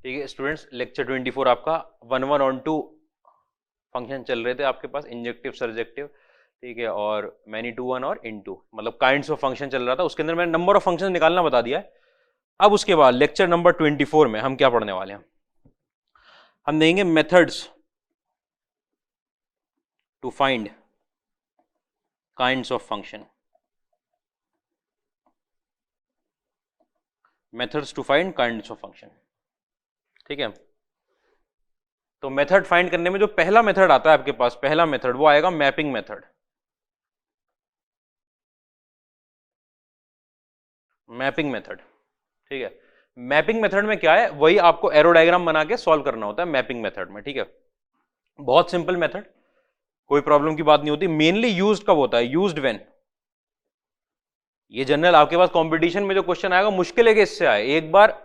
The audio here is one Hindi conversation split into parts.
ठीक है स्टूडेंट्स, लेक्चर 24 आपका 1 on 2 फंक्शन चल रहे थे आपके पास, इंजेक्टिव सर्जेक्टिव, ठीक है, और मैनी टू वन और इन टू, मतलब काइंड्स ऑफ फंक्शन चल रहा था। उसके अंदर मैंने नंबर ऑफ फंक्शन निकालना बता दिया है। अब उसके बाद लेक्चर नंबर 24 में हम क्या पढ़ने वाले हैं, हम देंगे methods to find kinds of function, methods to find kinds of function. ठीक है, तो मेथड फाइंड करने में जो पहला मेथड आता है आपके पास, पहला मेथड वो आएगा मैपिंग मेथड। मैपिंग मेथड, ठीक है, मैपिंग मेथड में क्या है, वही आपको एरो डायग्राम बना के सॉल्व करना होता है मैपिंग मेथड में। ठीक है, बहुत सिंपल मेथड, कोई प्रॉब्लम की बात नहीं होती। मेनली यूज्ड कब होता है, यूज्ड व्हेन, ये जनरल आपके पास कंपटीशन में जो क्वेश्चन आएगा मुश्किल है कि इससे आए, एक बार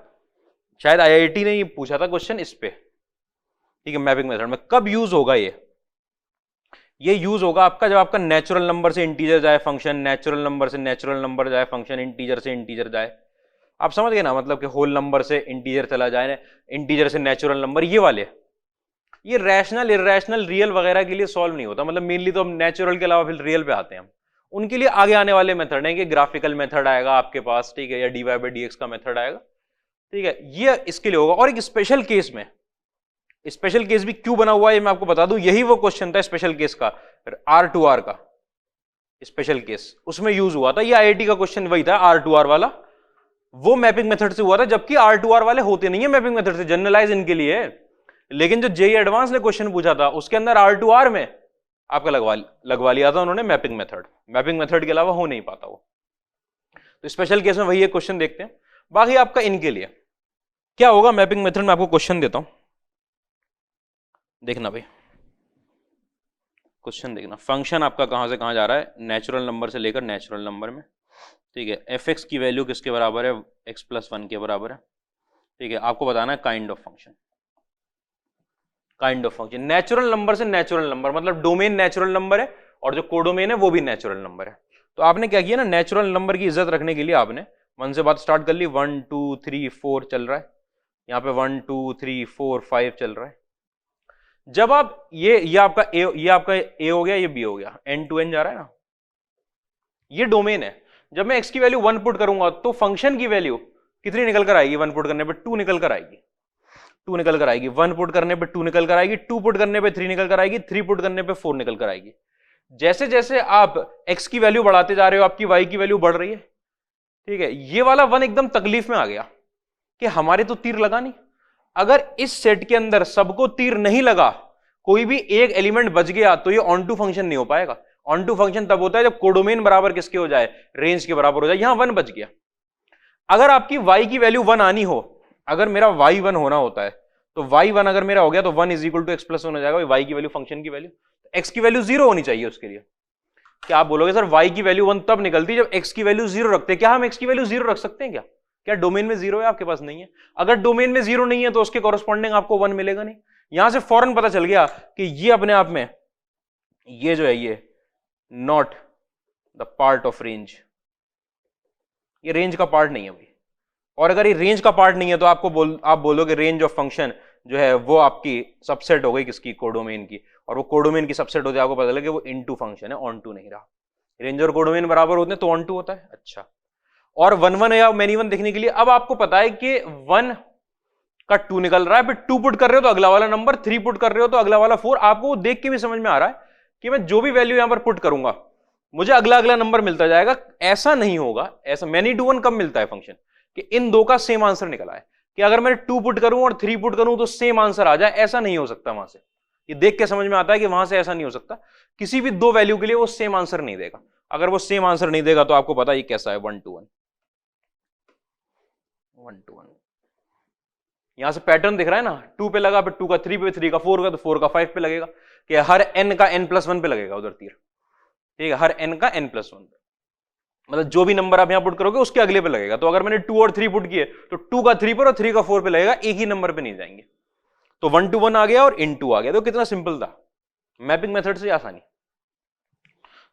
शायद आईआईटी ने ये पूछा था क्वेश्चन इस पे। ठीक है, मैपिंग मेथड में कब यूज होगा ये यूज होगा आपका जब आपका नेचुरल नंबर से इंटीजर जाए फंक्शन, नेचुरल नंबर से नेचुरल नंबर जाए फंक्शन, इंटीजर से इंटीजर जाए। आप समझ गए ना, मतलब कि होल नंबर से इंटीजर चला जाए, इंटीजर से नेचुरल नंबर, ये वाले, ये रैशनल इरैशनल रियल वगैरह के लिए सॉल्व नहीं होता। मतलब मेनली तो हम नेचुरल के अलावा फिर रियल पे आते हैं हम, उनके लिए आगे आने वाले मेथड हैं कि ग्राफिकल मेथड आएगा आपके पास, ठीक है, या dy by dx का मेथड आएगा। ठीक है, ये इसके लिए होगा। और एक स्पेशल केस में, स्पेशल केस भी क्यों बना हुआ है मैं आपको बता दूं, यही वो क्वेश्चन था स्पेशल केस का, R2R का स्पेशल केस, उसमें यूज हुआ था। ये आईआईटी का क्वेश्चन वही था R2R वाला, वो मैपिंग मेथड से हुआ था, जबकि R2R वाले होते नहीं है मैपिंग मेथड से, जनरलाइज इनके लिए। लेकिन जो जेईई एडवांस ने क्वेश्चन पूछा था उसके अंदर R2R में आपका लगवा लिया था उन्होंने मैपिंग मेथड। मैपिंग मेथड के अलावा हो नहीं पाता वो। तो स्पेशल केस में वही एक क्वेश्चन देखते हैं। बाकी आपका इनके लिए क्या होगा मैपिंग मेथड में, आपको क्वेश्चन देता हूं, देखना भाई, क्वेश्चन देखना। फंक्शन आपका कहां से कहां जा रहा है, नेचुरल नंबर से लेकर नेचुरल नंबर में। ठीक है, एफ एक्स की वैल्यू किसके बराबर है, x+1 के बराबर है। ठीक है, आपको बताना है kind of function, kind of function natural number से नेचुरल नंबर, मतलब डोमेन नेचुरल नंबर है और जो कोडोमेन है वो भी नेचुरल नंबर है। तो आपने क्या किया ना, नेचुरल नंबर की इज्जत रखने के लिए आपने 1 से बात स्टार्ट कर ली, 1 2 3 4 चल रहा है, यहाँ पे 1 2 3 4 5 चल रहा है। जब आप ये आपका ए हो गया, ये बी हो गया, n to n जा रहा है ना, ये डोमेन है। जब मैं x की वैल्यू 1 पुट करूंगा तो फंक्शन की वैल्यू कितनी निकल कर आएगी, 1 पुट करने पे 2 निकल कर आएगी, 2 निकल कर आएगी, 1 पुट करने पे 2 निकल कर आएगी, 2 पुट करने पे 3 निकल कर आएगी, 3 पुट करने पे 4 निकल कर आएगी। जैसे जैसे आप x की वैल्यू बढ़ाते जा रहे हो आपकी y की वैल्यू बढ़ रही है। ठीक है, ये वाला 1 एकदम तकलीफ में आ गया कि हमारे तो तीर लगा नहीं। अगर इस सेट के अंदर सबको तीर नहीं लगा, कोई भी एक एलिमेंट बच गया, तो ये ऑन टू फंक्शन नहीं हो पाएगा। ऑन टू फंक्शन तब होता है जब कोडोमेन बराबर किसके हो जाए, रेंज के बराबर हो जाए। यहां 1 बच गया। अगर आपकी y की वैल्यू 1 आनी हो, अगर मेरा y 1 होना होता है, तो y 1 अगर मेरा हो गया तो 1 इज इक्वल टू x+1 हो जाएगा, y की वैल्यू फंक्शन की वैल्यू, x की वैल्यू 0 होनी चाहिए उसके लिए। क्या आप बोलोगे सर y की वैल्यू 1 तब निकलती जब x की वैल्यू 0 रखते हैं। क्या हम x की वैल्यू 0 रख सकते हैं क्या? क्या डोमेन में 0 है, आपके पास नहीं है? अगर डोमेन में 0 नहीं है तो उसके कॉरेस्पॉन्डिंग आपको 1 मिलेगा नहीं। यहां से फौरन पता चल गया कि ये अपने आप में, ये जो है ये not the part of range, ये रेंज का पार्ट नहीं है भाई। और अगर ये रेंज का पार्ट नहीं है तो आप बोलोगे रेंज ऑफ फंक्शन जो है वो आपकी सबसेट हो गई किसकी, कोडोमेन की। और वो कोडोमेन की सबसेट होती है, आपको पता लगे वो इनटू फंक्शन है, ऑन टू नहीं रहा। रेंज और कोडोमेन बराबर होते हैं तो ऑन टू होता है। अच्छा, और 1 1 या मैनी 1 देखने के लिए अब आपको पता है कि 1 का 2 निकल रहा है, फिर 2 पुट कर रहे हो तो अगला वाला नंबर, 3 पुट कर रहे हो तो अगला वाला 4। आपको देख के भी समझ में आ रहा है कि मैं जो भी वैल्यू यहां पर पुट करूंगा मुझे अगला अगला नंबर मिलता जाएगा। ऐसा नहीं होगा, ऐसा मैनी टू 1 कब मिलता है फंक्शन कि इन दो का सेम आंसर निकला है, कि अगर मैं 2 पुट करूं और 3 पुट करूं तो सेम आंसर आ जाए, ऐसा नहीं हो सकता। वहां से ये देख के समझ में आता है कि वहां से ऐसा नहीं हो सकता। किसी भी 2 वैल्यू के लिए वो सेम आंसर नहीं देगा। अगर वो सेम आंसर नहीं देगा तो आपको पता है ये कैसा है, 1 to 1, 1 to 1। यहां से पैटर्न दिख रहा है ना, 2 पे लगा, फिर 2 का 3 पे, 3 का 4 का, तो 4 का 5 पे लगेगा, कि हर n का n+1 पे लगेगा उधर तीर। ठीक है, हर n का n+1 पे, मतलब जो भी नंबर आप यहां पुट करोगे उसके अगले पे लगेगा। तो अगर मैंने 2 और 3 पुट किए तो 2 का 3 पर और 3 का 4 पे लगेगा, एक ही नंबर पे नहीं जाएंगे। तो 1 to 1 आ गया और इन 2 आ गया। तो कितना सिंपल था, मैपिंग मेथड से आसानी,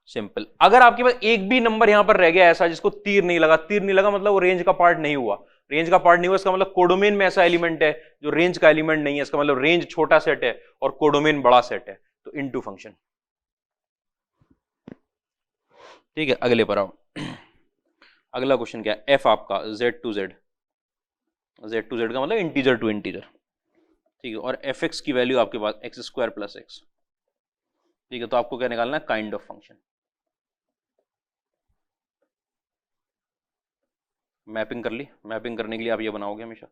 सिंपल। अगर आपके पास एक भी नंबर यहां पर रह गया ऐसा जिसको तीर नहीं लगा, तीर नहीं लगा मतलब वो रेंज का पार्ट नहीं हुआ, रेंज का पार्ट नहीं हुआ, इसका मतलब कोडोमेन में ऐसा एलिमेंट है जो रेंज का एलिमेंट नहीं है, इसका मतलब रेंज छोटा सेट है और कोडोमेन बड़ा सेट है, तो इनटू फंक्शन। ठीक है, अगले पर आओ। अगला क्वेश्चन क्या है, एफ आपका z to z, z to z का मतलब इंटीजर टू इंटीजर। ठीक है, और एफ एक्स की वैल्यू आपके पास एक्स स्क्वायर प्लस एक्स। ठीक है, तो आपको क्या निकालना है, काइंड ऑफ फंक्शन। मैपिंग कर ली, मैपिंग करने के लिए आप ये बनाओगे हमेशा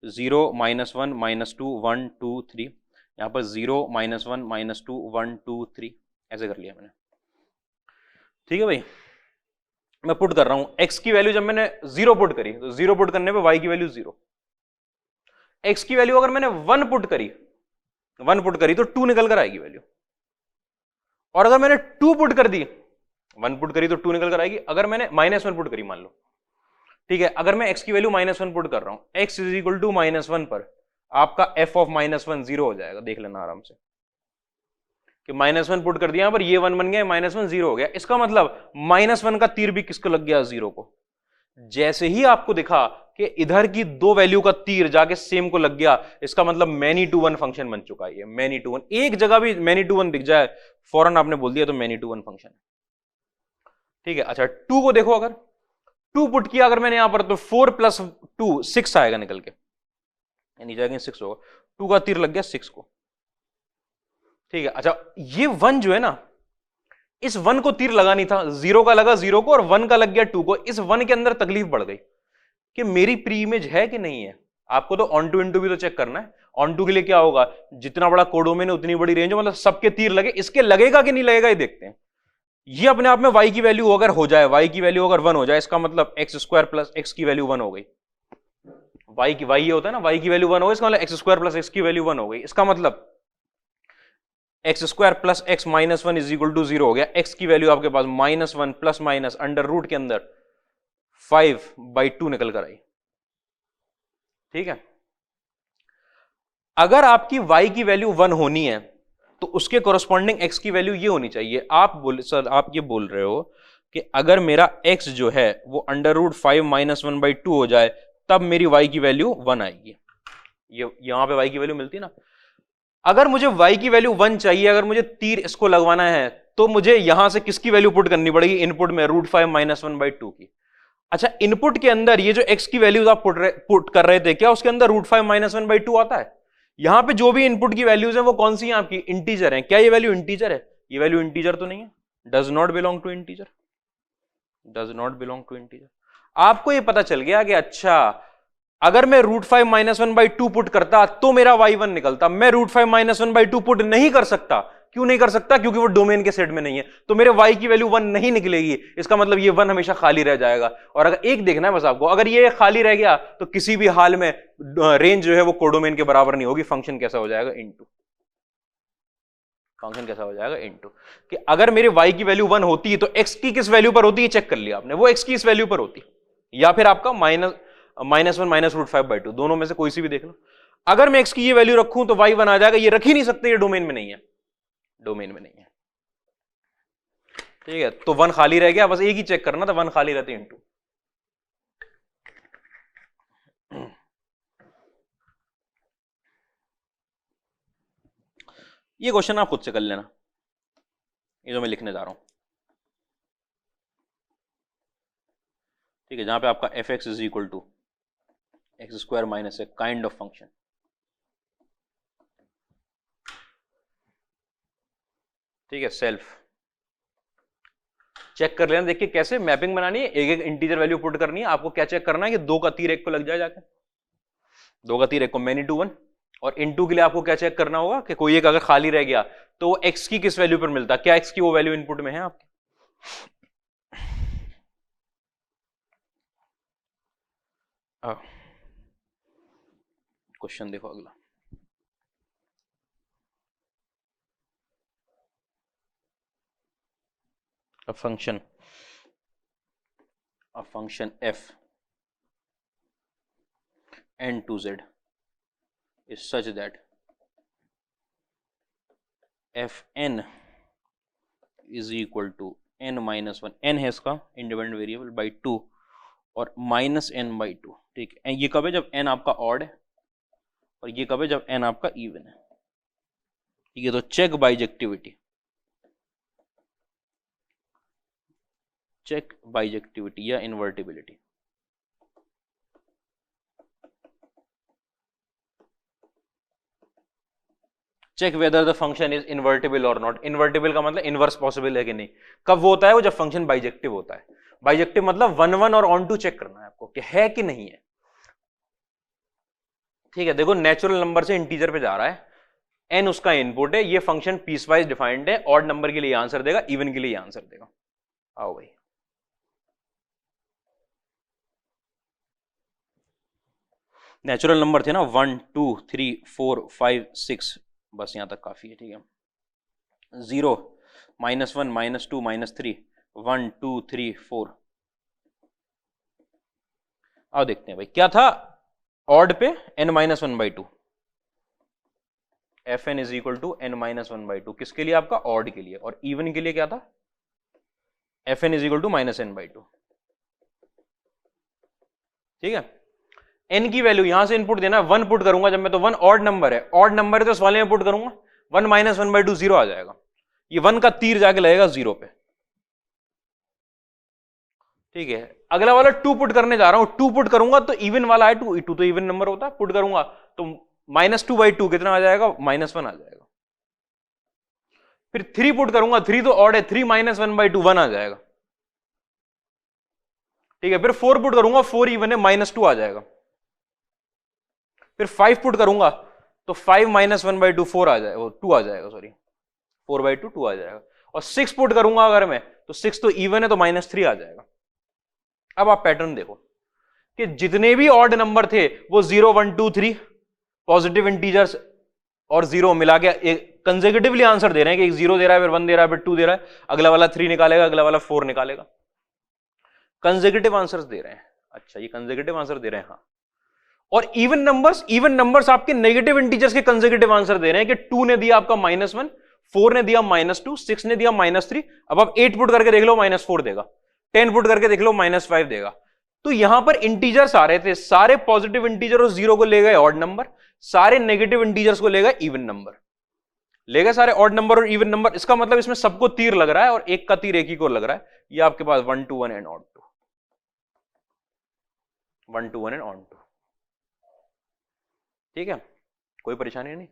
0 -1 -2 1 2 3, यहाँ पर 0 -1 -2 1 2 3 ऐसे कर लिया मैंने। ठीक है भाई, मैं पुट कर रहा हूं x की वैल्यू, जब मैंने 0 पुट करी तो 0 पुट करने पे y की वैल्यू 0, x की वैल्यू अगर मैंने 1 पुट करी, 1 पुट करी तो 2 निकल कर आएगी वैल्यू, और अगर मैंने 2 पुट कर दी, 1 पुट करी तो 2 निकल कर आएगी, अगर मैंने -1 पुट करी मान लो। ठीक है, अगर मैं x की वैल्यू -1 पुट कर रहा हूं, x इज इक्वल टू -1 पर आपका f ऑफ -1 0 हो जाएगा, देख लेना आराम से कि -1 पुट कर दिया यहां पर, ये 1 बन गया, -1 0 हो गया, इसका मतलब -1 का तीर भी किसको लग गया, 0 को। जैसे ही आपको दिखा कि इधर की दो वैल्यू का तीर जाके सेम को लग गया, इसका मतलब मैनी टू वन फंक्शन बन चुका है, ये मैनी टू वन, एक जगह भी मैनी टू वन दिख जाए फौरन आपने बोल दिया तो मैनी टू वन फंक्शन है। ठीक है, अच्छा 2 को देखो, अगर 2 पुट किया अगर मैंने यहां पर, तो 4 + 2 6 आएगा निकल के, यानी जाएगा 6 होगा, 2 का तीर लग गया 6 को। ठीक है, अच्छा ये 1 जो है ना, इस 1 को तीर लगा नहीं था, 0 का लगा 0 को और 1 का लग गया 2 को, इस 1 के अंदर तकलीफ बढ़ गई कि मेरी प्री इमेज है कि नहीं है। आपको तो ऑन टू इनटू भी तो चेक करना है, ऑन टू के लिए क्या होगा, जितना बड़ा कोडोमेन है उतनी बड़ी रेंज है, मतलब सबके तीर लगे, इसके लगेगा कि नहीं लगेगा ये देखते हैं। ये अपने आप में y की वैल्यू अगर हो जाए, y की वैल्यू अगर 1 हो जाए, इसका मतलब एक्स स्क्वायर प्लस एक्स की वैल्यू 1 हो गई। y ये होता है ना, y की वैल्यू 1 हो गई, इसका मतलब एक्स स्क्वायर प्लस एक्स की वैल्यू 1 हो गई, इसका मतलब x square plus x -1 is equal to 0 हो गया। एक्स की वैल्यू आपके पास -1 प्लस माइनस अंडर रूट के अंदर 5/2 निकल कर आई। ठीक है, अगर आपकी y की वैल्यू 1 होनी है तो उसके कोरस्पॉन्डिंग x की वैल्यू ये होनी चाहिए। आप बोल सर, आप ये बोल रहे हो कि अगर मेरा x जो है वो अंडर रूट 5 -1/2 हो जाए तब मेरी y की वैल्यू 1 आएगी। ये यहां पे y की वैल्यू मिलती ना, अगर मुझे y की वैल्यू 1 चाहिए, अगर मुझे तीर इसको लगवाना है तो मुझे यहां से किसकी वैल्यू पुट करनी पड़ेगी, इनपुट में √5 -1/2 की। अच्छा, इनपुट के अंदर ये जो x की वैल्यूज आप पुट कर रहे थे, क्या उसके अंदर √5 -1/2 आता है? यहां पे जो भी इनपुट की वैल्यूज है वो कौन सी है आपकी, इंटीजर है। क्या ये वैल्यू इंटीजर है? ये वैल्यू इंटीजर तो नहीं है, does not belong to integer, does not belong to integer. आपको ये पता चल गया कि अच्छा अगर मैं √5 -1/2 पुट करता तो मेरा y1 निकलता, मैं √5 -1/2 पुट नहीं कर सकता। क्यों नहीं कर सकता? क्योंकि वो डोमेन के सेट में नहीं है, तो मेरे y की वैल्यू 1 नहीं निकलेगी। इसका मतलब ये 1 हमेशा खाली रह जाएगा। और अगर एक देखना है बस आपको, अगर ये खाली रह गया तो किसी भी हाल में रेंज जो है वो कोडोमेन के बराबर नहीं होगी। फंक्शन कैसा हो जाएगा, इनटू, फंक्शन कैसा हो जाएगा, इनटू, कि अगर मेरे y की वैल्यू 1 होती है तो x की किस वैल्यू पर होती है, चेक कर लिया आपने, वो x की इस वैल्यू पर होती, या फिर आपका -1 -√5/2, दोनों में से कोई सी भी देख लो। अगर मैं x की ये वैल्यू रखूं तो y1 आ जाएगा, ये रख ही नहीं सकते, ये डोमेन में नहीं है, डोमेन में नहीं है। ठीक है, तो 1 खाली रह गया, बस एक ही चेक करना था, 1 खाली रहते इनटू। ये क्वेश्चन आप खुद से कर लेना, ये जो मैं लिखने जा रहा हूं। ठीक है, जहां पे आपका f(x) is equal to x² minus a kind of function. ठीक है, सेल्फ चेक कर लेना, देखिए कैसे मैपिंग बनानी है, एक एक इंटीजर वैल्यू पुट करनी है। आपको क्या चेक करना है कि 2 का तीर 1 को लग जाए जाके, 2 का तीर 1 को, मैनी टू 1। और इनटू के लिए आपको क्या चेक करना होगा कि कोई एक अगर खाली रह गया तो वो x की किस वैल्यू पर मिलता है, क्या x की वो वैल्यू इनपुट में है आपके। क्वेश्चन देखो अगला, a function f n to z is such that fn is equal to n minus 1, n है इसका इंडिपेंडेंट वेरिएबल, by 2 और -n/2, ठीक है। ये कब है? जब n आपका ऑड है, और ये कब है? जब n आपका इवन है, ठीक है। तो चेक बाइजेक्टिविटी, चेक बाइजेक्टिविटी या invertibility. Check whether the function is invertible और नॉट। इन्वर्टिबल का मतलब इनवर्स पॉसिबल है कि नहीं। कब वो होता है? वो जब फंक्शन बाइजेक्टिव होता है। बाइजेक्टिव मतलब 1 1 और ऑन टू चेक करना है आपको कि है कि नहीं है, ठीक है। देखो नेचुरल नंबर से इंटीजर पे जा रहा है, n उसका इनपुट है, ये फंक्शन पीस वाइज डिफाइंड है, ऑड नंबर के लिए आंसर देगा, इवन के लिए आंसर देगा। आओ भाई, नेचुरल नंबर थे ना 1 2 3 4 5 6, बस यहां तक काफी है, ठीक है। 0 -1 -2 -3 1 2 3 4। आओ देखते हैं भाई क्या था ऑड पे, n-1/2। fn is equal to n-1/2 किसके लिए? आपका ऑड के लिए। और इवन के लिए क्या था? fn is equal to -n/2, ठीक है। n की वैल्यू यहां से इनपुट देना, 1 पुट करूंगा जब मैं, तो 1 ऑड नंबर है, ऑड नंबर है तो इस वाले में पुट करूंगा, 1 -1/2 0 आ जाएगा। ये 1 का तीर जाके लगेगा 0 पे, ठीक है। अगला वाला 2 पुट करने जा रहा हूं, 2 पुट करूंगा तो इवन वाला है, 2 तो इवन नंबर होता है, पुट करूंगा तो -2/2 कितना आ जाएगा? -1 आ जाएगा। फिर 3 पुट करूंगा, 3 तो ऑड है, 3 -1/2 1 आ जाएगा, ठीक है। फिर 4 पुट करूंगा, 4 इवन है, -2 आ जाएगा। फिर 5 पुट करूंगा तो 5 -1/2 4 आ जाएगा, 2 आ जाएगा, सॉरी 4/2 2 आ जाएगा। और 6 पुट करूंगा अगर मैं, तो 6 तो इवन है तो -3 आ जाएगा। अब आप पैटर्न देखो कि जितने भी ऑड नंबर थे वो 0 1 2 3 पॉजिटिव इंटीजर्स और 0 मिला के एक कंसेक्यूटिवली आंसर दे रहे हैं कि एक 0 दे रहा है, फिर 1 दे रहा है, फिर 2 दे रहा है, अगला वाला 3 निकालेगा, अगला वाला 4 निकालेगा, कंसेक्यूटिव आंसर्स दे रहे हैं। अच्छा, ये कंसेक्यूटिव आंसर दे रहे हैं, हाँ। और इवन नंबर्स आपके नेगेटिव इंटीजर्स के कंसेक्यूटिव आंसर दे रहे हैं कि 2 ने दिया आपका -1, 4 ने दिया -2, 6 ने दिया -3। अब आप 8 पुट करके देख लो, -4 देगा, 10 पुट करके देख लो, -5 देगा। तो यहां पर इंटीजर्स आ रहे थे, सारे पॉजिटिव इंटीजर और 0 को ले गए ऑड नंबर, सारे नेगेटिव इंटीजर्स को ले गए इवन नंबर, ले गए सारे ऑड नंबर और इवन नंबर। इसका मतलब इसमें सबको तीर लग रहा है और एक का तीर एक ही को लग रहा है। ये आपके पास 1 2 1 एंड ऑड 2, 1 2 1 एंड ऑड 2, ठीक है। कोई परेशानी नहीं,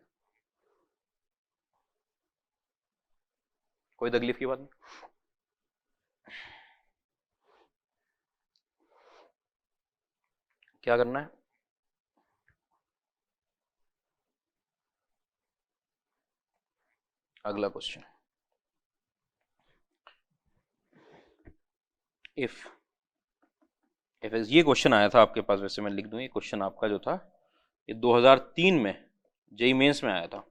कोई तकलीफ की बात नहीं। क्या करना है? अगला क्वेश्चन, इफ ये क्वेश्चन आया था आपके पास, वैसे मैं लिख दूं, ये क्वेश्चन आपका जो था ये 2003 में जेई मेंस में आया था,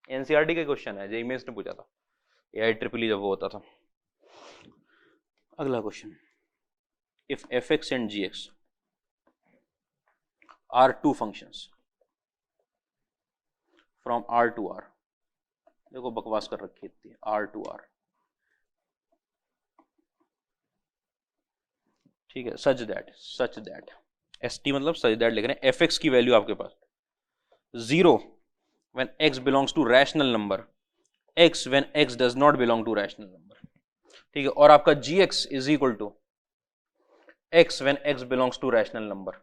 एनसीईआरटी का क्वेश्चन है, जेई मेंस ने पूछा था, AIEEE जब वो होता था। अगला question, if fx and gx are two functions from R to R, देखो बकवास कर रखी थी, R to R, ठीक है। सच दैट ST मतलब सच दैट लिख रहे हैं। fx की वैल्यू आपके पास 0 when x belongs to rational number, x when x does not belong to rational number, ठीक है। और आपका gx is equal to x when x belongs to rational number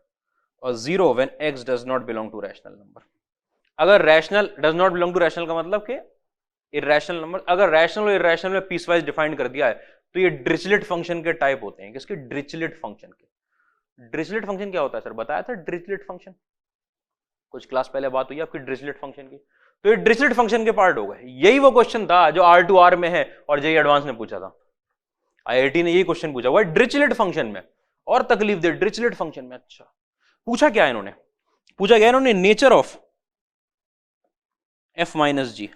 और 0 when x does not belong to rational number। अगर rational does not belong to rational का मतलब कि इरेशनल नंबर, अगर रैशनल और इरेशनल में पीस वाइज डिफाइन कर दिया है तो ये डिरिचलेट फंक्शन के टाइप होते हैं। किसके? डिरिचलेट फंक्शन के। डिरिचलेट फंक्शन क्या होता है सर? बताया था डिरिचलेट फंक्शन, कुछ क्लास पहले बात हुई आपकी डिरिचलेट फंक्शन की। तो ये डिरिचलेट फंक्शन के पार्ट हो गए। यही वो क्वेश्चन था जो R to R में है और जेईई एडवांस ने पूछा था, IIT ने यही क्वेश्चन पूछा हुआ है डिरिचलेट फंक्शन में, और तकलीफ दे डिरिचलेट फंक्शन में। अच्छा, पूछा क्या इन्होंने? पूछा गया इन्होंने nature of f minus G,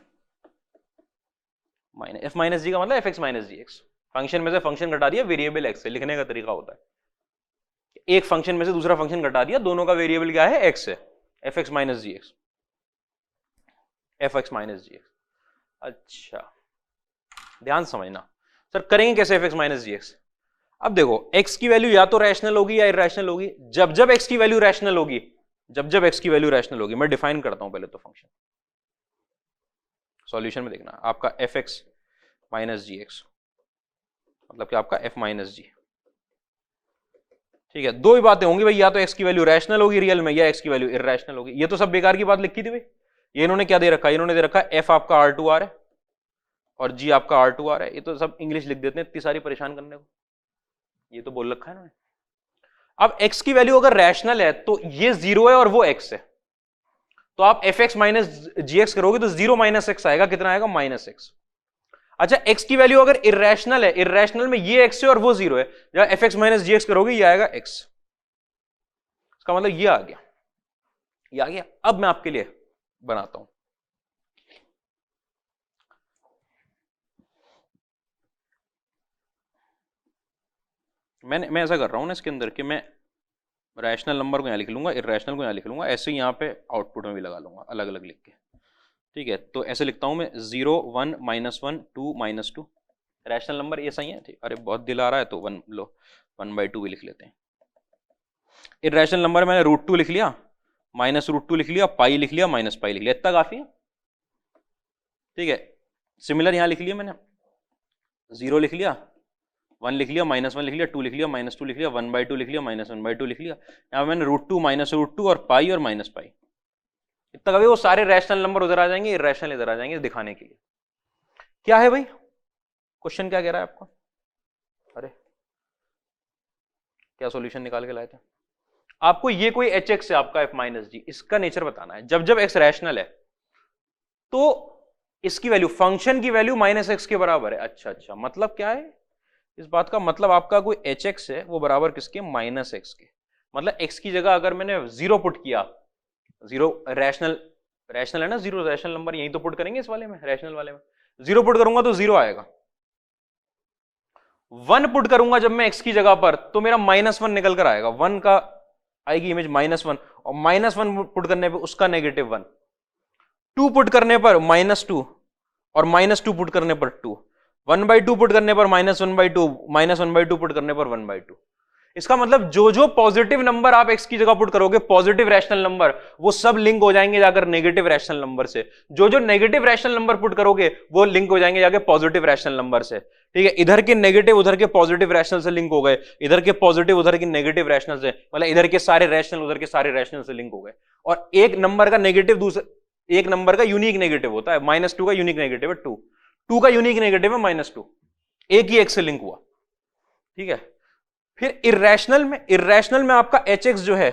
f minus G का मतलब fx minus G X. Function में से फंक्शन घटा दिया, वेरिएबल x से लिखने का तरीका होता है, एक फंक्शन में से दूसरा फंक्शन घटा दिया, दोनों का वेरिएबल क्या है? x है, fx minus G x, fx minus G x. अच्छा, ध्यान समझना सर, करेंगे कैसे fx माइनस जी एक्स? अब देखो x की वैल्यू या तो रैशनल होगी या इरैशनल होगी। जब जब x की वैल्यू रैशनल होगी, जब जब x की वैल्यू रैशनल होगी, मैं डिफाइन करता हूं पहले तो फंक्शन, सॉल्यूशन में देखना आपका fx माइनस gx मतलब कि आपका f माइनस g। ठीक है, दो ही बातें होंगी भाई, या तो x की वैल्यू रैशनल होगी रियल में या x की वैल्यू इरैशनल होगी। ये तो सब बेकार की बात लिखी थी भाई। ये इन्होंने क्या दे रखा है, इन्होंने दे रखा है f आपका R2R है और g आपका R2R है। ये तो सब इंग्लिश लिख देते हैं इतनी सारी परेशान करने को, ये तो बोल रखा है ना। अब x की वैल्यू अगर रैशनल है तो ये 0 है और वो x है, तो आप fx माइनस gx करोगे तो 0 माइनस x आएगा, कितना आएगा माइनस x। अच्छा, x की वैल्यू अगर इरैशनल है, इरैशनल में ये x है और वो 0 है, जब fx माइनस gx करोगे ये आएगा x। इसका मतलब ये आ गया, ये आ गया। अब मैं आपके लिए बनाता हूं, मैं ऐसा कर रहा हूं ना इसके अंदर कि मैं रैशनल नंबर को यहां लिख लूंगा, इरैशनल को यहां लिख लूंगा, ऐसे ही यहां पे आउटपुट में भी लगा लूंगा अलग अलग लिख के। ठीक है, तो ऐसे लिखता हूं मैं 0 1 -1 2 -2। रैशनल नंबर ये सही है, ठीक। अरे बहुत दिल आ रहा है तो 1 लो 1/2 भी लिख लेते हैं। इरैशनल नंबर मैंने √2 लिख लिया, -√2 लिख लिया, पाई लिख लिया, माइनस पाई लिख लिया, इतना काफी है। ठीक है, सिमिलर यहां लिख लिया मैंने, 0 लिख लिया, 1 लिख लिया, -1 लिख लिया, 2 लिख लिया, -2 लिख लिया, 1/2 लिख लिया, -1/2 लिख लिया। यहाँ मैंने √2 -√2 और पाई और माइनस पाई, इतना कभी वो सारे रैशनल नंबर उधर आ जाएंगे, इरैशनल इधर आ जाएंगे दिखाने के लिए। क्या है भाई क्वेश्चन, क्या कह रहा है आपको? अरे क्या सॉल्यूशन निकाल के लाए थे? आपको ये कोई hx है आपका f माइनस जी, इसका नेचर बताना है। जब जब x रैशनल है तो इसकी वैल्यू, फंक्शन की वैल्यू -x के बराबर है। अच्छा अच्छा, मतलब क्या है इस बात का? मतलब आपका कोई hx है वो बराबर किसके? -x के। मतलब x की जगह अगर मैंने 0 पुट किया, 0 रैशनल, रैशनल है ना 0, रैशनल नंबर यहीं तो पुट करेंगे इस वाले में, रैशनल वाले में 0 पुट करूंगा तो 0 आएगा। 1 पुट करूंगा जब मैं x की जगह पर तो मेरा -1 निकल कर आएगा, 1 का आएगी इमेज -1 और -1 पुट करने पे उसका -1, 2 पुट करने पर -2 और -2 पुट करने पर 2, 1/2 पुट करने पर -1/2, -1/2 पुट करने पर 1/2। इसका मतलब जो जो पॉजिटिव नंबर आप x की जगह पुट करोगे, पॉजिटिव रैशनल नंबर, वो सब लिंक हो जाएंगे जाकर नेगेटिव रैशनल नंबर से। जो जो नेगेटिव रैशनल नंबर पुट करोगे वो लिंक हो जाएंगे जाके पॉजिटिव रैशनल नंबर से। ठीक है, इधर के नेगेटिव उधर के पॉजिटिव रैशनल से लिंक हो गए, इधर के पॉजिटिव उधर के नेगेटिव रैशनल से, मतलब इधर के सारे रैशनल उधर के सारे रैशनल से लिंक हो गए। और एक नंबर का नेगेटिव दूसरे, एक नंबर का यूनिक नेगेटिव होता है, -2 का यूनिक नेगेटिव है 2, 2 का यूनिक नेगेटिव है -2, एक ही x से लिंक हुआ। ठीक है, फिर इरैशनल में आपका hx जो है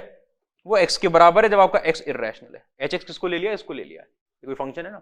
वो x के बराबर है जब आपका x इरैशनल है। hx किसको ले लिया? इसको ले लिया, ये कोई फंक्शन है ना।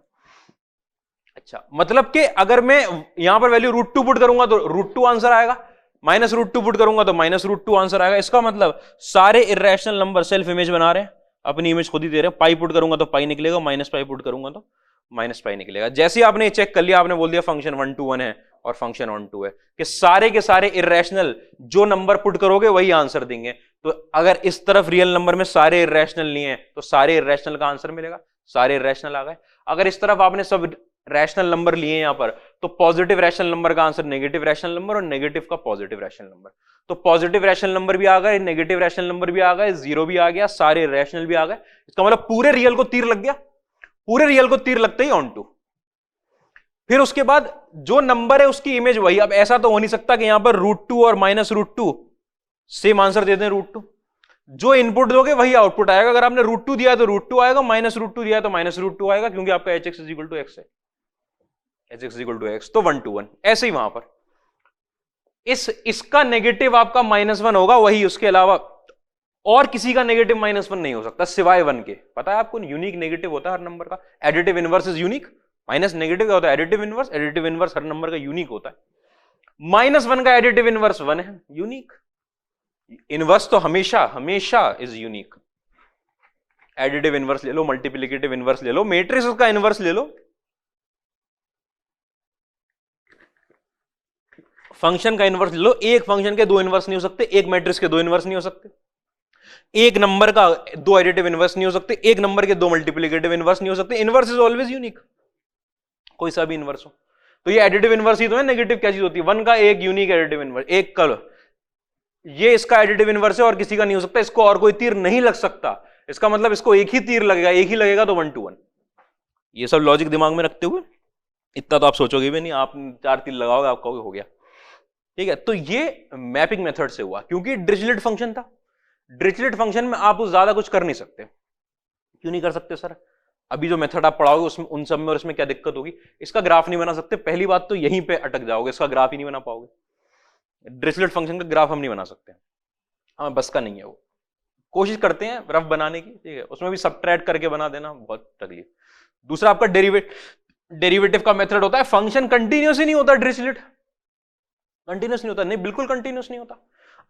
अच्छा, मतलब कि अगर मैं यहां पर वैल्यू √2 पुट करूंगा तो √2 आंसर आएगा, -√2 पुट करूंगा तो -√2 आंसर आएगा। इसका मतलब सारे इरैशनल नंबर सेल्फ इमेज बना रहे हैं, अपनी इमेज खुद ही दे रहे हैं। पाई पुट करूंगा तो पाई निकलेगा, -पाई पुट करूंगा तो -पाई निकलेगा। जैसे ही आपने चेक कर लिया, आपने बोल दिया फंक्शन 1 to 1 है और फंक्शन 1 to 2 है, कि सारे के सारे इरैशनल जो नंबर पुट करोगे वही आंसर देंगे। तो अगर इस तरफ रियल नंबर में सारे इरैशनल नहीं है तो सारे इरैशनल का आंसर मिलेगा, सारे इरैशनल आ गए। अगर इस तरफ आपने सब रैशनल नंबर लिए यहां पर तो पॉजिटिव रैशनल नंबर का आंसर नेगेटिव रैशनल नंबर और नेगेटिव का पॉजिटिव रैशनल नंबर। तो पॉजिटिव रैशनल नंबर भी आ गए, नेगेटिव रैशनल नंबर भी आ गए, 0 भी आ गया, सारे रैशनल भी आ गए। इसका मतलब पूरे रियल को तीर लग गया, पूरे रियल को तीर लगते ही ऑन टू। फिर उसके बाद जो नंबर है उसकी इमेज वही। अब ऐसा तो हो नहीं सकता कि यहां पर √2 और -√2 सेम आंसर दे दें √2, जो इनपुट दोगे वही आउटपुट आएगा। अगर आपने √2 दिया तो √2 आएगा, -√2 दिया तो -√2 आएगा, क्योंकि आपका hx = x है, hx = x, तो 1 to 1। ऐसे ही वहां पर इसका नेगेटिव आपका -1 होगा, वही, उसके अलावा और किसी का नेगेटिव -1 नहीं हो सकता सिवाय 1 के। पता है आपको, यूनिक नेगेटिव होता है हर नंबर का। Additive inverse is unique, minus negative क्या होता है? Additive inverse. एडिटिव इनवर्स हर नंबर का यूनिक होता है। -1 का एडिटिव इनवर्स 1 है, यूनिक। इनवर्स तो हमेशा हमेशा इज यूनिक। एडिटिव इनवर्स ले लो, मल्टीप्लिकेटिव इनवर्स ले लो, मैट्रिक्स का इनवर्स ले लो, फंक्शन का इनवर्स ले लो। एक फंक्शन के 2 इनवर्स नहीं हो सकते, एक मैट्रिक्स के 2 इनवर्स नहीं हो सकते, एक नंबर का 2 एडिटिव इनवर्स नहीं हो सकते, एक नंबर के 2 मल्टीप्लिकेटिव इनवर्स नहीं हो सकते। इनवर्स इज ऑलवेज यूनिक, कोई सा भी इनवर्स हो। तो ये एडिटिव इनवर्स ही तो है। नेगेटिव क्या चीज होती है? 1 का एक यूनिक एडिटिव इनवर्स, एक का ये इसका एडिटिव इनवर्स है और किसी का नहीं हो सकता, इसको और कोई तीर नहीं लग सकता, इसका मतलब इसको एक ही तीर लगेगा, एक ही लगेगा तो 1 to 1। ये सब लॉजिक दिमाग में रखते हुए इतना तो आप सोचोगे भी नहीं, आप 4 तीर लगाओगे आप कहोगे हो गया। ठीक है, तो ये मैपिंग मेथड से हुआ क्योंकि डिरिचलेट फंक्शन था। डिरिचलेट फंक्शन में आप ज्यादा कुछ कर नहीं सकते। क्यों नहीं कर सकते सर? अभी जो मेथड आप पढ़ाओगे उसमें उन सब में और इसमें क्या दिक्कत होगी? इसका ग्राफ नहीं बना सकते, पहली बात तो यहीं पे अटक जाओगे, इसका ग्राफ ही नहीं बना पाओगे। डिरिचलेट फंक्शन का ग्राफ हम नहीं बना सकते, हमें बस का नहीं है वो। कोशिश करते हैं रफ बनाने की, ठीक है, उसमें भी सबट्रैक्ट करके बना देना बहुत तकलीफ। दूसरा आपका डेरिवेटिव का मेथड होता है, फंक्शन कंटिन्यूस ही नहीं होता, डिरिचलेट कंटिन्यूस नहीं होता, नहीं बिल्कुल कंटिन्यूस नहीं होता।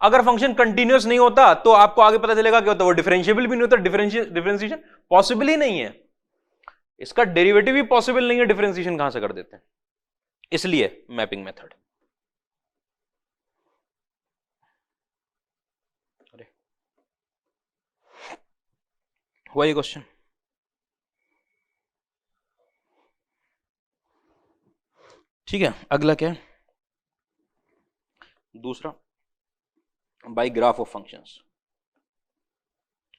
अगर फंक्शन कंटिन्यूस नहीं होता तो आपको आगे पता चलेगा क्या होता है, वो डिफरेंशिएबल भी नहीं होता, डिफरेंशिएशन पॉसिबल ही नहीं है, इसका डेरिवेटिव भी पॉसिबल नहीं है, डिफरेंशिएशन कहां से कर देते हैं? इसलिए मैपिंग मेथड। अरे हुआ ये क्वेश्चन? ठीक है, अगला क्या है? दूसरा by graph of functions.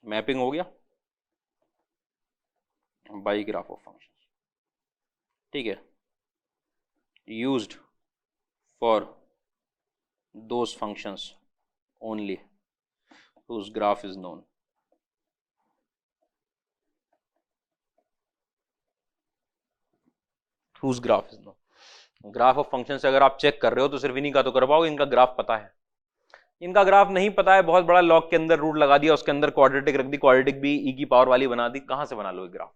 Mapping हो गया बाय ग्राफ ऑफ फंक्शंस, ठीक है, used for those functions only whose graph is known। whose graph is known, graph of function से अगर आप चेक कर रहे हो तो सिर्फ इन्हीं का तो कर पाओगे, इनका ग्राफ पता है। इनका ग्राफ नहीं पता है, बहुत बड़ा लॉग के अंदर रूट लगा दिया, उसके अंदर क्वाड्रेटिक रख दी, क्वाड्रेटिक भी ई की पावर वाली बना दी, कहां से बना लो ग्राफ?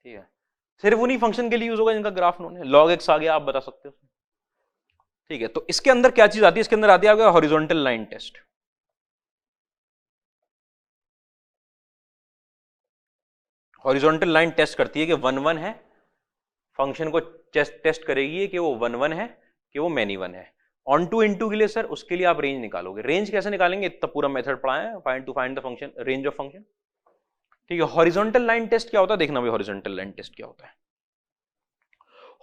ठीक है, सिर्फ उन्हीं फंक्शन के लिए यूज होगा जिनका ग्राफ नोन है। लॉग एक्स आ गया, आप बता सकते हो। ठीक है, तो इसके अंदर क्या चीज आती है? इसके अंदर आती है आपका horizontal line test. Horizontal line test करती है कि 1 1 है, फंक्शन को टेस्ट करेगी कि वो 1 1 है कि वो मैनी 1 है। ऑन टू इनटू के लिए सर उसके लिए आप रेंज निकालोगे। रेंज कैसे निकालेंगे? इतना पूरा मेथड पढ़ा है, find the function range of function. ठीक है, हॉरिजॉन्टल लाइन टेस्ट क्या होता है देखना भाई। हॉरिजॉन्टल लाइन टेस्ट क्या होता है?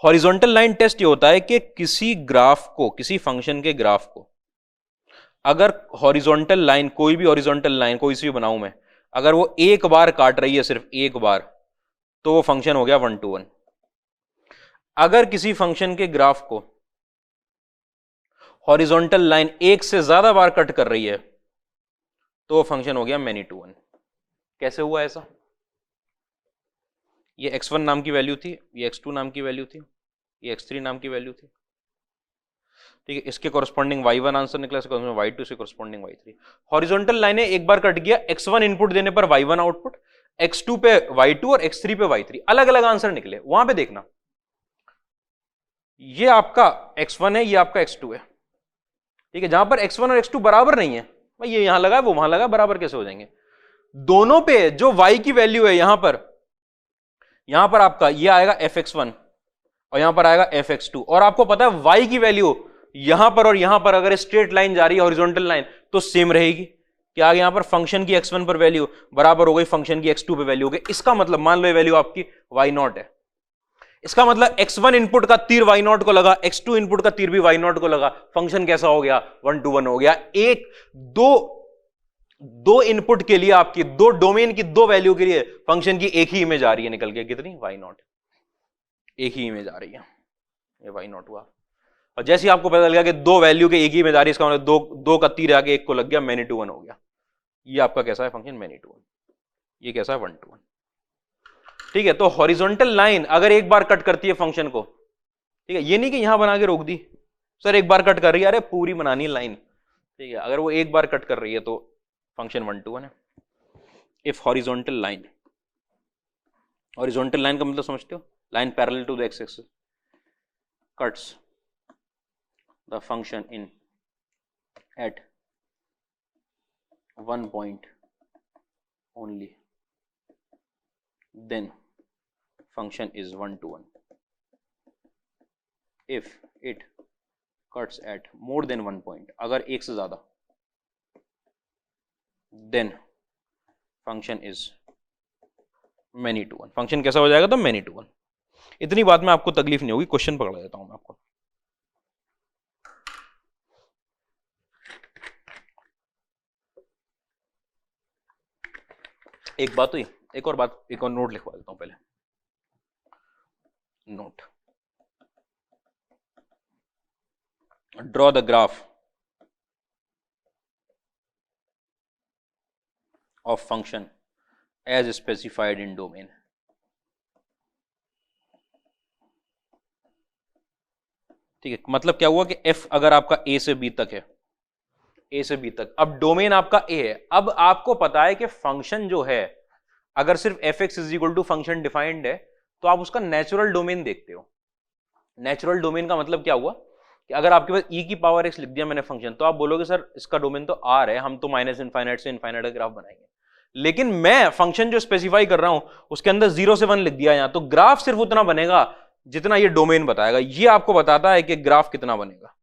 हॉरिजॉन्टल लाइन टेस्ट ये होता है कि किसी ग्राफ को, किसी फंक्शन के ग्राफ को अगर हॉरिजॉन्टल लाइन, कोई भी हॉरिजॉन्टल लाइन कोई सी भी बनाऊं मैं, अगर वो एक बार काट रही है, सिर्फ एक बार, तो वो फंक्शन हो गया 1 to 1। अगर किसी फंक्शन के ग्राफ को हॉरिजॉन्टल लाइन एक से ज्यादा बार कट कर रही है तो वो फंक्शन हो गया मैनी टू 1। कैसे हुआ ऐसा? ये x1 नाम की वैल्यू थी, ये x2 नाम की वैल्यू थी, ये x3 नाम की वैल्यू थी। ठीक है, इसके कॉरस्पॉन्डिंग y1 आंसर निकला, इसके कॉरस्पॉन्डिंग y2 से कॉरस्पॉन्डिंग y3। हॉरिजॉन्टल लाइनें एक बार कट गया, x1 इनपुट देने पर y1 आउटपुट, x2 पे y2 और x3 पे y3, अलग अलग आंसर निकले। वहां पे देखना, ये आपका x1 है, ये आपका x2 है। ठीक है, जहां पर x1 और x2 बराबर नहीं है, भाई ये यहां लगा है वो वहां लगा, बराबर कैसे हो जाएंगे? दोनों पे जो y की वैल्यू है, यहां पर आपका ये आएगा fx1 और यहां पर आएगा fx2, और आपको पता है y की वैल्यू यहां पर और यहां पर अगर स्ट्रेट लाइन जा रही है हॉरिजॉन्टल लाइन तो सेम रहेगी। क्या आ गया? यहां पर फंक्शन की x1 पर वैल्यू बराबर हो गई फंक्शन की x2 पे वैल्यू हो गई। इसका मतलब मान लो ये वैल्यू आपकी y0 है, इसका मतलब x1 इनपुट का तीर y0 को लगा, x2 इनपुट का तीर भी y0 को लगा, फंक्शन कैसा हो गया? 1 to 1 हो गया। एक दो इनपुट के लिए आपकी, दो डोमेन की दो वैल्यू के लिए फंक्शन की एक ही इमेज आ रही है निकल के, कितनी? y0, एक ही इमेज आ रही है, ये y0 हुआ। और जैसे ही आपको पता लगा कि दो वैल्यू के एक ही इमेज आ रही है, इसका मतलब दो का तीर आगे एक को लग गया, मैनी टू 1 हो गया। ये आपका कैसा है फंक्शन? Many to 1। ये कैसा है? 1 to 1। ठीक है, तो हॉरिजॉन्टल लाइन अगर एक बार कट करती है फंक्शन को, ठीक है, ये नहीं कि यहां बना के रोक दी, सर एक बार कट कर रही है, अरे पूरी बनानी लाइन। ठीक है, अगर वो एक बार कट कर रही है तो फंक्शन 1 to 1 है। If horizontal line, horizontal line का मतलब समझते हो? Line parallel to the x axis cuts the function in at one point only, then function is 1 to 1. If it cuts at more than 1 point, अगर एक से ज्यादा, then function is many to 1। Function कैसा हो जाएगा? तो many to 1। इतनी बात में आपको तकलीफ नहीं होगी, क्वेश्चन पकड़ा देता हूं मैं आपको। एक बात हुई, एक और बात, एक और नोट लिखवा देता हूं पहले। Note, draw the graph of function as specified in domain. ठीक है, मतलब क्या हुआ कि f अगर आपका a से b तक है, a से b तक, अब डोमेन आपका a है। अब आपको पता है कि फंक्शन जो है अगर सिर्फ f(x) is equal to function defined है तो आप उसका नेचुरल डोमेन देखते हो। नेचुरल डोमेन का मतलब क्या हुआ कि अगर आपके पास e की पावर x लिख दिया मैंने फंक्शन, तो आप बोलोगे सर इसका डोमेन तो r है, हम तो माइनस इनफाइनाइट से इनफाइनाइट का ग्राफ बनाएंगे। लेकिन मैं फंक्शन जो स्पेसिफाई कर रहा हूं उसके अंदर 0 से 1 लिख दिया यहां, तो ग्राफ सिर्फ उतना बनेगा जितना ये डोमेन बताएगा। ये आपको बताता है कि ग्राफ कितना बनेगा।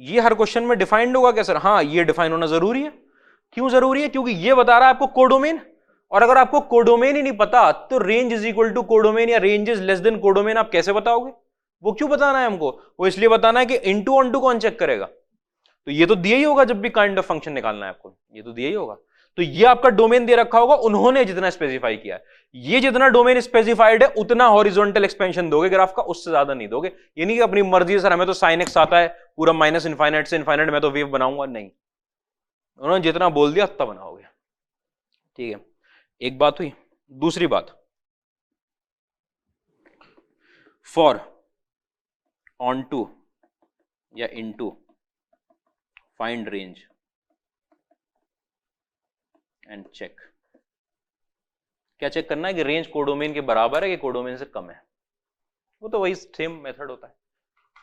ये हर क्वेश्चन में डिफाइंड होगा क्या सर? हाँ, ये डिफाइन होना जरूरी है। क्यों जरूरी है? क्योंकि ये बता रहा है आपको कोडोमेन, और अगर आपको कोडोमेन ही नहीं पता तो range is equal to codomain या range is less than codomain आप कैसे बताओगे? वो क्यों बताना है हमको? वो इसलिए बताना है कि इनटू ऑन टू कौन चेक करेगा? तो ये तो दिया ही होगा जब भी काइंड ऑफ फंक्शन निकालना है आपको, ये तो दिया ही होगा। तो ये आपका डोमेन दे रखा होगा उन्होंने जितना स्पेसिफाई किया है। ये जितना डोमेन स्पेसिफाइड है उतना हॉरिजॉन्टल एक्सपेंशन दोगे ग्राफ का, उससे ज्यादा नहीं दोगे। ये नहीं कि अपनी मर्जी है सर हमें तो साइन एक्स आता है पूरा माइनस इनफाइनाइट से इनफाइनाइट मैं तो वेव बनाऊंगा, नहीं। उन्होंने जितना बोल दिया उतना बनाओगे। ठीक है, एक बात हुई। दूसरी बात, फॉर, ऑन टू या into find range and check. क्या चेक करना है कि रेंज कोडोमेन के बराबर है कि कोडोमेन से कम है? वो तो वही सेम मेथड होता है।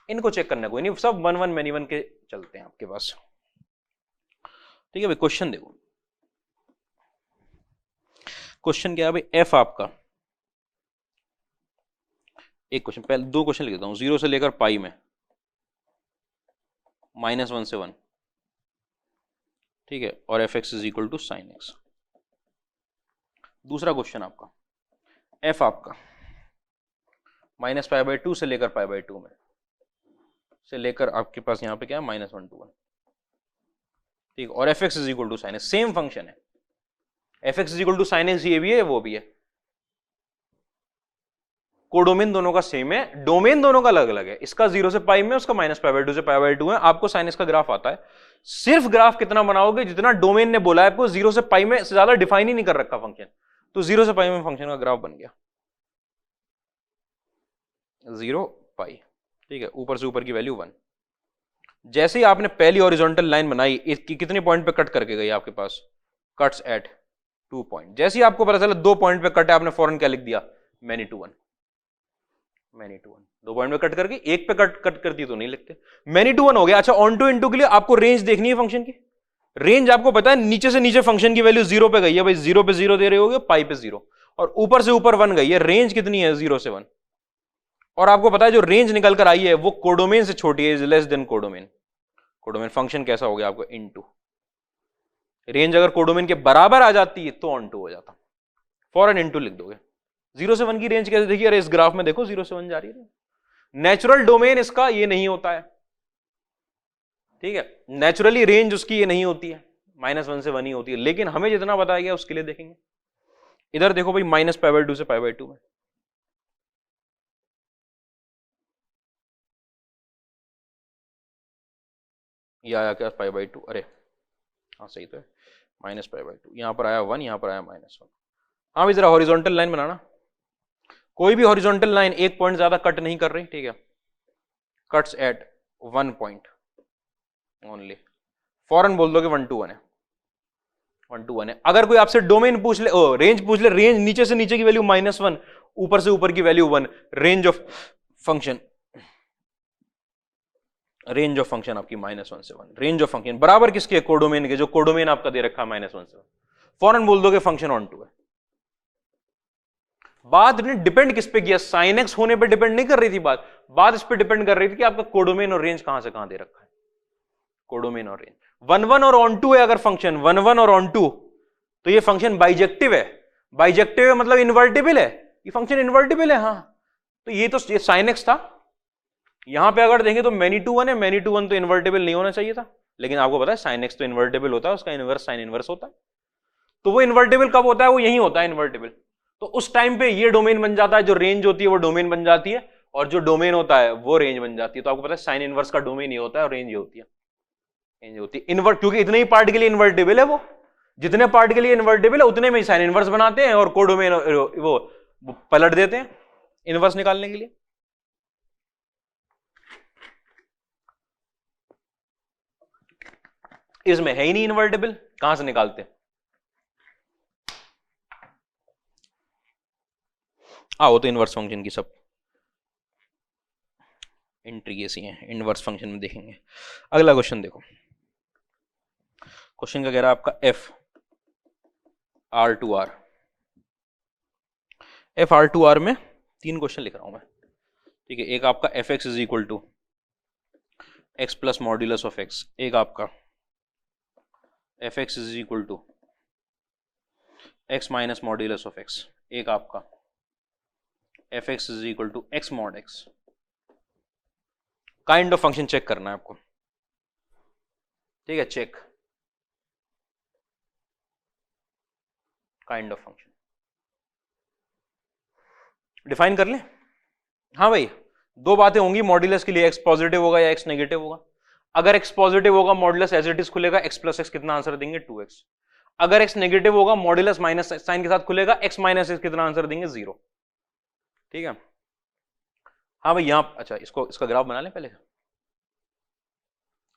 इनको चेक करना कोई नहीं, सब 1 1 मैनी 1 के चलते हैं आपके पास। ठीक है भाई, क्वेश्चन देखो। क्वेश्चन क्या है भाई? एफ आपका, एक क्वेश्चन, पहले 2 क्वेश्चन लिख देता हूं। 0 से लेकर पाई में, -1 से 1, ठीक है, और F x is equal to sine x. दूसरा क्वेश्चन आपका, एफ आपका -π/2 से लेकर π/2 में, से लेकर आपके पास यहां पे क्या है -1 to 1, ठीक, और F x is equal to sine X. Same function है, F x is equal to sine X, ये भी है वो भी है। कोडोमेन दोनों का सेम है, डोमेन दोनों का अलग अलग है। इसका 0 से पाई में, उसका -π/2 से π/2 है। आपको साइन एक्स का ग्राफ आता है। सिर्फ ग्राफ कितना बनाओगे? जितना डोमेन ने बोला है आपको। 0 से पाई में से ज्यादा डिफाइन ही नहीं कर रखा फंक्शन, तो 0 से पाई में फंक्शन का ग्राफ बन गया 0 पाई, ठीक है। ऊपर से ऊपर की वैल्यू 1। जैसे ही आपने पहली हॉरिजॉन्टल लाइन बनाई, इसकी कितने पॉइंट पे कट करके गई आपके पास? Cuts at 2 point. जैसे ही आपको पता चला 2 पॉइंट पे कट है, आपने फौरन क्या लिख दिया? Many to one. 2 पॉइंट पे कट करके एक पे कट करती तो नहीं लिखते। मैनी टू 1 हो गया। अच्छा, ऑन टू इनटू के लिए आपको रेंज देखनी है फंक्शन की। रेंज आपको पता है नीचे से नीचे फंक्शन की वैल्यू 0 पे गई है भाई, 0 पे 0 दे रहे होगे, पाई पे 0, और ऊपर से ऊपर 1 गई है। रेंज कितनी है? 0 से 1। और आपको पता है जो रेंज निकल कर आई है वो कोडोमेन से छोटी है, is less than codomain. Codomain function कैसा हो गया आपको? इनटू। रेंज अगर कोडोमेन के बराबर आ जाती है तो ऑन टू हो जाता, फॉरन इनटू लिख दोगे। 0 से 1 की रेंज कैसे देखिए? अरे इस ग्राफ में देखो 0 से 1 जा रही है। नेचुरल डोमेन इसका ये नहीं होता है, ठीक है। नेचुरली रेंज उसकी ये नहीं होती है, -1 से 1 ही होती है। लेकिन हमें जितना बताया गया उसके लिए देखेंगे। इधर देखो भाई, -π/2 से π/2 में, ये आया क्या? π/2। अरे हाँ सही तो है, -π/2। यहां पर आया 1, यहां पर आया -1। हाँ भाई, जरा हॉरिजॉन्टल लाइन बनाना। कोई भी हॉरिजॉन्टल लाइन 1 पॉइंट ज्यादा कट नहीं कर रही, ठीक है। Cuts at 1 point only. फौरन बोल दो कि 1 to 1 है, 1 to 1 है। अगर कोई आपसे डोमेन पूछ ले, रेंज पूछ ले, रेंज नीचे से नीचे की वैल्यू -1, ऊपर से ऊपर की value 1, range of function, range of function आपकी -1 से 1। रेंज ऑफ फंक्शन बराबर किसके? कोडोमेन के, जो कोडोमेन आपका दे रखा है -1 से 1। फौरन बोल दोगे फंक्शन ऑन टू है। बात ने डिपेंड किस पे किया? साइन एक्स होने पे डिपेंड नहीं कर रही थी बात इस पे डिपेंड कर रही थी कि आपका कोडोमेन और रेंज कहां से कहां दे रखा है। कोडोमेन और रेंज 1 1 और ऑन टू है। अगर फंक्शन 1 1 और ऑन टू, तो ये फंक्शन बाइजेक्टिव है। बाइजेक्टिव है मतलब इन्वर्टिबल है, ये फंक्शन इन्वर्टिबल है। हाँ, तो ये तो साइन एक्स था। यहां पे अगर देखें तो मैनी टू 1 है, मैनी टू 1 तो इन्वर्टिबल नहीं होना चाहिए था, लेकिन आपको पता है साइन एक्स तो इन्वर्टेबल होता है, उसका इनवर्स साइन इनवर्स होता है। तो वो इन्वर्टेबल कब होता है? वो यही होता है इन्वर्टेबल। तो उस टाइम पे ये डोमेन बन जाता है, जो रेंज होती है वो डोमेन बन जाती है, और जो डोमेन होता है वो रेंज बन जाती है। तो आपको पता है साइन इनवर्स का डोमेन ये होता है और रेंज ये होती है, रेंज होती है इन्वर्ट, क्योंकि इतने ही पार्ट के लिए इन्वर्टेबल है वो, जितने पार्ट के लिए इन्वर्टेबल है उतने में ही साइन इनवर्स बनाते हैं और कोडोमेन वो पलट देते हैं इनवर्स निकालने के लिए। इसमें है ही नहीं इन्वर्टेबल, कहां से निकालते? वो तो इनवर्स फंक्शन की सब एंट्री ऐसी है, इनवर्स फंक्शन में देखेंगे। अगला क्वेश्चन देखो, क्वेश्चन का कह रहा है आपका f R to R, f R to R में 3 क्वेश्चन लिख रहा हूं मैं, ठीक है। एक आपका f x is equal to x plus modulus of x, एक आपका f x is equal to x minus modulus of x, एक आपका f x is equal to x mod x. Kind of function check करना है आपको, ठीक है। Check kind of function define कर ले। हाँ भाई, 2 बातें होंगी मॉड्यूलस के लिए, एक्स पॉजिटिव होगा या एक्स नेगेटिव होगा। अगर एक्स पॉजिटिव होगा मॉड्यूलस एज इट इज खुलेगा, एक्स प्लस एक्स कितना आंसर देंगे 2x। अगर एक्स नेगेटिव होगा मॉड्यूलस माइनस साइन के साथ खुलेगा, एक्स माइनस एक्स कितना आंसर देंगे 0, ठीक है। हाँ भाई यहां अच्छा इसका ग्राफ बना लें पहले,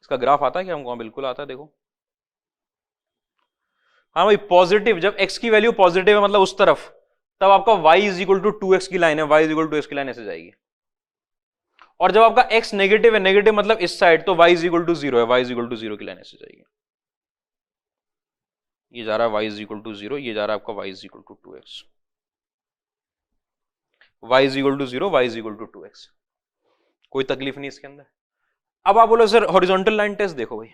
इसका ग्राफ आता है क्या हमको? बिल्कुल आता है, देखो। हाँ भाई पॉजिटिव, जब x की वैल्यू पॉजिटिव है मतलब उस तरफ, तब आपका y is equal to 2x की लाइन है, y is equal to x की लाइन ऐसे जाएगी। और जब आपका x नेगेटिव है, नेगेटिव मतलब इस साइड, तो y इज इक्वल टू 0 है, y इज इक्वल टू 0 की लाइन ऐसे जाएगी। ये जा रहा है y इज इक्वल टू 0, ये जा रहा है आपका y is equal to 2x, y is equal to 0, y is equal to 2x। कोई तकलीफ नहीं इसके अंदर। अब आप बोलो सर हॉरिजॉन्टल लाइन टेस्ट देखो भाई,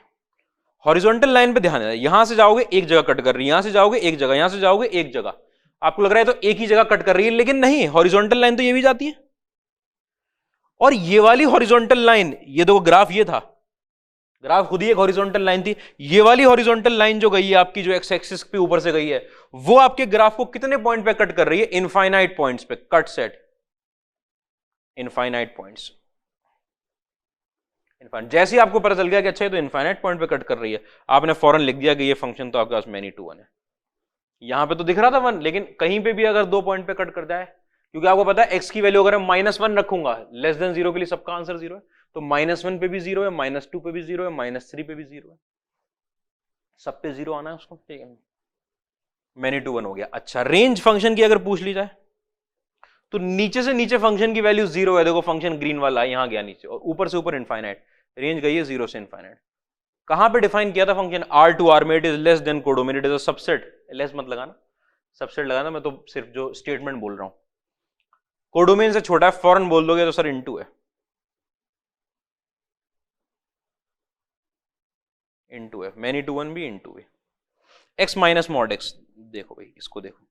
हॉरिजॉन्टल लाइन पे ध्यान है, यहां से जाओगे एक जगह कट कर रही है, यहां से जाओगे एक जगह, यहां से जाओगे एक जगह, आपको लग रहा है तो एक ही जगह कट कर रही है, लेकिन नहीं, हॉरिजॉन्टल लाइन तो ये भी जाती है। और ये वाली हॉरिजॉन्टल लाइन, ये देखो ग्राफ ये था, ग्राफ खुद ही एक हॉरिजॉन्टल लाइन थी। ये वाली हॉरिजॉन्टल लाइन जो गई है आपकी, जो एक्स एक्सिस पे ऊपर से गई है, वो आपके ग्राफ को कितने पॉइंट पे कट कर रही है? इनफाइनाइट पॉइंट्स पे, कट सेट इनफाइनाइट पॉइंट्स। जैसे ही आपको पता चल गया कि अच्छा ये तो इनफाइनाइट पॉइंट पे कट कर रही है, आपने फौरन लिख दिया कि ये फंक्शन तो आपके पास मैनी टू वन है। यहां पे तो दिख रहा था 1, लेकिन कहीं पे भी अगर 2 पॉइंट पे कट कर जाए, क्योंकि आपको पता है x की वैल्यू अगर मैं -1 रखूंगा, लेस देन 0 के लिए सबका आंसर 0 है, तो -1 पे भी 0 है, -2 पे भी 0 है, -3 पे भी 0 है, सब पे 0 आना है उसको, ठीक है। मैनी टू 1 हो गया। अच्छा, रेंज फंक्शन की अगर पूछ ली जाए, तो नीचे से नीचे फंक्शन की वैल्यू 0 है, देखो फंक्शन ग्रीन वाला है, यहां गया नीचे, और ऊपर से ऊपर इनफाइनाइट, रेंज गई है 0 से इनफाइनाइट। कहां पे डिफाइन किया था फंक्शन? R टू R में it is less than codomain, it is a subset, less मत लगाना, सबसेट लगाना, मैं तो सिर्फ जो स्टेटमेंट बोल रहा हूं। कोडोमेन से छोटा है, फौरन बोल दोगे तो सर इनटू है, इनटू है, मैनी टू 1 भी इनटू है। एक्स माइनस मॉड एक्स, देखो भाई इसको देखो,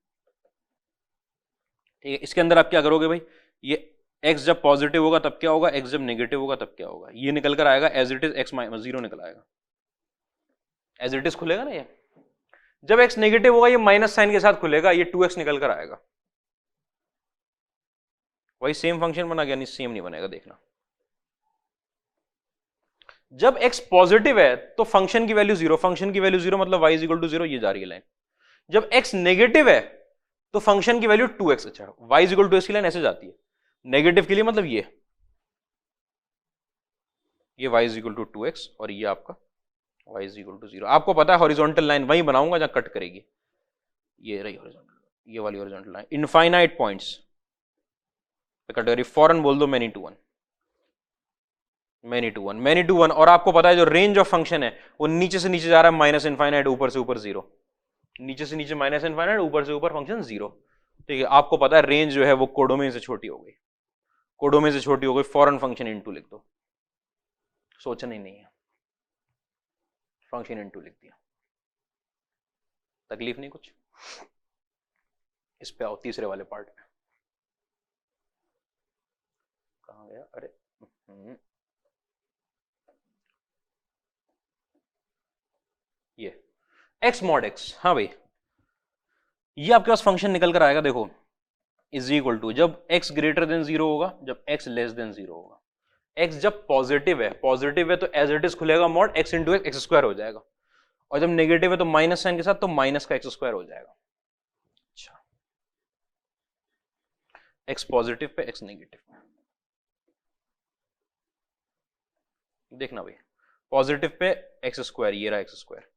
ठीक है। इसके अंदर आप क्या करोगे भाई, ये x जब पॉजिटिव होगा तब क्या होगा, x जब नेगेटिव होगा तब क्या होगा, ये निकल कर आएगा as it is x minus 0 निकल आएगा, एज इट इज खुलेगा ना ये। जब x नेगेटिव होगा ये माइनस साइन के साथ खुलेगा, ये 2x निकल कर आएगा। वही सेम फंक्शन बना गया? नहीं, सेम नहीं बनेगा, देखना। जब x पॉजिटिव है तो फंक्शन की वैल्यू 0, फंक्शन की वैल्यू 0 मतलब y इज इक्वल टू 0, ये जा रही है लाइन। जब x नेगेटिव है तो फंक्शन की वैल्यू 2x, अच्छा y is equal to x की लाइन ऐसे जाती है, नेगेटिव के लिए मतलब ये y is equal to 2x, और ये आपका y इज इक्वल टू 0। आपको पता है हॉरिजॉन्टल लाइन वही बनाऊंगा जहां कट करेगी, ये रही हॉरिजॉन्टल, ये वाली हॉरिजॉन्टल लाइन, इनफाइनाइट पॉइंट्स पे कट करी, फौरन बोल दो many to 1, many to 1, many to 1। और आपको पता है जो रेंज ऑफ फंक्शन है वो नीचे से नीचे जा रहा है माइनस इनफाइनाइट, ऊपर से ऊपर 0, नीचे से नीचे माइनस इनफाइनाइट, ऊपर से ऊपर फंक्शन 0, ठीक है। आपको पता है रेंज जो है वो कोडोमेन से छोटी हो गई, कोडोमेन से छोटी हो गई, फौरन फंक्शन इनटू लिख दो, सोचना ही नहीं है, फंक्शन इनटू लिख दिया, तकलीफ नहीं कुछ। इस पे आओ तीसरे वाले पार्ट में, कहां गया, अरे ये x मॉड x, हाँ भाई ये आपके पास फंक्शन निकल कर आएगा, देखो इज इक्वल टू, जब x ग्रेटर देन 0 होगा, जब x लेस देन 0 होगा, x जब पॉजिटिव है तो एज इट इज खुलेगा mod x into x square हो जाएगा, और जब नेगेटिव है तो माइनस साइन के साथ तो माइनस का एक्स स्क्वायर हो जाएगा। अच्छा, x पॉजिटिव पे x नेगेटिव पे, देखना भाई पॉजिटिव पे एक्स स्क्वायर, ये रहा एक्स स्क्वायर,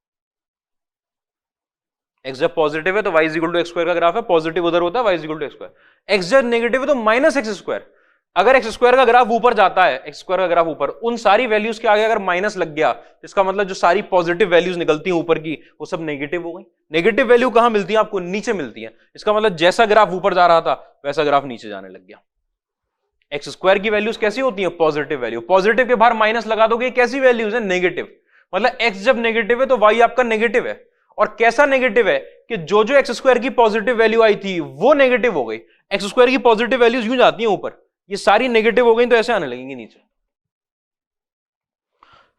एक्स जब पॉजिटिव है तो y is equal to x square का ग्राफ है, पॉजिटिव उधर होता है y is equal to x square, x जब नेगेटिव है तो माइनस एक्स स्क्वायर, अगर एक्स स्क्वायर का ग्राफ ऊपर जाता है, एक्स स्क्वायर का ग्राफ ऊपर, उन सारी वैल्यूज के आगे अगर माइनस लग गया, इसका मतलब जो सारी पॉजिटिव वैल्यूज निकलती हैं ऊपर की वो सब नेगेटिव हो गई। नेगेटिव वैल्यू कहां मिलती है आपको? नीचे मिलती है, इसका मतलब जैसा ग्राफ ऊपर जा रहा था वैसा ग्राफ नीचे जाने लग गया। एक्स स्क्वायर की वैल्यूज कैसी होती है? पॉजिटिव वैल्यू, पॉजिटिव के बाहर माइनस लगा दोगे, कैसी वैल्यूज है? नेगेटिव, मतलब एक्स जब नेगेटिव है तो वाई आपका नेगेटिव है, और कैसा नेगेटिव है कि जो जो एक्स स्क्वायर की पॉजिटिव वैल्यू आई थी वो नेगेटिव हो गई, एक्स स्क्वायर की पॉजिटिव वैल्यूज यूं जाती हैं ऊपर, ये सारी नेगेटिव हो गई तो ऐसे आने लगेंगी नीचे।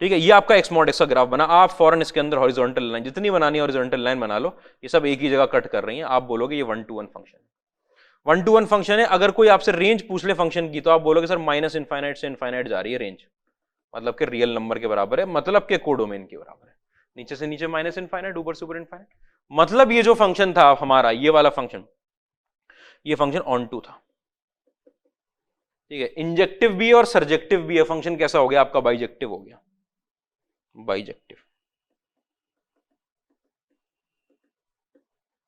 ठीक है, ये आपका एक्स मॉड एक्स का ग्राफ बना। आप फौरन इसके अंदर हॉरिजॉन्टल लाइन जितनी बनानी है हॉरिजॉन्टल लाइन बना लो, ये सब एक ही जगह कट कर रही हैं, आप बोलोगे ये 1-to-1 फंक्शन है। 1-to-1 फंक्शन है। अगर कोई आपसे रेंज पूछ ले फंक्शन की तो आप बोलोगे सर माइनस इनफाइनाइट से इनफाइनाइट जा रही है रेंज, मतलब कि रियल नंबर के बराबर है, मतलब के कोडोमेन के बराबर है, नीचे से नीचे माइनस इनफाइनाइट, ऊपर से ऊपर इनफाइनाइट, मतलब ये जो फंक्शन था हमारा, ये वाला फंक्शन, ये फंक्शन ऑन टू था। ठीक है, इंजेक्टिव भी है और सर्जेक्टिव भी है, फंक्शन कैसा हो गया आपका? बाइजेक्टिव हो गया, बाइजेक्टिव,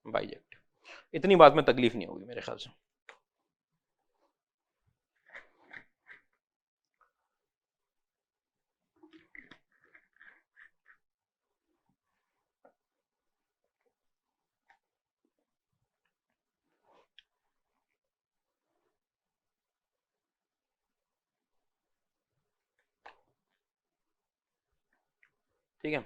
बाइजेक्टिव। इतनी बात में तकलीफ नहीं होगी मेरे ख्याल से। ठीक है,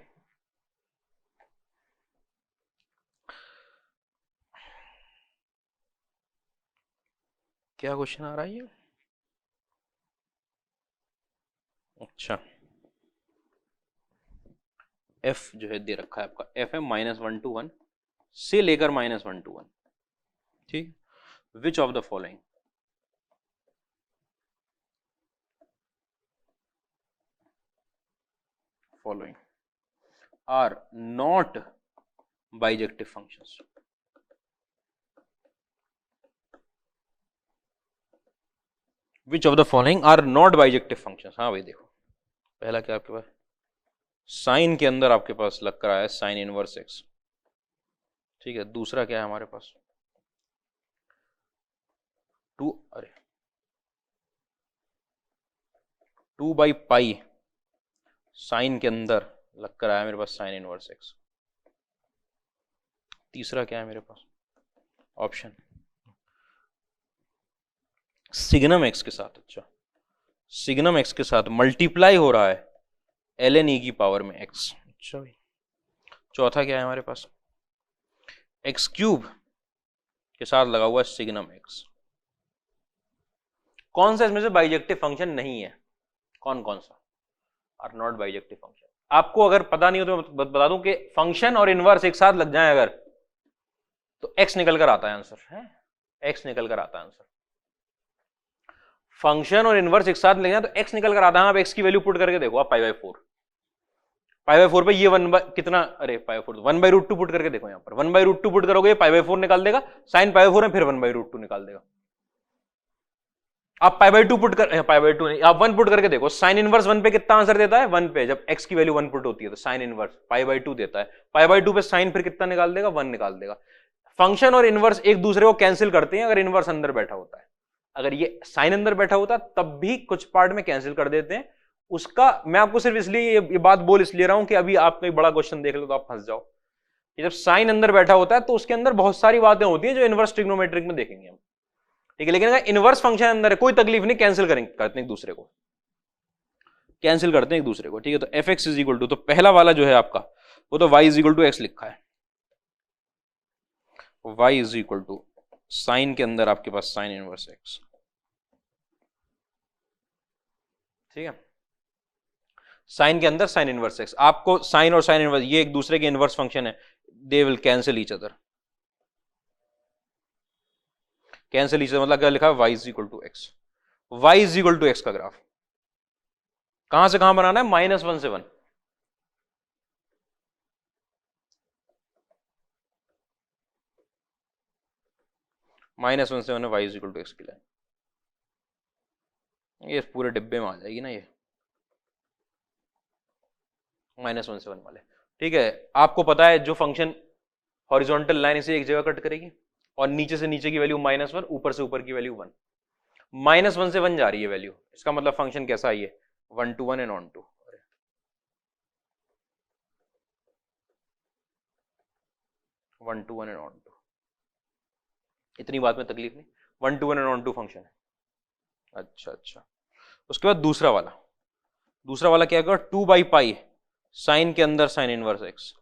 क्या क्वेश्चन आ रहा है ये? अच्छा, एफ जो है दे रखा है आपका, एफ है -1-to-1 से लेकर -1-to-1। ठीक, which of the following are not bijective functions? Which of the following are not bijective functions? हाँ भाई देखो, पहला क्या आपके पास साइन के अंदर आपके पास लग कर आया साइन इनवर्स एक्स। ठीक है, दूसरा क्या है हमारे पास? 2/पाई साइन के अंदर लग कर आया मेरे पास साइन इनवर्स एक्स। तीसरा क्या है मेरे पास ऑप्शन? सिग्नम एक्स के साथ, अच्छा सिग्नम एक्स के साथ मल्टीप्लाई हो रहा है ln e की पावर में x। अच्छा भाई, चौथा क्या है हमारे पास? एक्स क्यूब के साथ लगा हुआ है सिग्नम एक्स। कौन सा इसमें से बाइजेक्टिव फंक्शन नहीं है? कौन कौन सा आर नॉट बाइजेक्टिव फंक्शन? आपको अगर पता नहीं हो तो बता दूं कि फंक्शन और इनवर्स एक साथ लग जाए अगर तो x निकल कर आता है आंसर, है x निकल कर आता है आंसर। फंक्शन और इनवर्स एक साथ लग जाए तो x निकल कर आता है। आप x की वैल्यू पुट करके देखो, आप पाई4 पे ये 1 कितना, अरे पाई4 1/√2 पुट करके देखो, यहां पर 1/√2 पुट करोगे पाई4 निकाल देगा, साइन पाई4 है फिर 1/√2 निकाल देगा। आप पाई2 पुट कर, पाई2 नहीं, आप 1 पुट करके देखो, साइन इनवर्स 1 पे कितना आंसर देता है? 1 पे, जब x की वैल्यू 1 पुट होती है तो साइन इनवर्स पाई2 देता है, पाई2 पे साइन फिर कितना निकाल देगा? 1 निकाल देगा। फंक्शन और इनवर्स एक दूसरे को कैंसिल करते हैं अगर इनवर्स अंदर बैठा होता है, अगर ये साइन अंदर बैठा होता तब भी कुछ पार्ट में कैंसिल कर देते हैं। उसका मैं आपको सिर्फ इसलिए ये बात बोल इसलिए रहा हूं कि अभी आप कोई बड़ा क्वेश्चन देख लो तो आप फंस जाओ कि जब साइन अंदर बैठा होता है तो उसके अंदर बहुत सारी बातें होती हैं जो इनवर्स ट्रिग्नोमेट्रिक में देखेंगे हम। ठीक है, लेकिन अगर इनवर्स फंक्शन अंदर है कोई तकलीफ नहीं, कैंसिल करेंगे, करते हैं एक दूसरे को, कैंसिल करते हैं एक दूसरे को। ठीक है, तो f x is equal to, तो पहला वाला जो है आपका वो तो y is equal to x लिखा है, y is equal to sine के अंदर आपके पास साइन इनवर्स एक्स। ठीक है, साइन के अंदर साइन इनवर्स एक्स, आपको साइन और साइन इनवर्स ये एक दूसरे के इनवर्स फंक्शन है, they will cancel each other. Cancel each other मतलब क्या लिखा है, y is equal to x. y is equal to x का ग्राफ कहां से कहां बनाना है, -1 से 1। -1 से 1 y is equal to x की लाइन, ये पूरे डिब्बे में आ जाएगी ना ये -1 से 1 वाले। ठीक है, आपको पता है जो फंक्शन हॉरिजॉन्टल लाइन इसे एक जगह कट करेगी और नीचे से नीचे की वैल्यू -1, ऊपर से ऊपर की वैल्यू 1, -1 से 1 जा रही है वैल्यू, इसका मतलब फंक्शन कैसा है ये 1 to 1 and onto. 1 to 1 and onto, इतनी बात में तकलीफ नहीं, 1 to 1 and onto function है। अच्छा अच्छा, उसके बाद दूसरा वाला क्या होगा, 2/π साइन के अंदर sine inverse x,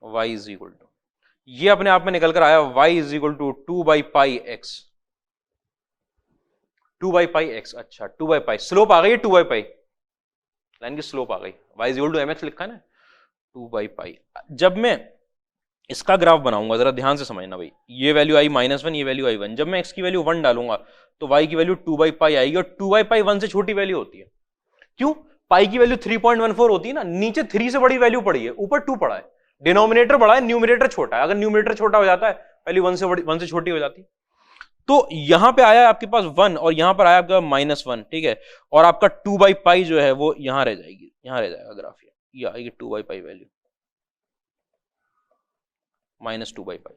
y is equal to, ये अपने आप में निकल कर आया y is equal to 2/πx, 2/πx। अच्छा 2/π, स्लोप आ गई है 2/π, लाइन की स्लोप आ गई, y is equal to mx लिखा है ना 2/π। जब मैं इसका ग्राफ बनाऊंगा जरा ध्यान से समझना भाई, ये वैल्यू आई -1, ये वैल्यू आई 1, जब मैं x की वैल्यू 1 डालूंगा तो y की वैल्यू 2/π आएगी, और 2/π 1 से छोटी वैल्यू होती है। क्यों, पाई की वैल्यू 3.14 होती है ना, नीचे 3 से बड़ी वैल्यू पड़ी है, ऊपर 2 पड़ा है, डिनोमिनेटर बड़ा है, न्यूमिनेटर छोटा है। अगर न्यूमिनेटर छोटा हो जाता है वैल्यू 1 से छोटी हो जाती है। तो यहां पे आया आपके पास 1 और यहां पर आया आपका -1, ठीक है, और आपका 2/π जो है वो यहां रह जाएगी, यहां रह जाएगा ग्राफ, ये आएगी 2/π वैल्यू -2/π।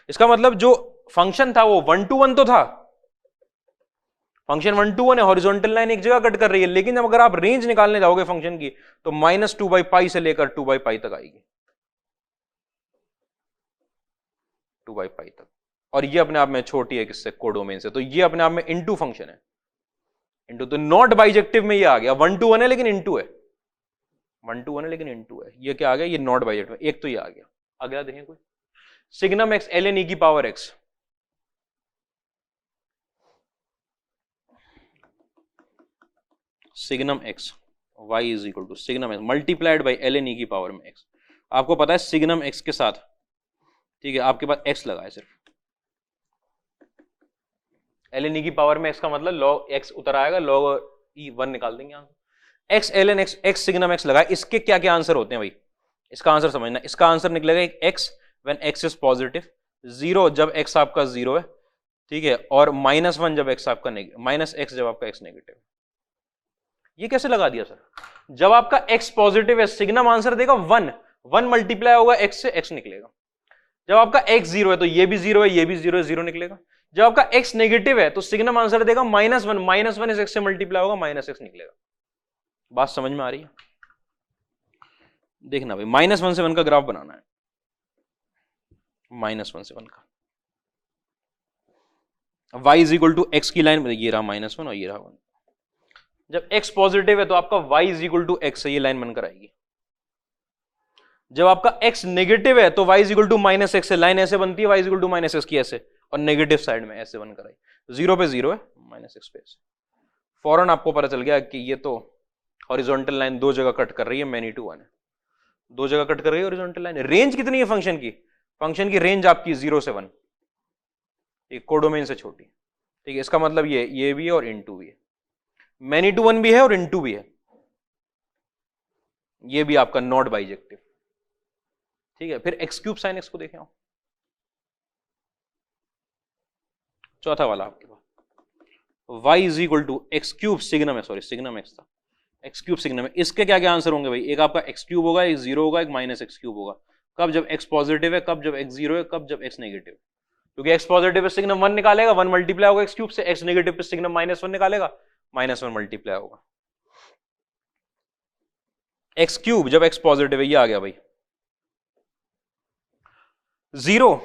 इसका मतलब जो फंक्शन था वो 1 to 1 तो था, फंक्शन 1 to 1 है, हॉरिजॉन्टल लाइन एक जगह कट कर रही है, लेकिन जब अगर आप रेंज निकालने जाओगे फंक्शन की तो -2/π से लेकर 2/π तक आएगी, 2/π तक। और ये अपने आप में छोटी है किससे, कोडोमेन से, तो ये अपने आप में इनटू फंक्शन है, इनटू, तो नॉट बाइजेक्टिव में ये आ गया, 1 to 1 है लेकिन इनटू है, 1 to 1 है लेकिन इनटू है, ये क्या आ गया, ये नॉट बाइजेक्टिव, एक तो ये आ गया। अगला देखें कोई, सिग्नम एक्स ln e की power x, signum x y is equal to signum x multiplied by ln e की पावर में x। आपको पता है सिग्नम x के साथ, ठीक है, आपके पास x लगा है सिर्फ, ln e की पावर में x का मतलब log x उतर आएगा, log e 1 निकाल देंगे यहां से, x ln x, x signum x लगा है। इसके क्या क्या आंसर होते हैं भाई, इसका आंसर समझना, इसका आंसर निकलेगा x when x is positive, 0 जब x आपका 0 है, ठीक है, और -1 जब x आपका -x जब आपका x नेगेटिव। ये कैसे लगा दिया सर, जब आपका x पॉजिटिव है सिग्नम आंसर देगा 1 मल्टीप्लाई होगा x से, x निकलेगा। जब आपका x 0 है तो ये भी 0 है, ये भी 0 है, 0 निकलेगा। जब आपका x नेगेटिव है तो सिग्नम आंसर देगा -1 इस x से मल्टीप्लाई होगा, -x निकलेगा। बात समझ में आ रही है, देखना भाई, -1 से 1 का ग्राफ बनाना है, -1 से 1 का, y is equal to x की लाइन, ये रहा -1 और ये रहा 1। जब x पॉजिटिव है तो आपका y is equal to x से ये लाइन बनकर आएगी। जब आपका x नेगेटिव है तो y is equal to -x से लाइन ऐसे बनती है, y is equal to -x की ऐसे, और नेगेटिव साइड में ऐसे बनकर आई, 0 पे 0 है, -x पे ऐसे। फौरन आपको पता चल गया कि ये तो हॉरिजॉन्टल लाइन दो जगह कट कर रही है, मैनी टू 1 है, दो जगह कट कर रही है हॉरिजॉन्टल लाइन। रेंज कितनी है फंक्शन की, फंक्शन की रेंज आपकी 0 से 1, एक कोडोमेन से छोटी, ठीक है, इसका मतलब ये भी है और इनटू भी है, मैनी टू 1 भी है और इनटू भी है, ये भी आपका नॉट बाइजेक्टिव, ठीक है। फिर x³ sin x को देखें, चौथा वाला आपके पास y is equal to x³ signum है, सॉरी सिग्नम x था, x³ सिग्नम है। इसके क्या क्या आंसर होंगे भाई, एक आपका x³ होगा, एक 0 होगा, एक -x³ होगा। कब, जब x पॉजिटिव है, कब जब x 0 है, कब जब x नेगेटिव, क्योंकि x पॉजिटिव पे सिग्नम 1 निकालेगा, 1 मल्टीप्लाई होगा x³ से, x नेगेटिव पे सिग्नम -1 निकालेगा, -1 मल्टीप्लाई होगा। x³ जब x पॉजिटिव है, ये आ गया भाई 0।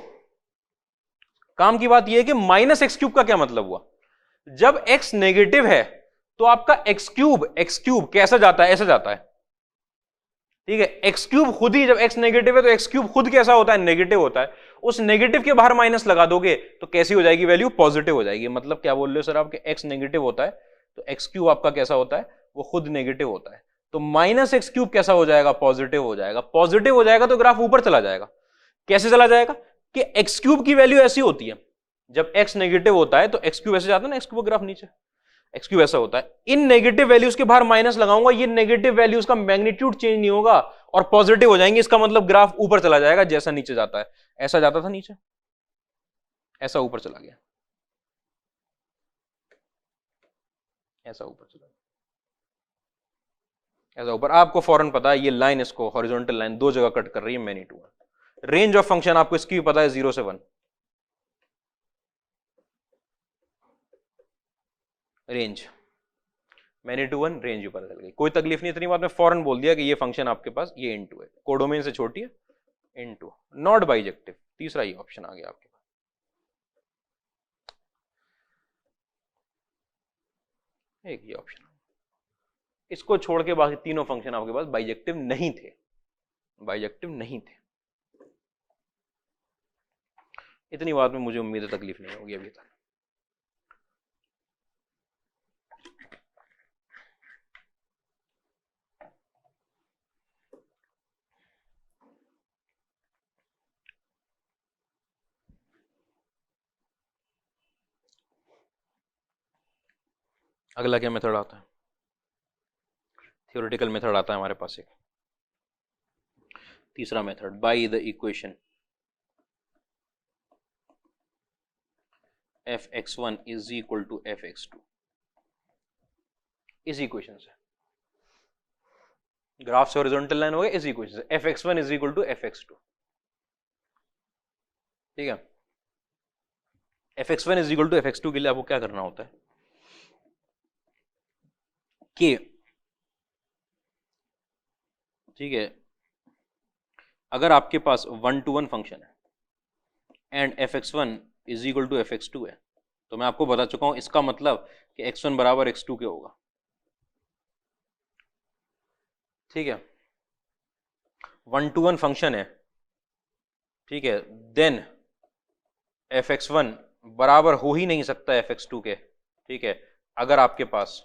काम की बात ये है कि -x³ का क्या मतलब हुआ, जब x नेगेटिव है तो आपका x³ कैसा जाता है, ऐसा जाता है, ठीक है। x³ खुद ही, जब x नेगेटिव है तो x³ खुद कैसा होता है, नेगेटिव होता है। उस नेगेटिव के बाहर माइनस लगा दोगे तो कैसी हो जाएगी वैल्यू, पॉजिटिव हो जाएगी। मतलब क्या बोल रहे हो सर आपके x नेगेटिव होता है तो x³ आपका कैसा होता है, वो खुद नेगेटिव होता है। तो माइनस एक्स क्यूब कैसा हो जाएगा, पॉजिटिव हो जाएगा। पॉजिटिव हो जाएगा तो ग्राफ ऊपर चला जाएगा। कैसे चला जाएगा कि एक्स क्यूब की वैल्यू ऐसी होती है, जब एक्स नेगेटिव होता है तो एक्स क्यूब ऐसे जाता है ना, एक्स क्यूब ग्राफ नीचे, एक्स क्यूब ऐसा होता है। इन नेगेटिव वैल्यूज के बाहर माइनस लगाऊंगा, ये नेगेटिव वैल्यूज का मैग्नीट्यूड चेंज नहीं होगा और पॉजिटिव हो जाएंगे, इसका मतलब ग्राफ ऊपर चला जाएगा जैसा नीचे जाता है। ऐसा जाता था नीचे, ऐसा ऊपर चला गया, ऐसा ऊपर चला गया, ऐसा ऊपर। आपको फौरन पता है ये लाइन इसको हॉरिजॉन्टल लाइन दो जगह कट कर रही है, many to one. Range of function आपको इसकी भी पता है, 0 से 1 रेंज, मैनी टू 1 रेंज भी पता चल गई। कोई तकलीफ नहीं, इतनी बात में फौरन बोल दिया कि ये फंक्शन आपके पास ये इनटू है, कोडोमेन से छोटी है, इनटू, नॉट बाइजेक्टिव। तीसरा ये ऑप्शन आ गया आपके पास। एक ये ऑप्शन, इसको छोड़ के बाकी तीनों फंक्शन आपके पास बाइजेक्टिव नहीं थे, बाइजेक्टिव नहीं थे। इतनी बात में मुझे उम्मीद है तकलीफ नहीं होगी अभी तक। अगला क्या मेथड आता है, थ्योरेटिकल मेथड आता है हमारे पास एक तीसरा method, by the equation fx1 is equal to fx2। इस इक्वेशन से, ग्राफ से हॉरिजॉन्टल लाइन हो गया, इस इक्वेशन से fx1 is equal to fx2। ठीक है, fx1 is equal to fx2 के लिए आपको क्या करना होता है कि, ठीक है, अगर आपके पास 1-to-1 फंक्शन है and fx1 is equal to fx2 है, तो मैं आपको बता चुका हूं इसका मतलब कि x1 बराबर x2 के होगा। ठीक है, 1-to-1 फंक्शन है, ठीक है, देन fx1 बराबर हो ही नहीं सकता fx2 के। ठीक है, अगर आपके पास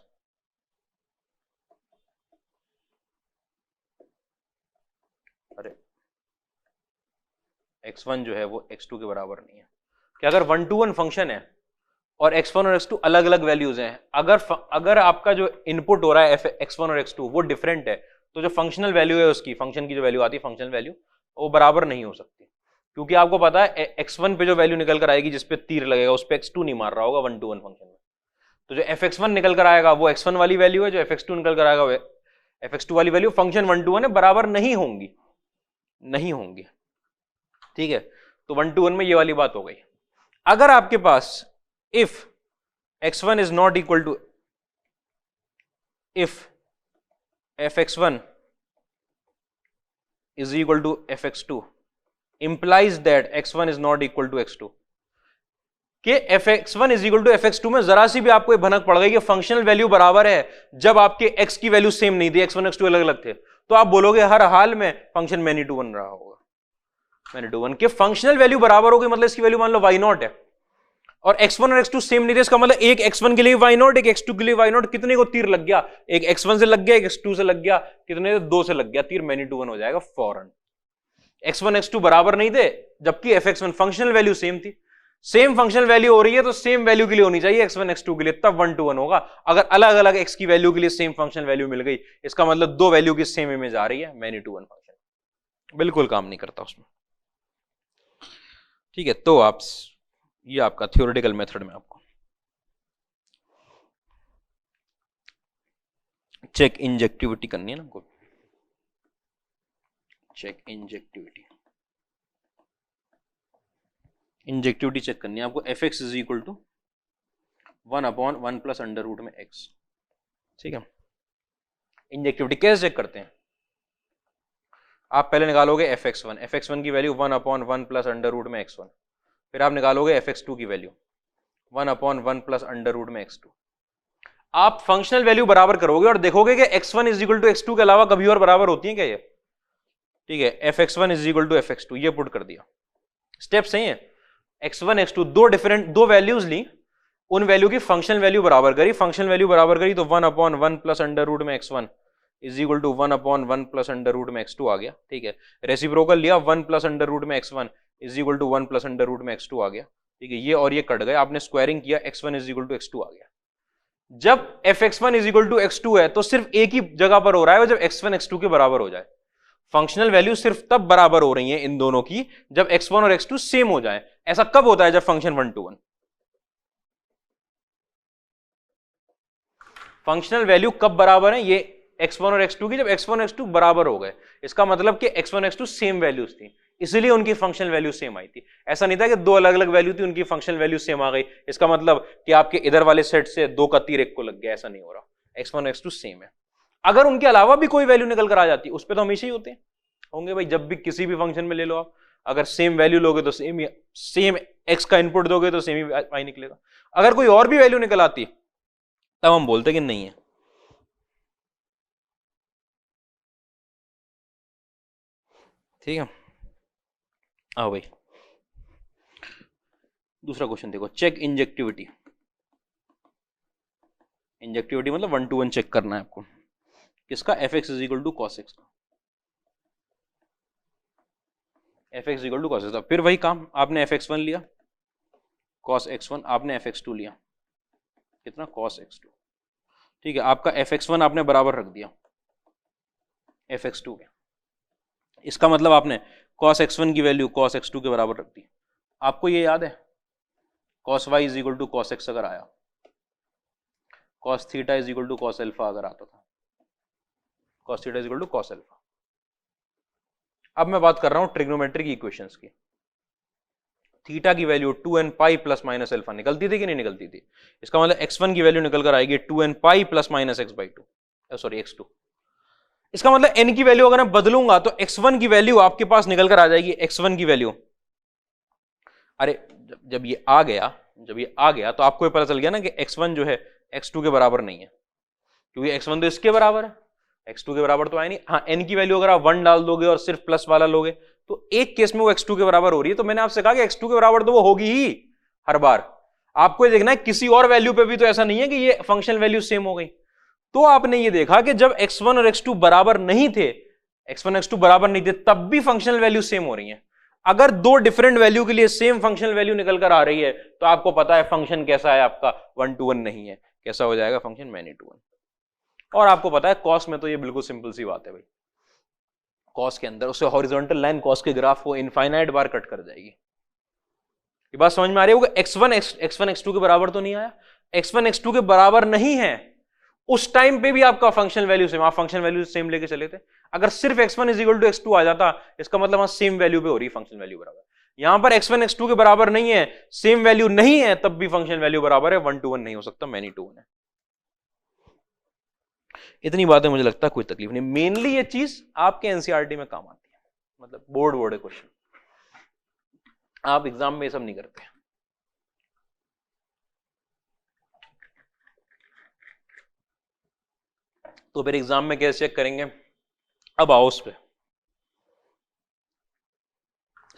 x1 जो है वो x2 के बराबर नहीं है। कि अगर 1-to-1 फंक्शन है और x1 और x2 अलग अलग वैल्यूज हैं, अगर आपका जो इनपुट हो रहा है x1 और x2 वो डिफरेंट है, तो जो फंक्शनल वैल्यू है उसकी, फंक्शन की जो वैल्यू आती है फंक्शनल वैल्यू, वो बराबर नहीं हो सकती। क्योंकि आपको पता है x1 पे जो वैल्यू निकल कर आएगी, जिसपे तीर लगेगा, उस पे x2 नहीं मार रहा होगा 1-to-1 फंक्शन में। तो जो fx1 निकल कर आएगा वो x1 वाली वैल्यू है, जो fx2 निकल कर आएगा वो fx2 वाली वैल्यू। फंक्शन 1-to-1 है, बराबर नहीं होंगी, नहीं होंगी। ठीक है, तो 1-to-1 में ये वाली बात हो गई। अगर आपके पास if x1 is not equal to, if fx1 is equal to fx2 implies that x1 is not equal to x2, कि fx1 is equal to fx2 में जरा सी भी आपको भनक पड़ गई कि फंक्शनल वैल्यू बराबर है, जब आपके x की वैल्यू सेम नहीं थी, x1 x2 अलग अलग थे, तो आप बोलोगे हर हाल में फंक्शन मैनी टू वन रहा होगा। मैनी टू वन के फंक्शनल वैल्यू बराबर होगी, मतलब इसकी वैल्यू मान लो y0 है और x1 और x2 सेम नहीं थे, इसका मतलब एक x1 के लिए y0, एक x2 के लिए y0। कितने को तीर लग गया, एक x1 से लग गया, एक x2 से लग गया, कितने 2 से लग गया तीर, मैनी टू वन हो जाएगा फौरन। x1 x2 बराबर नहीं थे, जबकि fx1 फंक्शनल वैल्यू सेम थी। सेम फंक्शनल वैल्यू हो रही है तो सेम वैल्यू के लिए होनी चाहिए x1 x2 के लिए, तब 1-to-1 होगा। अगर अलग अलग x की वैल्यू के लिए सेम फंक्शनल वैल्यू मिल गई, इसका मतलब दो वैल्यू की सेम इमेज आ रही है, मैनी टू वन फंक्शन बिल्कुल काम नहीं करता उसमें। ठीक है, तो आप ये आपका थ्योरेटिकल मेथड में आपको चेक इंजेक्टिविटी करनी है ना, आपको चेक इंजेक्टिविटी, इंजेक्टिविटी चेक करनी है आपको। fx is equal to 1/1 plus under root में x। ठीक है, इंजेक्टिविटी कैसे चेक करते हैं, आप पहले निकालोगे fx1 की वैल्यू 1/1 प्लस अंडर रूट में x1, फिर आप निकालोगे fx2 की वैल्यू 1/1 प्लस अंडर रूट में x2। आप फंक्शनल वैल्यू बराबर करोगे और देखोगे कि x1 is equal to x2 के अलावा कभी और बराबर होती है क्या ये। ठीक है, fx1 is equal to fx2, ये पुट कर दिया, स्टेप सही है। x1 x2 दो वैल्यूज ली, उन वैल्यू की फंक्शनल वैल्यू बराबर करी, फंक्शनल वैल्यू बराबर करी तो 1/1 प्लस अंडर रूट में x1 is equal to 1/1 plus under root में x2 आ गया, ठीक है। रेसिप्रोकल लिया 1 प्लस अंडर रूट में x1 is equal to 1 plus under root में x2 आ गया, ठीक है। ये और ये कट गए, आपने स्क्वायरिंग किया, x1 is equal to x2 आ गया। जब fx1 is equal to x2 है तो सिर्फ एक ही जगह पर हो रहा है जब x1 x2 के बराबर हो जाए। फंक्शनल वैल्यू सिर्फ तब बराबर हो रही है इन दोनों की जब x1 और x2 सेम हो जाए। ऐसा कब होता है? जब फंक्शन 1:1। फंक्शनल वैल्यू कब बराबर है? ये x1 और x2 की जब x1 और x2 बराबर हो गए। इसका मतलब कि x1 x2 सेम वैल्यूज थी, इसलिए उनकी फंक्शनल वैल्यू सेम आई थी। ऐसा नहीं था कि दो अलग अलग वैल्यू थी, उनकी फंक्शनल वैल्यू सेम आ गई, इसका मतलब कि आपके इधर वाले सेट से दो का तीर एक को लग गया। ऐसा नहीं हो रहा। x1 और x2 सेम है। अगर उनके अलावा भी कोई वैल्यू निकल कर आ जाती, उस पर तो हमेशा ही होते होंगे भाई। जब भी किसी भी फंक्शन में ले लो आप, अगर सेम वैल्यू लोगे तो सेम x का इनपुट दोगे तो सेम ही y निकलेगा। अगर कोई और भी वैल्यू निकल आती तब हम बोलते कि नहीं है। ठीक है, आओ भाई दूसरा क्वेश्चन देखो। Check injectivity. इंजेक्टिविटी मतलब 1:1 चेक करना है आपको किसका? fx is equal to cos x का। fx is equal to cos x का। फिर वही काम, आपने fx1 लिया, cos x1, आपने fx2 लिया, कितना? cos x2, ठीक है। आपका fx1 आपने बराबर रख दिया fx2 के। इसका मतलब आपने cos x1 की वैल्यू cos x2 के बराबर रख दी। आपको ये याद है cos y is equal to cos x अगर आया, cos theta is equal to cos alpha अगर आता था, cos theta is equal to cos alpha. अब मैं बात कर रहा हूं ट्रिग्नोमेट्रिक इक्वेशंस की। थीटा की value 2n pi plus minus alpha निकलती थी कि नहीं निकलती थी? इसका मतलब x1 की वैल्यू निकल कर आएगी 2n pi plus minus x/2, sorry x2। इसका मतलब n की वैल्यू अगर मैं बदलूंगा तो x1 की वैल्यू आपके पास निकल कर आ जाएगी, x1 की वैल्यू। अरे जब ये आ गया तो आपको ये पता चल गया ना कि x1 जो है x2 के बराबर नहीं है, क्योंकि x1 तो इसके बराबर है, x2 के बराबर तो आए नहीं। हाँ, n की वैल्यू अगर आप 1 डाल दोगे और सिर्फ प्लस वाला लोगे तो एक केस में वो x2 के बराबर हो रही है। तो मैंने आपसे कहा कि x2 के बराबर तो वो होगी ही हर बार। आपको ये देखना है किसी और वैल्यू पे भी तो ऐसा नहीं है कि ये फंक्शनल वैल्यू सेम हो गई। तो आपने ये देखा कि जब x1 और x2 बराबर नहीं थे, तब भी फंक्शनल वैल्यू सेम हो रही है। अगर दो डिफरेंट वैल्यू के लिए सेम फंक्शनल वैल्यू निकल कर आ रही है तो आपको पता है फंक्शन कैसा है आपका, 1:1 नहीं है। कैसा हो जाएगा फंक्शन? many-to-1। और आपको पता है कॉस में तो ये बिल्कुल सिंपल सी बात है भाई, कॉस के अंदर उससे हॉरिजॉन्टल लाइन कॉस के ग्राफ को इनफाइनाइट बार कट कर जाएगी। ये बात समझ में आ रही होगी? x1 x2 के बराबर तो नहीं आया, x1 x2 के बराबर नहीं है, उस टाइम पे भी आपका फंक्शनल वैल्यू सेम, आप फंक्शनल वैल्यू सेम लेके चले थे। अगर सिर्फ x1 is equal to x2 आ जाता, इसका मतलब वहां सेम वैल्यू पे हो रही है फंक्शनल वैल्यू बराबर। यहां पर x1 x2 के बराबर नहीं है, सेम वैल्यू नहीं है, तब भी फंक्शनल वैल्यू बराबर है, 1:1 नहीं हो सकता, many-to-1 है। इतनी बातें मुझे लगता है कोई तकलीफ नहीं। मेनली ये चीज आपके एनसीईआरटी में काम आती है, मतलब बोर्ड क्वेश्चन, आप एग्जाम में ये सब नहीं करते। तो फिर एग्जाम में कैसे चेक करेंगे? अब आओ उस पे।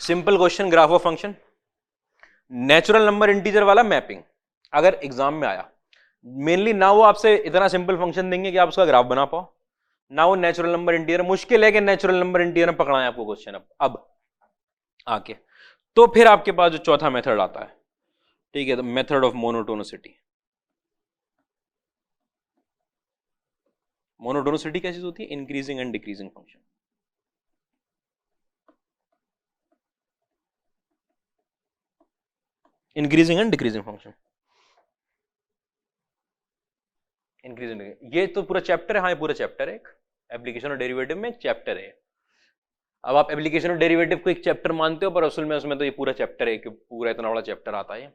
Simple question, graph of function, natural number integer वाला मैपिंग अगर एग्जाम में आया, मेनली ना वो आपसे इतना सिंपल फंक्शन देंगे कि आप उसका ग्राफ बना पाओ, ना वो नेचुरल नंबर इंटीजर, मुश्किल है कि नेचुरल नंबर इंटीजर में पकड़ा है आपको क्वेश्चन। अब आके तो फिर आपके पास जो चौथा मेथड आता है, ठीक है, the method of monotonicity. Monotonicity क्या चीज होती है? Increasing and decreasing function. Increasing and decreasing function, increasing, ये तो पूरा चैप्टर है। हाँ, ये पूरा चैप्टर है, एक एप्लीकेशन और डेरिवेटिव में एक चैप्टर है। अब आप एप्लीकेशन और डेरिवेटिव को एक चैप्टर मानते हो, पर असल में उसमें तो ये पूरा चैप्टर है कि पूरा इतना बड़ा चैप्टर आता है,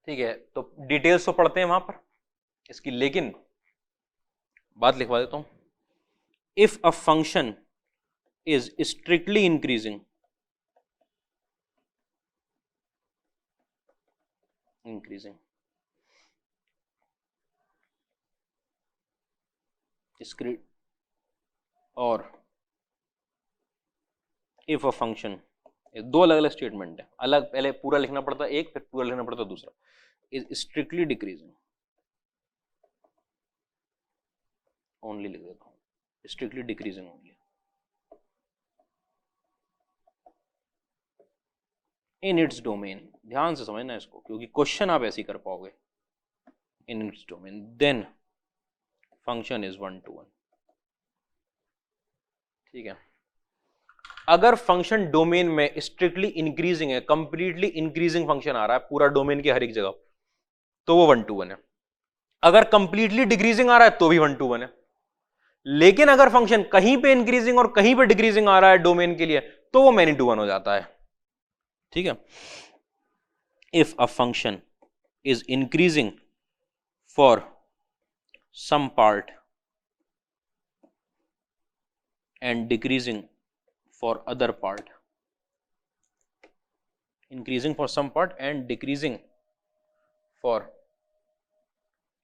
ठीक है। तो डिटेल्स तो पढ़ते हैं वहां पर इसकी, लेकिन बात लिखवा देता हूं। If a function is strictly increasing, और इफ अ फंक्शन, दो अलग अलग स्टेटमेंट है, अलग, पहले पूरा लिखना पड़ता है एक, फिर पूरा लिखना पड़ता है दूसरा। इज स्ट्रिक्टली डिक्रीजिंग ओनली लिख देता हूँ, strictly decreasing only in its domain. ध्यान से समझना इसको, क्योंकि क्वेश्चन आप ऐसे ही कर पाओगे। In its domain then function is 1 to 1। ठीक है, अगर फंक्शन डोमेन में स्ट्रिक्टली इंक्रीजिंग है, कंप्लीटली इंक्रीजिंग फंक्शन आ रहा है पूरा डोमेन के हर एक जगह, तो वो 1 to 1 है। अगर कंप्लीटली डिक्रीजिंग आ रहा है तो भी 1 to 1 है। लेकिन अगर फंक्शन कहीं पे इंक्रीजिंग और कहीं पे डिक्रीजिंग आ रहा है डोमेन के लिए, तो वो मैनी टू 1 हो जाता है। ठीक है, if a function is increasing for some part and decreasing for other part, increasing for some part and decreasing for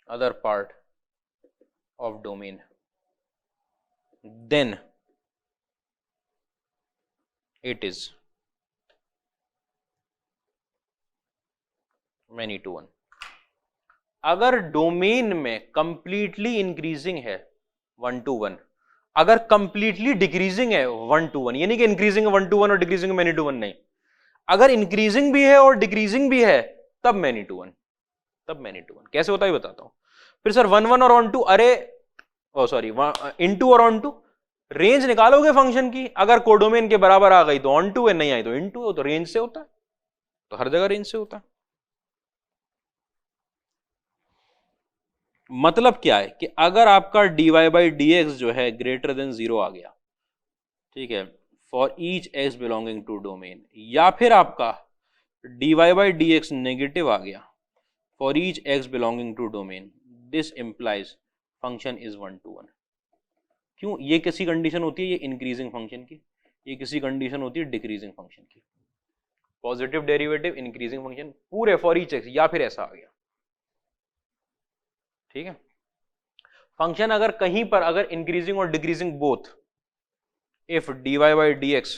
other part of domain, then it is many to 1। अगर डोमेन में कंप्लीटली इंक्रीजिंग है 1 to 1, अगर कंप्लीटली डिक्रीजिंग है 1 to 1, यानी कि इंक्रीजिंग 1 to 1 और डिक्रीजिंग मैनी टू 1 नहीं, अगर इंक्रीजिंग भी है और डिक्रीजिंग भी है तब मैनी टू 1, तब मैनी टू 1। कैसे होता है बताता हूं। फिर सर 1 1 और ऑन टू, अरे ओ सॉरी इनटू और ऑन टू, रेंज निकालोगे फंक्शन की, अगर कोडोमेन के बराबर आ गई तो ऑन टू है, नहीं आई तो इनटू, तो रेंज से होता है, तो हर जगह रेंज से होता है। मतलब क्या है कि अगर आपका dy/dx जो है ग्रेटर देन 0 आ गया, ठीक है, for each x belonging to domain, या फिर आपका dy/dx नेगेटिव आ गया for each x belonging to domain, this implies function is 1 to 1। क्यों? ये किसी कंडीशन होती है ये इंक्रीजिंग फंक्शन की, ये किसी कंडीशन होती है डिक्रीजिंग फंक्शन की। पॉजिटिव डेरिवेटिव इंक्रीजिंग फंक्शन पूरे फॉर ईच x, या फिर ऐसा आ गया। ठीक है, फंक्शन अगर कहीं पर अगर इंक्रीजिंग और decreasing both, if dy/dx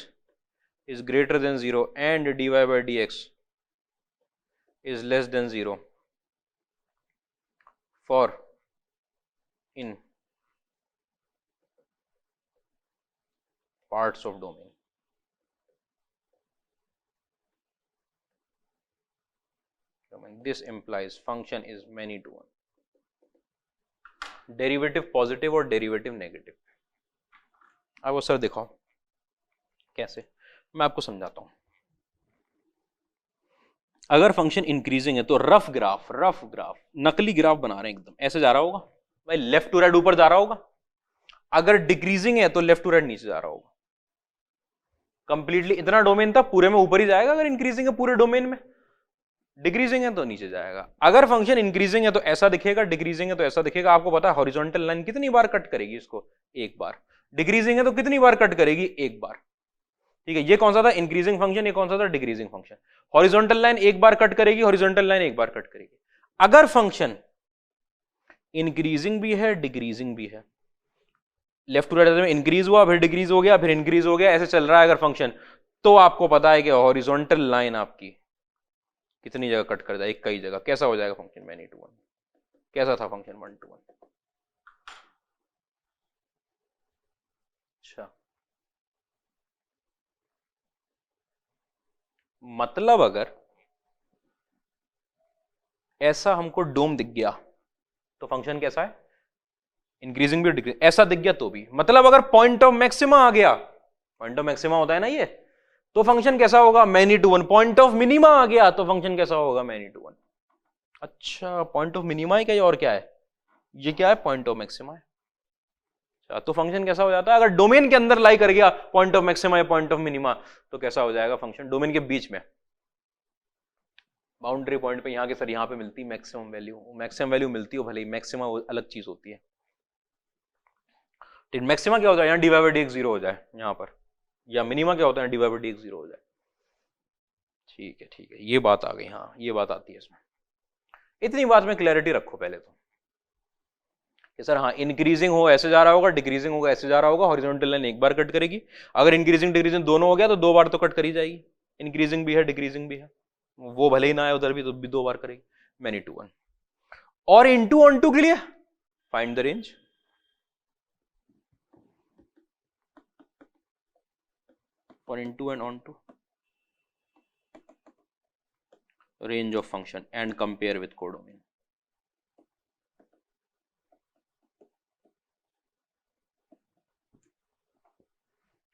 is greater than 0 and dy/dx is less than 0 for in parts of domain, this implies function is many to 1। Derivative positive और डेरिवेटिव नेगेटिव। अब सर दिखाओ कैसे, मैं आपको समझाता हूं। अगर फंक्शन इंक्रीजिंग है तो रफ ग्राफ नकली ग्राफ बना रहे हैं, एकदम ऐसे जा रहा होगा भाई, लेफ्ट टू राइट ऊपर जा रहा होगा। अगर डिक्रीजिंग है तो लेफ्ट टू राइट नीचे जा रहा होगा। कंप्लीटली इतना डोमेन था पूरे में ऊपर ही जाएगा, अगर इंक्रीजिंग है पूरे डोमेन में, डिक्रीजिंग है तो नीचे जाएगा। अगर फंक्शन इंक्रीजिंग है तो ऐसा दिखेगा, डिक्रीजिंग है तो ऐसा दिखेगा। आपको पता है हॉरिजॉन्टल लाइन कितनी बार कट करेगी इसको? एक बार। डिक्रीजिंग है तो कितनी बार कट करेगी? एक बार। ठीक है, ये कौन सा था? Increasing function. ये कौन सा था? Decreasing function. हॉरिजॉन्टल लाइन एक बार कट करेगी, हॉरिजॉन्टल लाइन एक बार कट करेगी। अगर फंक्शन इंक्रीजिंग भी है डिक्रीजिंग भी है, लेफ्ट टू राइट में इंक्रीज हुआ फिर डिक्रीज हो गया फिर इंक्रीज हो गया, ऐसे चल रहा है अगर फंक्शन, तो आपको पता है कि हॉरिजॉन्टल लाइन आपकी कितनी जगह कट कर जाए? एक कई जगह। कैसा हो जाएगा फंक्शन? Many to 1। कैसा था फंक्शन? 1 to 1। अच्छा, मतलब अगर ऐसा हमको डोम दिख गया तो फंक्शन कैसा है? इंक्रीजिंग भी डिक्रीजिंग। ऐसा दिख गया तो भी, मतलब अगर पॉइंट ऑफ मैक्सिमा आ गया, पॉइंट ऑफ मैक्सिमा होता है ना ये, तो फंक्शन कैसा होगा? Many to 1। Point of minima आ गया तो फंक्शन कैसा होगा? Many to 1। अच्छा, पॉइंट ऑफ मिनिमा है क्या? और क्या है ये? क्या है? पॉइंट ऑफ मैक्सिमा है। अच्छा, तो फंक्शन कैसा हो जाता है? अगर डोमेन के अंदर लाई कर गया पॉइंट ऑफ मैक्सिमा या पॉइंट ऑफ मिनिमा, तो कैसा हो जाएगा फंक्शन? डोमेन के बीच में बाउंड्री पॉइंट पे, यहाँ के सर यहाँ पे मिलती मैक्सिमम वैल्यू, मैक्सिमम वैल्यू मिलती हो भले ही, मैक्सिमा अलग चीज होती है। ठीक, मैक्सिमा क्या होता है? यहाँ dy/dx 0 हो जाए यहाँ पर, या मिनिमा क्या होता है? dy/dx 0 हो जाए। ठीक है ठीक है, ये बात आ गई। हाँ, ये बात आती है इसमें। इतनी बात में क्लैरिटी रखो पहले तो कि सर हाँ, इंक्रीजिंग हो ऐसे जा रहा होगा, डिक्रीजिंग होगा ऐसे जा रहा होगा, हॉरिजॉन्टल लाइन एक बार कट करेगी। अगर इंक्रीजिंग डिक्रीजिंग दोनों हो गया तो 2 बार तो कट करी जाएगी। इंक्रीजिंग भी है डिक्रीजिंग भी है, वो भले ही ना आए उधर भी, तो भी 2 बार करेगी। Many to 1। और इनटू ऑन टू के लिए फाइंड द रेंज। और into and onto range of function and compare with codomain.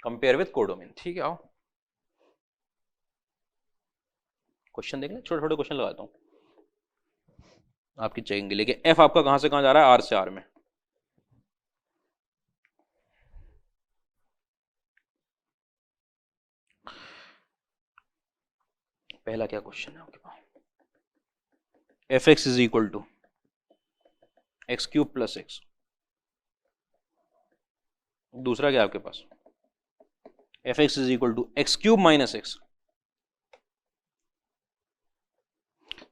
Compare with codomain, ठीक है। आओ क्वेश्चन देख लें, छोटे छोटे क्वेश्चन लगाता हूं आपकी चेकिंग के लिए कि एफ आपका कहां से कहां जा रहा है, आर से आर में। पहला क्या क्वेश्चन है आपके पास, F x is equal to x cube plus X. दूसरा क्या आपके पास, F x is equal to x cube minus X.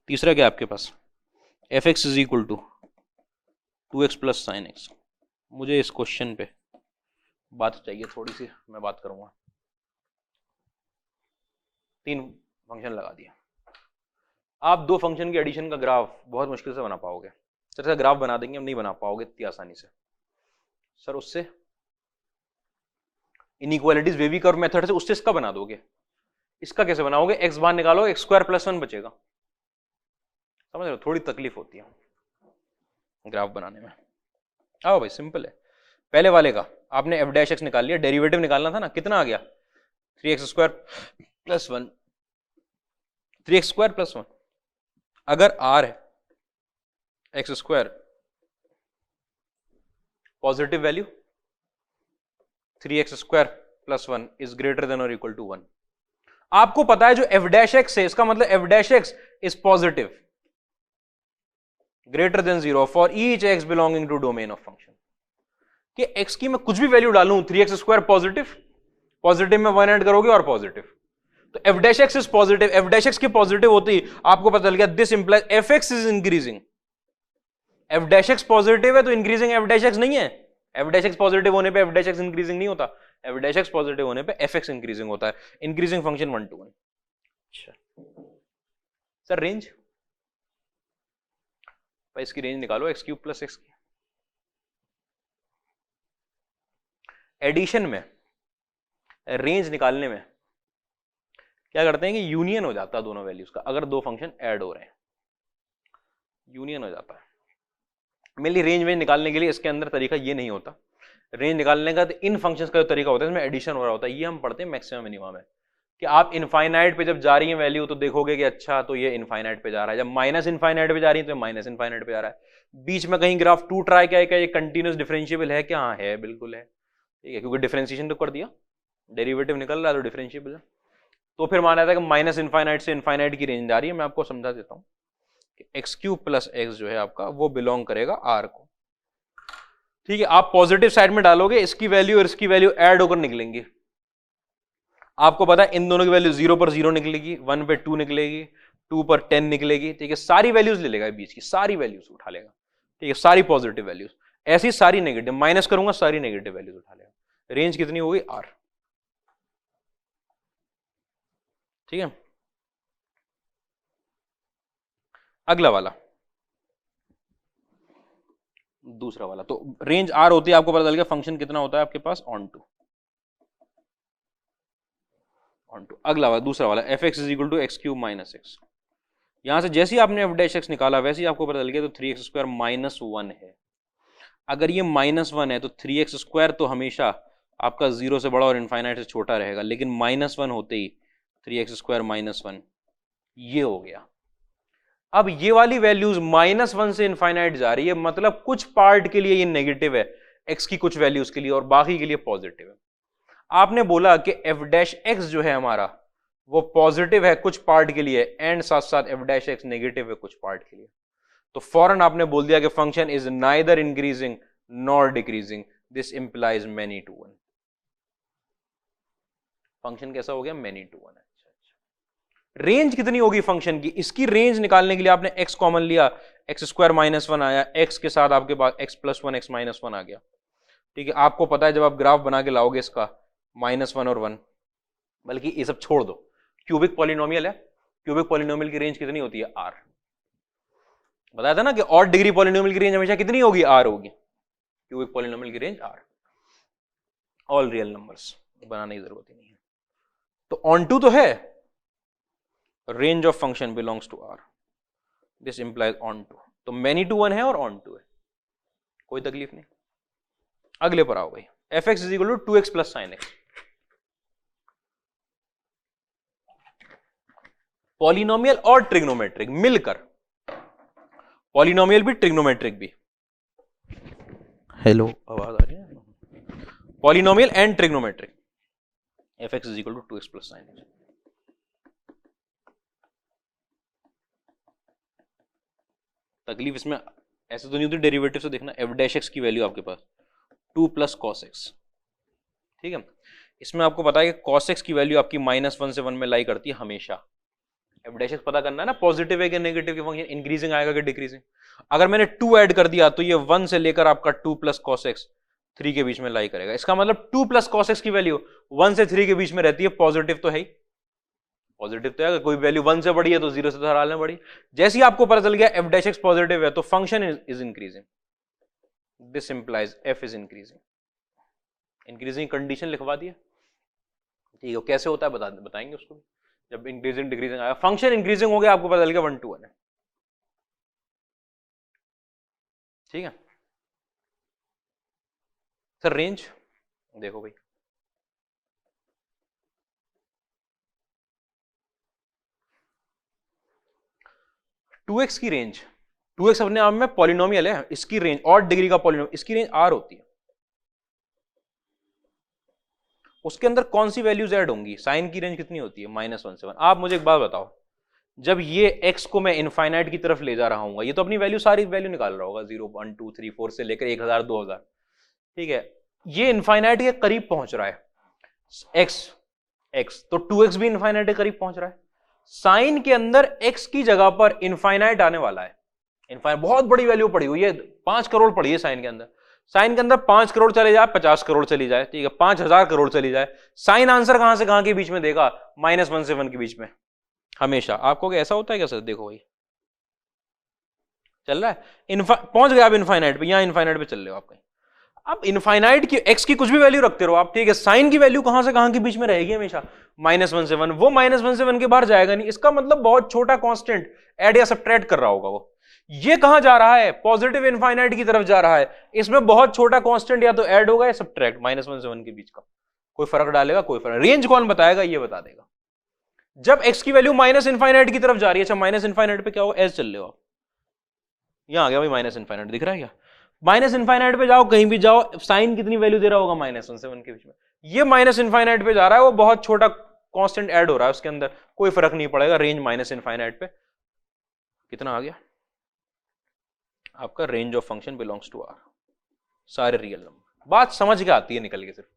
तीसरा क्या आपके पास, F x is equal to 2x plus sine X. मुझे इस क्वेश्चन पे बात चाहिए थोड़ी सी, मैं बात करूंगा। 3 फंक्शन लगा दिया, आप 2 फंक्शन के एडिशन का ग्राफ बहुत मुश्किल से बना पाओगे। सर का ग्राफ बना देंगे, हम नहीं बना पाओगे इतनी आसानी से। सर उससे इनइक्वालिटीज वेवी कर्व मेथड से उससे इसका बना दोगे, इसका कैसे बनाओगे, एक्स बाहर निकालो, एक्स स्क्वायर प्लस 1 बचेगा। समझ रहे हो, थोड़ी तकलीफ होती है ग्राफ बनाने में। आओ भाई सिंपल है। पहले वाले का आपने एफ डैश एक्स निकाल लिया, डेरिवेटिव निकालना था ना, कितना आ गया 3x square plus 1, 3x square plus 1। अगर r है x square positive value, 3x square plus 1 is greater then और इक्वल टू 1। आपको पता है जो एफ डैश एक्स है, इसका मतलब f dash x is positive greater than 0 for each x belonging to domain of function. कि एक्स की मैं कुछ भी वैल्यू डालूं, 3x स्क्वायर पॉजिटिव, पॉजिटिव में 1 ऐड करोगे और पॉजिटिव, तो F dash x is positive. F dash x की पॉजिटिव होती है, आपको पता चल गया this implies F x is increasing. F dash x positive है तो इंक्रीजिंग एफ डैश एक्स नहीं है। एफ डैश एक्स पॉजिटिव होने पे एफ डैश एक्स इंक्रीजिंग नहीं होता, एफ डैश एक्स पॉजिटिव होने पे एफ एक्स इंक्रीजिंग होता है। Increasing function 1 to 1। अच्छा सर रेंज, भाई इसकी रेंज निकालो एक्स क्यूब प्लस एक्स की। एडिशन में रेंज निकालने में क्या करते हैं कि यूनियन हो जाता है दोनों वैल्यूज का। अगर 2 फंक्शन ऐड हो रहे हैं यूनियन हो जाता है। मेनली रेंज वेंज निकालने के लिए इसके अंदर तरीका ये नहीं होता। रेंज निकालने का तो इन फंक्शंस का जो तरीका होता है इसमें एडिशन हो रहा होता है। ये हम पढ़ते हैं मैक्सिमम मिनिमम में कि आप इनफाइनाइट पे जब जा रही है वैल्यू तो देखोगे कि अच्छा तो ये इनफाइनाइट पे जा रहा है, जब माइनस इनफाइनाइट पे जा रही है तो माइनस इनफाइनाइट पे जा रहा है। बीच में कहीं ग्राफ 2 ट्राई क्या है, क्या ये कंटिन्यूस डिफरेंशिएबल है क्या, हाँ है, बिल्कुल है, ठीक है, क्योंकि डिफरेंशिएशन तो कर दिया, डेरिवेटिव निकल रहा है तो डिफरेंशिएबल है। तो फिर माना जाता है कि माइनस इनफाइनाइट से इनफाइनाइट की रेंज आ रही है। मैं आपको समझा देता हूँ कि एक्स क्यूब प्लस एक्स जो है आपका वो बिलोंग करेगा आर को, ठीक है। आप पॉजिटिव साइड में डालोगे, इसकी वैल्यू और इसकी वैल्यू ऐड होकर निकलेंगी। आपको पता है इन दोनों की वैल्यू 0 पर 0 निकलेगी, 1 पे 2 निकलेगी, 2 पर 10 निकलेगी, ठीक है। सारी वैल्यूज ले लेगा, बीच की सारी वैल्यूज उठा लेगा, ठीक है, सारी पॉजिटिव वैल्यूज। ऐसी सारी नेगेटिव माइनस करूंगा, सारी नेगेटिव वैल्यूज उठा लेगा। रेंज कितनी होगी आर, ठीक है। अगला वाला दूसरा वाला, तो रेंज आर होती है, आपको पता चल गया फंक्शन कितना होता है आपके पास ऑन टू। अगला वाला दूसरा वाला f x is equal to x cube minus x. यहां से जैसे ही आपने एफ डैश एक्स निकाला वैसे ही आपको पता चल गया तो 3x स्क्वायर माइनस 1 है। अगर ये -1 है तो 3x स्क्वायर तो हमेशा आपका 0 से बड़ा और इनफाइनाइट से छोटा रहेगा, लेकिन -1 होते ही 3x स्क्वायर -1 ये हो गया। अब ये वाली वैल्यूज -1 से इनफाइनाइट जा रही है, मतलब कुछ पार्ट के लिए ये नेगेटिव है x की कुछ वैल्यूज के लिए और बाकी के लिए पॉजिटिव है। आपने बोला कि एफ डैश एक्स जो है हमारा वो पॉजिटिव है कुछ पार्ट के लिए एंड साथ साथ एफ डैश एक्स नेगेटिव है कुछ पार्ट के लिए, तो फौरन आपने बोल दिया कि function is neither increasing nor decreasing, this implies many to one. Function कैसा हो गया, मेनी टू वन। रेंज कितनी होगी फंक्शन की, इसकी रेंज निकालने के लिए आपने x कॉमन लिया, एक्स स्क्वायर -1 आया, x के साथ आपके पास x प्लस 1 x माइनस 1 आ गया, ठीक है। आपको पता है जब आप ग्राफ बना के लाओगे इसका -1 और 1, बल्कि ये सब छोड़ दो, क्यूबिक पॉलिनोमियल है, क्यूबिक पॉलिनोमियल की रेंज कितनी होती है r। बताया था ना कि ऑड डिग्री पॉलिनोमियल की रेंज हमेशा कितनी होगी, r होगी। क्यूबिक पॉलिनोमियल की range r। All real numbers बनाने की जरूरत ही नहीं है। तो ऑन टू तो है, range of function belongs to R, this implies onto. तो मैनी टू वन है और ऑन टू है, कोई तकलीफ नहीं। अगले पर आओ भाई, f x is equal to 2x plus sine x. Polynomial और ट्रिग्नोमेट्रिक मिलकर, पॉलिनोमियल भी ट्रिग्नोमेट्रिक भी, हेलो आवाज आ रही है, polynomial and trigonometric, f x is equal to 2x plus sine x. तकलीफ इसमें ऐसे तो नहीं होती, डेरिवेटिव से देखना, एफ डैश एक्स की वैल्यू आपके पास 2 प्लस कॉस एक्स, ठीक है। इसमें आपको पता है कि कॉस एक्स की वैल्यू आपकी -1 से 1 में लाई करती है हमेशा। एफ डैश एक्स पता करना है ना, पॉजिटिव है कि नेगेटिव के फंक्शन, इंक्रीजिंग आएगा कि डिक्रीजिंग। अगर मैंने 2 ऐड कर दिया तो ये 1 से लेकर आपका 2 प्लस कॉस एक्स 3 के बीच में लाई करेगा। इसका मतलब 2 प्लस कॉस एक्स की वैल्यू 1 से 3 के बीच में रहती है, पॉजिटिव तो है ही, पॉजिटिव तो है। अगर कोई वैल्यू 1 से बड़ी है तो 0 से तो हर हाल में बड़ी। जैसे ही आपको पता चल गया एफ डैश एक्स पॉजिटिव है तो function is increasing, this implies F is increasing. Increasing condition लिखवा दिया, ठीक है। कैसे होता है बताएंगे उसको भी। जब इंक्रीजिंग डिक्रीजिंग आया, फंक्शन इंक्रीजिंग हो गया, आपको पता चल गया 1 to 1 है, ठीक है। सर रेंज देखो भाई, टू एक्स की रेंज, 2x अपने आप में पॉलिनोमियल है, इसकी रेंज और डिग्री का पॉलिनोमियल, इसकी रेंज r होती है। उसके अंदर कौन सी वैल्यूज ऐड होंगी, साइन की रेंज कितनी होती है, -1 से 1। आप मुझे एक बात बताओ, जब ये x को मैं इनफाइनाइट की तरफ ले जा रहा हूँ, ये तो अपनी वैल्यू सारी वैल्यू निकाल रहा होगा, 0 1 2 3 4 से लेकर 1000 2000, ठीक है। ये इनफाइनाइट के करीब पहुंच रहा है x, तो 2x भी इनफाइनाइट के करीब पहुंच रहा है। साइन के अंदर x की जगह पर इनफाइनाइट आने वाला है, इनफाइनाइट बहुत बड़ी वैल्यू पड़ी हुई है, 5 करोड़ पड़ी है साइन के अंदर। साइन के अंदर 5 करोड़ चले जाए, 50 करोड़ चली जाए, ठीक है, 5000 करोड़ चली जाए, साइन आंसर कहां से कहां के बीच में देगा, -1 से 1 के बीच में हमेशा। आपको ऐसा होता है क्या सर, देखो भाई चल रहा है, पहुंच गया आप इनफाइनाइट पे, यहां इनफाइनाइट पे चल रहे हो आप कहीं। अब इनफाइनाइट की एक्स की कुछ भी वैल्यू रखते रहो आप, ठीक है, साइन की वैल्यू कहां से कहां के बीच में रहेगी हमेशा, -1 से 1, वो -1 से 1 के बाहर जाएगा नहीं। इसका मतलब बहुत छोटा कांस्टेंट ऐड या सब्ट्रैक्ट कर रहा होगा वो। ये कहां जा रहा है, पॉजिटिव इनफाइनाइट की तरफ जा रहा है, इसमें बहुत छोटा कांस्टेंट या तो ऐड होगा या सब्ट्रैक्ट, -1 से 1 के बीच का कोई फर्क डालेगा, कोई फर्क। रेंज कौन बताएगा, ये बता देगा। जब x की वैल्यू माइनस इनफाइनाइट की तरफ जा रही है, अच्छा माइनस इनफाइनाइट पे क्या होगा, एज चल रहे हो आप, यहां आ गया भाई माइनस इनफाइनाइट, दिख रहा है क्या, माइनस इनफाइनाइट पे जाओ, कहीं भी जाओ, साइन कितनी वैल्यू दे रहा होगा, -1 से 1 के बीच में। ये माइनस इनफाइनाइट पे जा रहा है, वो बहुत छोटा कांस्टेंट ऐड हो रहा है उसके अंदर, कोई फर्क नहीं पड़ेगा। रेंज माइनस इनफाइनाइट पे कितना आ गया आपका, range of function belongs to R, सारे रियल नंबर। बात समझ के आती है निकल के सिर्फ,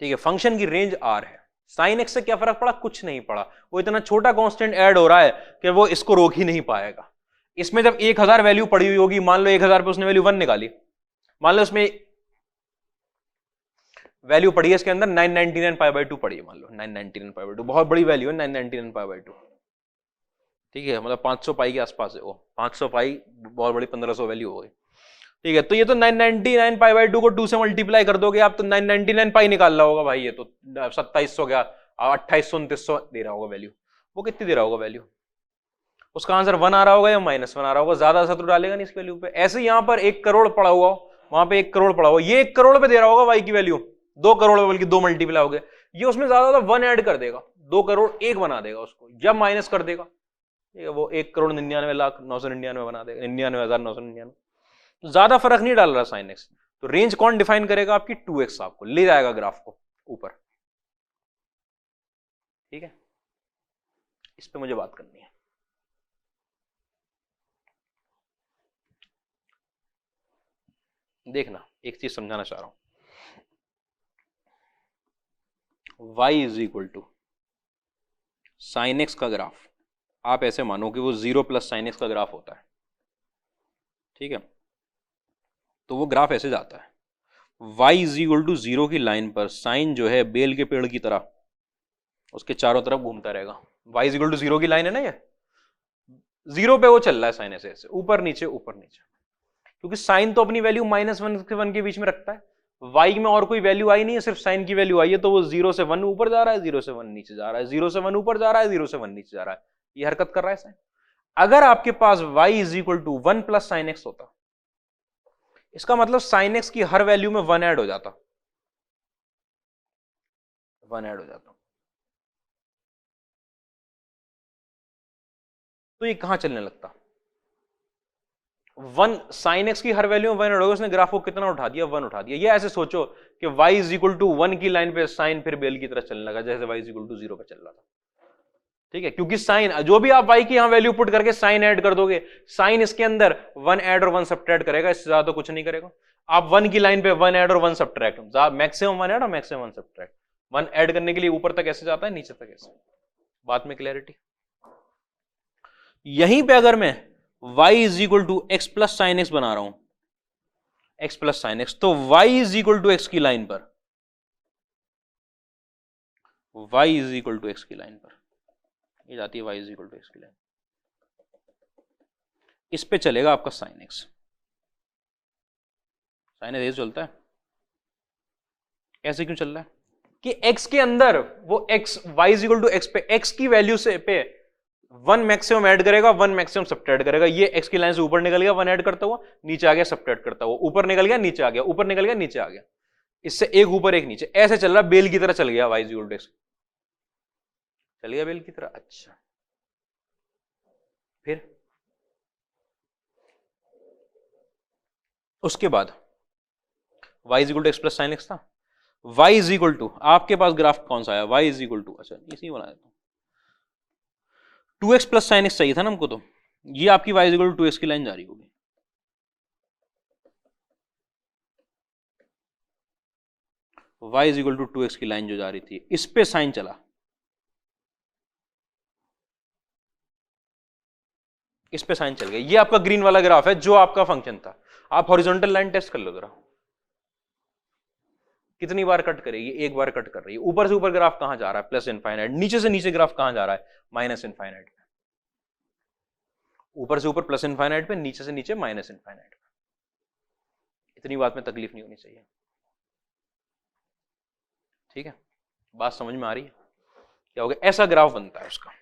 ठीक है। फंक्शन की रेंज आर है, साइन एक्स से क्या फर्क पड़ा, कुछ नहीं पड़ा, वो इतना छोटा कांस्टेंट ऐड हो रहा है कि वो इसको रोक ही नहीं पाएगा। इसमें जब 1000 वैल्यू पड़ी हुई होगी, मान लो 1000 पे उसने वैल्यू 1 निकाली, मान लो उसमें वैल्यू पड़ी है इसके अंदर 999 π/2 पड़ी है, मान लो 999 π/2 बहुत बड़ी वैल्यू है 999 π/2, ठीक है, मतलब 500 पाई के आसपास है वो, 500 पाई बहुत बड़ी 1500 वैल्यू हो गई, ठीक है। तो ये तो 999 π/2 को 2 से मल्टीप्लाई कर दोगे आप तो 999 पाई निकाल रहा होगा भाई, ये तो 2700 क्या 2800 2900 दे रहा होगा वैल्यू। वो कितनी दे रहा होगा वैल्यू, उसका आंसर 1 आ रहा होगा या -1 आ रहा होगा, ज्यादा असर तो डालेगा नहीं इस वैल्यू पे। ऐसे यहां पर 1 करोड़ पड़ा हुआ, वहां पे 1 करोड़ पड़ा हुआ, ये 1 करोड़ पे दे रहा होगा वाई की वैल्यू, 2 करोड़ बल्कि 2 मल्टीप्लाई हो गए, ये उसमें ज्यादा 1 ऐड कर देगा, 2 करोड़ 1 बना देगा उसको, या माइनस कर देगा, ठीक है, वो 1,99,999 बना देगा, 99,999, ज्यादा फर्क नहीं डाल रहा साइन एक्स। तो रेंज कौन डिफाइन करेगा आपकी, 2x आपको ले जाएगा ग्राफ को ऊपर, ठीक है। इस पे मुझे बात करनी है। देखना एक चीज समझाना चाह रहा हूं, y is equal to sine x का ग्राफ, आप ऐसे मानो कि वो 0 प्लस साइन एक्स का ग्राफ होता है, ठीक है। तो वो ग्राफ ऐसे जाता है, y इज इक्वल टू 0 की लाइन पर साइन जो है बेल के पेड़ की तरह उसके चारों तरफ घूमता रहेगा। y इज इक्वल टू 0 की लाइन है ना, ये 0 पे वो चल रहा है साइन ऐसे ऐसे ऊपर नीचे, क्योंकि साइन तो अपनी वैल्यू -1 से 1 के बीच में रखता है, y में और कोई वैल्यू आई नहीं है, सिर्फ साइन की वैल्यू आई है, तो वो 0 से 1 ऊपर जा रहा है, 0 से 1 नीचे जा रहा है, 0 से 1 ऊपर जा रहा है, 0 से 1 नीचे जा रहा है, ये हरकत कर रहा है साइन। अगर आपके पास y is equal to 1 plus sine x होता, इसका मतलब साइन एक्स की हर वैल्यू में 1 ऐड हो जाता, 1 ऐड हो जाता। तो ये कहां चलने लगता, 1 साइन एक्स की हर वैल्यू में 1 ऐड होगा, उसने ग्राफ को कितना उठा दिया, 1 उठा दिया। ये ऐसे सोचो कि y इज इक्वल टू 1 की लाइन पे साइन फिर बेल की तरह चलने लगा, जैसे y इज इक्वल टू 0 पे चल रहा था। ठीक है, क्योंकि साइन जो भी आप y की यहां वैल्यू पुट करके साइन ऐड कर दोगे, साइन इसके अंदर 1 ऐड और 1 सब्ट्रैक्ट करेगा, इससे ज्यादा तो कुछ नहीं करेगा। आप 1 की लाइन पे 1 ऐड और 1 सब्ट्रैक्ट, मैक्सिमम 1 ऐड और मैक्सिमम 1 सब्ट्रैक्ट। 1 ऐड करने के लिए ऊपर तक ऐसे जाता है, नीचे तक ऐसे। बात में क्लैरिटी? यहीं पे अगर मैं y is equal to x plus sine x बना रहा हूं, x प्लस साइन एक्स, तो y is equal to x की लाइन पर, y is equal to x की लाइन पर ये जाती है, y is equal to x की लाइन, इस पे चलेगा आपका साइन एक्स। साइन एक्स चलता है, ऐसे क्यों चल रहा है कि x के अंदर वो x y is equal to x पे x की वैल्यू से पे 1 मैक्सिमम ऐड करेगा, 1 मैक्सिमम सब्ट्रैक्ट करेगा। ये x की लाइन से ऊपर निकल गया, 1 ऐड करता हुआ, नीचे आ गया सब्ट्रैक्ट करता हुआ, ऊपर निकल गया, नीचे आ गया, ऊपर निकल गया, नीचे आ गया, इससे एक ऊपर एक नीचे, ऐसे चल रहा, बेल की तरह चल गया, y is equal to x चल गया बेल की तरह। अच्छा, फिर उसके बाद y is equal to x plus sine x था, y इज इक्वल टू, आपके पास ग्राफ कौन सा आया, y इज इक्वल टू, अच्छा इसी बना देता हूं, 2x प्लस साइन एक्स चाहिए था ना हमको, तो ये आपकी y is equal to 2x की लाइन जा रही होगी। y is equal to 2x की लाइन जो जा रही थी, इस पे साइन चला, इस पे साइन चल गया। ये आपका ग्रीन वाला ग्राफ है जो आपका फंक्शन था। आप हॉरिजॉन्टल लाइन टेस्ट कर लो जरा, कितनी बार कट करेगी, एक बार कट कर रही है। ऊपर से ऊपर ग्राफ कहां जा रहा है, प्लस इनफाइनाइट, नीचे से नीचे ग्राफ कहां जा रहा है, माइनस इनफाइनाइट पे। ऊपर से ऊपर प्लस इनफाइनाइट पे, नीचे से नीचे माइनस इनफाइनाइट पे। इतनी बात में तकलीफ नहीं होनी चाहिए। ठीक है, बात समझ में आ रही है? क्या हो गया, ऐसा ग्राफ बनता है उसका।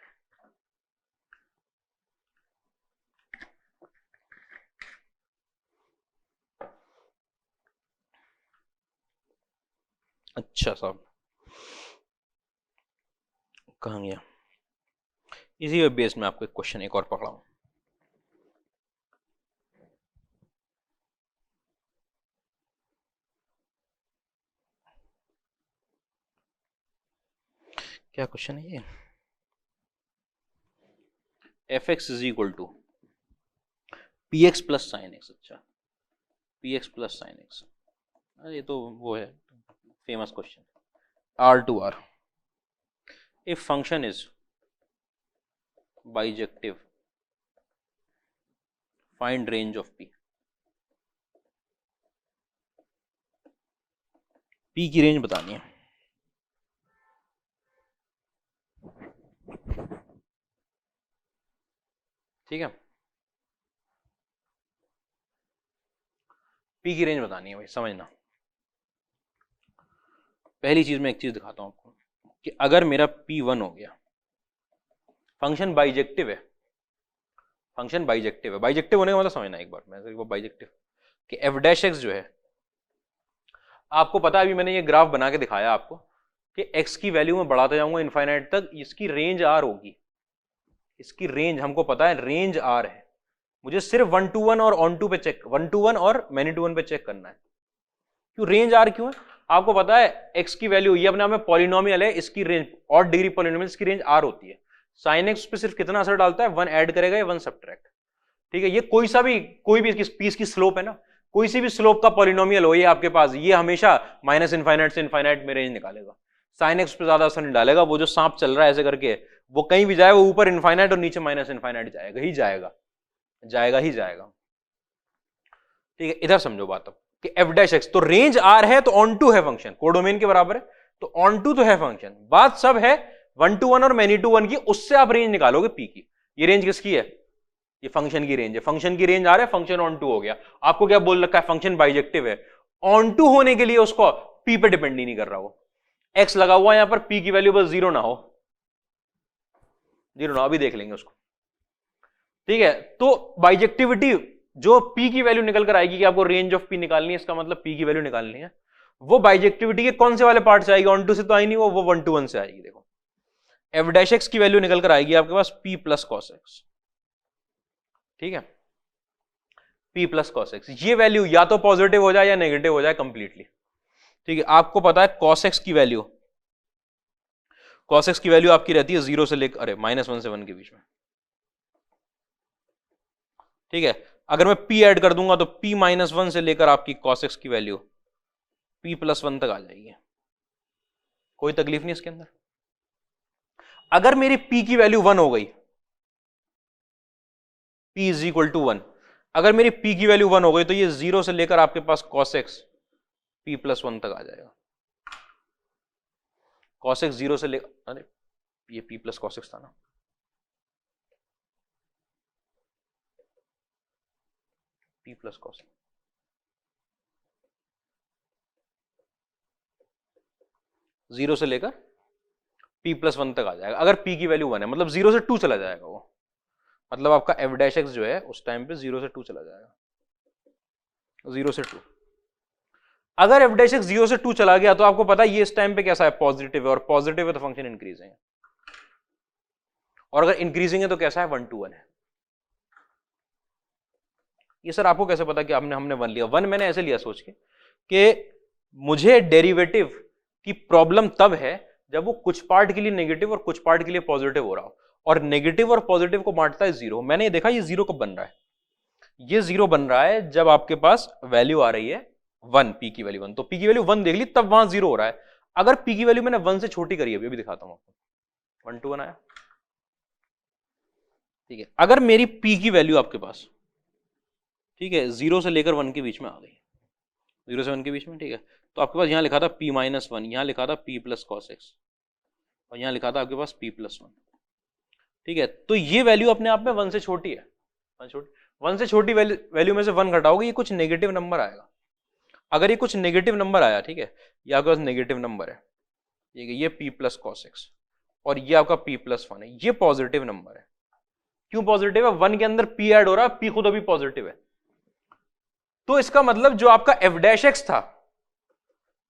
अच्छा साहब, कहां गया, इसी बेस में आपको एक क्वेश्चन एक और पकड़ा हूं। क्या क्वेश्चन है ये, F x is equal to P X plus sine X. अच्छा, P X plus sine X, ये तो वो है famous question, R to R. If function is bijective, find range of P. P की रेंज बतानी है। ठीक है, पी की रेंज बतानी है भाई, समझना। पहली चीज मैं एक चीज दिखाता हूं आपको कि अगर मेरा P1 हो गया, फंक्शन बाइजेक्टिव है, फंक्शन बाइजेक्टिव है, बाइजेक्टिव होने का मतलब समझना एक बार, मैं वो बाइजेक्टिव कि एफ डैश एक्स जो है, आपको पता है, अभी मैंने ये ग्राफ बना के दिखाया आपको कि x की वैल्यू में बढ़ाते जाऊंगा इनफाइनाइट तक, इसकी रेंज r होगी, इसकी रेंज हमको पता है, रेंज r है। मुझे सिर्फ 1 to 1 और ऑन टू पे चेक, 1 to 1 और मैनी टू 1 पे चेक करना है। क्यों रेंज r क्यों है, आपको पता है x की वैल्यू, ये अपने आप में पॉलिनोमियल है, इसकी रेंज ऑड डिग्री पॉलिनोमियल, इसकी रेंज r होती है। साइन एक्स पे सिर्फ कितना असर डालता है, 1 ऐड करेगा या 1 सब्ट्रैक्ट। ठीक है, ये कोई सा भी, कोई भी पीस की स्लोप है ना, कोई सी भी स्लोप का पॉलिनोमियल हो ये आपके पास, ये हमेशा माइनस इनफाइनाइट से इनफाइनाइट में रेंज निकालेगा। साइन एक्स पे ज्यादा असर नहीं डालेगा, वो जो सांप चल रहा है ऐसे करके, वो कहीं भी जाए, वो ऊपर इनफाइनाइट और नीचे माइनस इनफाइनाइट जाएगा ही जाएगा, जाएगा ही जाएगा। ठीक है, इधर समझो बात अब कि एफ डैश एक्स, तो रेंज आर है तो ऑन टू है फंक्शन, कोडोमेन के बराबर है, तो ऑन टू तो है फंक्शन। बात सब है 1 to 1 और मैनी टू 1 की, उससे आप रेंज निकालोगे पी की। ये रेंज किसकी है, ये फंक्शन की रेंज है, फंक्शन की रेंज आ रहा है, फंक्शन ऑन टू हो गया। आपको क्या बोल रखा है, फंक्शन बाइजेक्टिव है, ऑन टू होने के लिए उसको पी पे डिपेंड ही नहीं कर रहा, वो एक्स लगा हुआ है यहां पर, पी की वैल्यू बस जीरो ना हो, जीरो ना, अभी देख लेंगे उसको, ठीक है। तो बाइजेक्टिविटी जो पी की वैल्यू निकल कर आएगी कि आपको रेंज ऑफ पी निकालनी है, इसका मतलब पी की वैल्यू निकालनी है, वो बाइजेक्टिविटी के कौन से वाले पार्ट से आएगी, ऑन टू से तो आई नहीं, वो 1 to 1 से आएगी। देखो एफ डैश एक्स की वैल्यू निकल कर आएगी आपके पास पी प्लस कॉस एक्स, ठीक है, पी प्लस कॉस एक्स, ये वैल्यू या तो पॉजिटिव हो जाए या नेगेटिव हो जाए कंप्लीटली, ठीक है। आपको पता है कॉस एक्स की वैल्यू, कॉस एक्स की वैल्यू आपकी रहती है 0 से लेकर अरे -1 से 1 के बीच में, ठीक है। अगर मैं p ऐड कर दूंगा तो p -1 से लेकर आपकी cos x की वैल्यू p +1 तक आ जाएगी, कोई तकलीफ नहीं इसके अंदर। अगर मेरी p की वैल्यू 1 हो गई, p = 1, अगर मेरी p की वैल्यू 1 हो गई तो ये 0 से लेकर आपके पास cos x p +1 तक आ जाएगा। cos x 0 से लेकर, अरे ये p + cos x था ना, p + cos, 0 से लेकर p +1 तक आ जाएगा। अगर p की वैल्यू 1 है मतलब 0 से 2 चला जाएगा वो, मतलब आपका f डैश एक्स जो है उस टाइम पे 0 से 2 चला जाएगा, 0 से 2। अगर f डैश एक्स 0 से 2 चला गया तो आपको पता है ये इस टाइम पे कैसा है, पॉजिटिव है, और पॉजिटिव है तो फंक्शन इंक्रीजिंग है, और अगर इंक्रीजिंग है तो कैसा है, 1 to 1 है। ये सर आपको कैसे पता कि हमने 1 लिया? 1 मैंने ऐसे लिया सोच के कि मुझे डेरिवेटिव की प्रॉब्लम तब है जब वो कुछ पार्ट के लिए नेगेटिव और कुछ पार्ट के लिए पॉजिटिव हो रहा हो, और नेगेटिव और पॉजिटिव को बांटता है 0। मैंने ये देखा ये 0 कब बन रहा है, ये 0 बन रहा है जब आपके पास वैल्यू आ रही है 1, p की वैल्यू 1, तो p की वैल्यू 1 देख ली तब वहां 0 हो रहा है। अगर p की वैल्यू मैंने 1 से छोटी करी है, अभी दिखाता हूं आपको, 1 to 1 आया, ठीक है। अगर मेरी p की वैल्यू आपके पास, ठीक है, 0 से लेकर 1 के बीच में आ गई, 0 से 1 के बीच में, ठीक है, तो आपके पास यहां लिखा था p -1, यहां लिखा था p + cos x, और यहां लिखा था आपके पास p +1, ठीक है। तो ये वैल्यू अपने आप में 1 से छोटी है, 1 से छोटी वैल्यू में से 1 घटाओगे ये कुछ नेगेटिव नंबर आएगा। अगर ये कुछ नेगेटिव नंबर आया, ठीक है, ये आपके पास नेगेटिव नंबर है, ठीक है, ये p + cos x और ये आपका p +1 है, ये पॉजिटिव नंबर है। क्यों पॉजिटिव है? 1 के अंदर p ऐड हो रहा है, p खुद अभी पॉजिटिव है, तो इसका मतलब जो आपका f डैश एक्स था,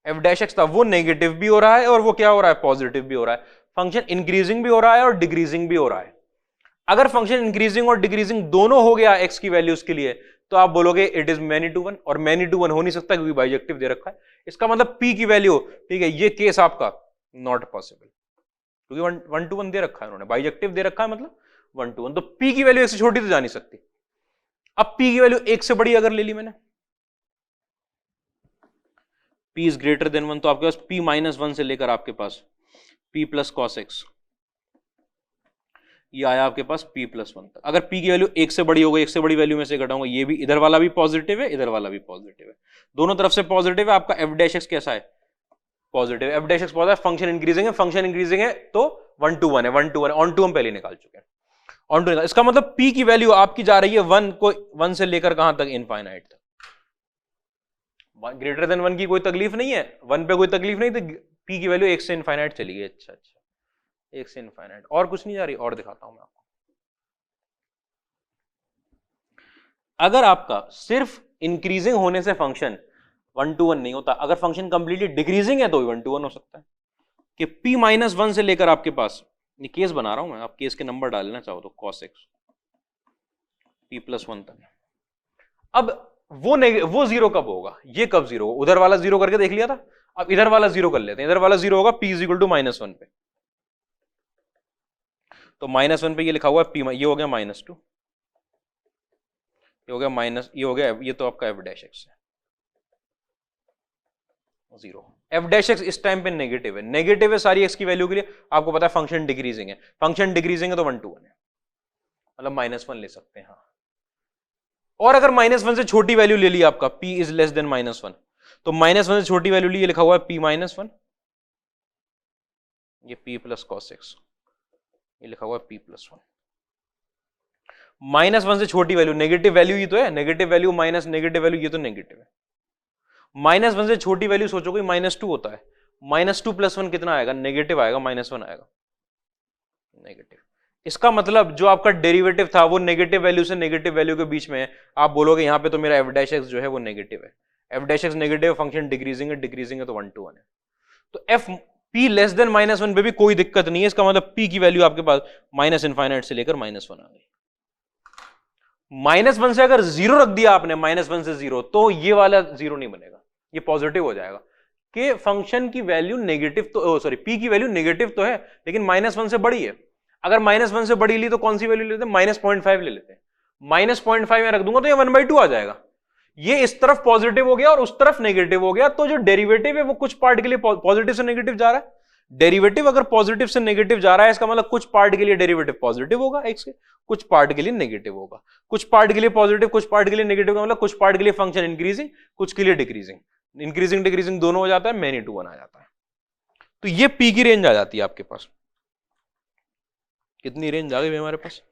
f डैश एक्स था, वो नेगेटिव भी हो रहा है और वो क्या हो रहा है, पॉजिटिव भी हो रहा है। फंक्शन इंक्रीजिंग भी हो रहा है और डिक्रीजिंग भी हो रहा है। अगर फंक्शन इंक्रीजिंग और डिक्रीजिंग दोनों हो गया x की वैल्यूज के लिए तो आप बोलोगे इट इज मैनी टू 1, और मैनी टू 1 हो नहीं सकता क्योंकि बाइजेक्टिव दे रखा है। इसका मतलब p की वैल्यू, ठीक है, ये केस आपका नॉट पॉसिबल क्योंकि 1 to 1 दे रखा है उन्होंने, बाइजेक्टिव दे रखा है मतलब 1 to 1, तो p की वैल्यू 1 से छोटी तो जा नहीं सकती। अब p की वैल्यू 1 से बड़ी अगर ले ली मैंने, p इज ग्रेटर देन 1, तो आपके पास p -1 से लेकर आपके पास p + cos x, ये आया आपके पास p +1 तक। अगर p की वैल्यू 1 से बड़ी हो गई, 1 से बड़ी वैल्यू में से घटाऊंगा, ये भी, इधर वाला भी पॉजिटिव है, इधर वाला भी पॉजिटिव है, दोनों तरफ से पॉजिटिव है। आपका f डैश एक्स कैसा है, positive. f dash x positive, function increasing है, फंक्शन इंक्रीजिंग है तो 1 to 1 है, 1 to 1, ऑन टू हम पहले निकाल चुके हैं, ऑन टू। इसका मतलब p की वैल्यू आपकी जा रही है 1 से लेकर कहां तक, इनफाइनाइट तक। ग्रेटर देन 1 की कोई तकलीफ नहीं है, 1 पे कोई तकलीफ नहीं, तो p की वैल्यू 1 से इनफाइनाइट चली गई। अच्छा, 1 से इनफाइनाइट, और कुछ नहीं जा रही, और दिखाता हूं मैं आपको। अगर आपका सिर्फ इंक्रीजिंग होने से फंक्शन 1 to 1 नहीं होता, अगर फंक्शन कंप्लीटली डिक्रीजिंग है तो 1 to 1 हो सकता है, कि p -1 से लेकर आपके पास, ये केस बना रहा हूं मैं, आप केस के नंबर डालना चाहो तो cos x p +1 तक। अब वो 0 कब होगा, ये कब 0 होगा, उधर वाला 0 करके देख लिया था, अब इधर वाला 0 कर लेते हैं। इधर वाला 0 होगा p = -1 पे, तो -1 पे ये लिखा हुआ है p, ये हो गया -2, ये हो गया माइनस, ये हो गया, ये तो आपका f डैश एक्स है 0। f डैश एक्स इस टाइम पे नेगेटिव है, नेगेटिव है सारी x की वैल्यू के लिए। आपको पता है फंक्शन डिक्रीजिंग है, फंक्शन डिक्रीजिंग है तो 1 to 1 है, मतलब -1 ले सकते हैं, हाँ। और अगर -1 से छोटी वैल्यू ले ली आपका p इज लेस देन -1, तो -1 से छोटी वैल्यू ली, ये लिखा हुआ है p -1, ये p + cos x, ये लिखा हुआ है p +1। -1 से छोटी वैल्यू, नेगेटिव वैल्यू ही तो है, negative value minus negative value, ये तो नेगेटिव है। -1 से छोटी वैल्यू सोचोगे -2 होता है, -2 + 1 कितना आएगा, नेगेटिव आएगा, -1 आएगा, नेगेटिव। इसका मतलब जो आपका डेरिवेटिव था वो नेगेटिव वैल्यू से नेगेटिव वैल्यू के बीच में है। आप बोलोगे यहां पे तो मेरा f' जो है वो नेगेटिव है, f' नेगेटिव, फंक्शन डिक्रीजिंग है तो 1 to 1 है। तो f p लेस देन -1 पे भी कोई दिक्कत नहीं है, इसका मतलब p की वैल्यू आपके पास -∞ से लेकर -1 आ गई। -1 से अगर 0 रख दिया आपने, -1 से 0, तो ये वाला 0 नहीं बनेगा, ये पॉजिटिव हो जाएगा कि फंक्शन की वैल्यू नेगेटिव तो p की वैल्यू नेगेटिव तो है लेकिन -1 से बड़ी है। अगर -1 से बड़ी ली तो कौन सी वैल्यू लेते हैं, -0.5 ले लेते हैं। -0.5 में रख दूंगा तो ये 1/2 आ जाएगा। ये इस तरफ पॉजिटिव हो गया और उस तरफ नेगेटिव हो गया, तो जो डेरिवेटिव है वो कुछ पार्ट के लिए पॉजिटिव से नेगेटिव जा रहा है। डेरिवेटिव अगर पॉजिटिव से नेगेटिव जा रहा है, इसका मतलब कुछ पार्ट के लिए डेरिवेटिव पॉजिटिव होगा x के, कुछ पार्ट के लिए नेगेटिव होगा। कुछ पार्ट के लिए पॉजिटिव, कुछ पार्ट के लिए नेगेटिव का मतलब कुछ पार्ट के लिए फंक्शन इंक्रीजिंग, कुछ के लिए डिक्रीजिंग। इंक्रीजिंग डिक्रीजिंग दोनों हो जाता है, मैनी टू 1 आ जाता है। तो ये p की रेंज आ जाती है आपके पास। कितनी रेंज आ गई हमारे पास,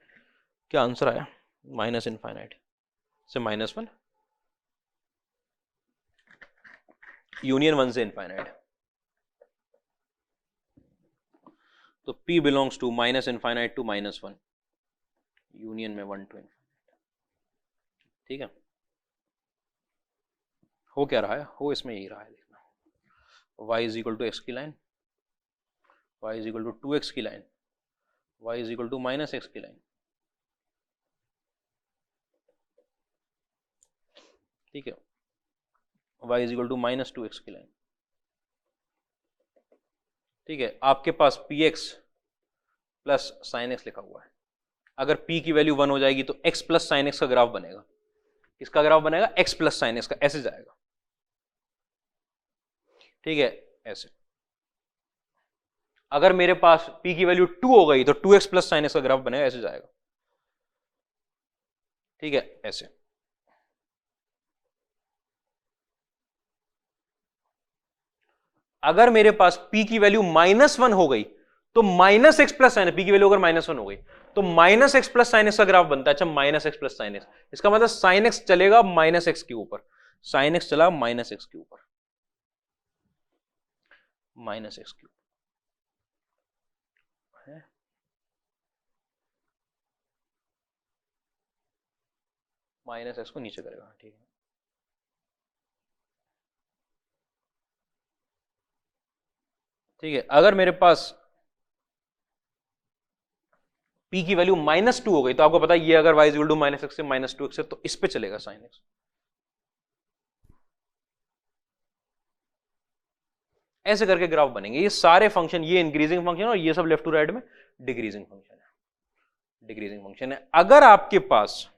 क्या आंसर आया, -∞ से -1, यूनियन 1 से इनफाइनाइट। तो p belongs to -∞ to -1, union में 1 to ∞। ठीक है, हो क्या रहा है, हो इसमें यही रहा है, देखना y = x की लाइन, y = 2x की लाइन, y = -x की लाइन। ठीक है, y = -2x की लाइन। ठीक है, आपके पास px प्लस sin x लिखा हुआ है। अगर p की वैल्यू 1 हो जाएगी तो x प्लस sin x का ग्राफ बनेगा। इसका ग्राफ बनेगा x प्लस sin x का, ऐसे जाएगा। ठीक है, ऐसे। अगर मेरे पास p की वैल्यू 2 हो गई तो 2x प्लस sin x का ग्राफ बनेगा, ऐसे जाएगा। ठीक है, ऐसे। अगर मेरे पास p की वैल्यू -1 हो गई तो -x प्लस sin, p की वैल्यू अगर -1 हो गई तो -x प्लस sin x का ग्राफ बनता है। अच्छा, -x प्लस sin x, इसका मतलब sin x चलेगा -x के ऊपर, sin x चला -x के ऊपर, -x के ऊपर है। -x को नीचे करेगा। ठीक है, ठीक है। अगर मेरे पास p की वैल्यू -2 हो गई तो आपको पता है ये अगर y = -x से -2x है तो इस पे चलेगा sin x। ऐसे करके ग्राफ बनेंगे। ये सारे फंक्शन, ये इंक्रीजिंग फंक्शन और ये सब लेफ्ट टू राइट में डिक्रीजिंग फंक्शन है, डिक्रीजिंग फंक्शन है। अगर आपके पास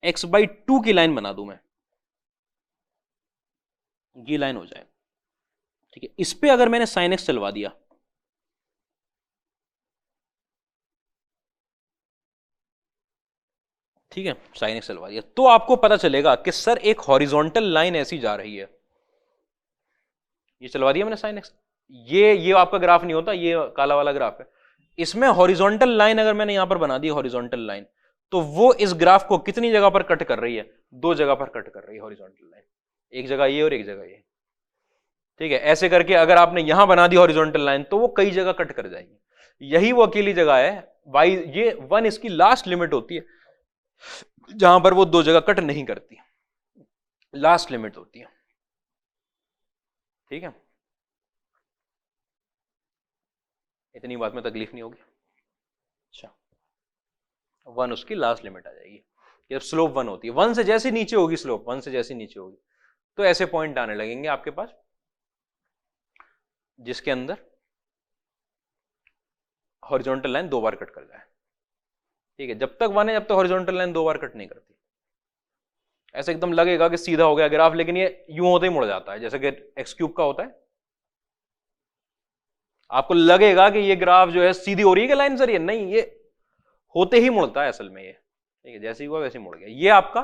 x/2 की लाइन बना दूं मैं, ये लाइन हो जाए, ठीक है, इस पे अगर मैंने sin x चलवा दिया, ठीक है, sin x चलवा दिया, तो आपको पता चलेगा कि सर एक हॉरिजॉन्टल लाइन ऐसी जा रही है। ये चलवा दिया मैंने sin x, ये आपका ग्राफ नहीं होता, ये काला वाला ग्राफ है। इसमें हॉरिजॉन्टल लाइन अगर मैंने यहां पर बना दी हॉरिजॉन्टल लाइन, तो वो इस ग्राफ को कितनी जगह पर कट कर रही है, 2 जगह पर कट कर रही है हॉरिजॉन्टल लाइन, एक जगह ये और एक जगह ये। ठीक है, ऐसे करके अगर आपने यहां बना दी हॉरिजॉन्टल लाइन तो वो कई जगह कट कर जाएगी। यही वो अकेली जगह है y, ये 1 इसकी लास्ट लिमिट होती है जहां पर वो 2 जगह कट नहीं करती, लास्ट लिमिट होती है। ठीक है, इतनी बात में तकलीफ नहीं होगी। अच्छा, 1 उसकी लास्ट लिमिट आ जाएगी। जब स्लोप 1 होती है, 1 से जैसे नीचे होगी स्लोप, 1 से जैसे नीचे होगी तो ऐसे पॉइंट आने लगेंगे आपके पास जिसके अंदर हॉरिजॉन्टल लाइन 2 बार कट कर जाए। ठीक है, जब तक 1 है जब तक हॉरिजॉन्टल लाइन 2 बार कट नहीं करती। ऐसे एकदम लगेगा कि सीधा हो गया ग्राफ, लेकिन ये यूं होते ही मुड़ जाता है, जैसे कि x³ का होता है। आपको लगेगा कि ये ग्राफ जो है सीधी हो रही है कि लाइन सर, ये नहीं, ये होते ही मुड़ता है असल में ये। ठीक है, जैसे ही हुआ वैसे ही मुड़ गया। ये आपका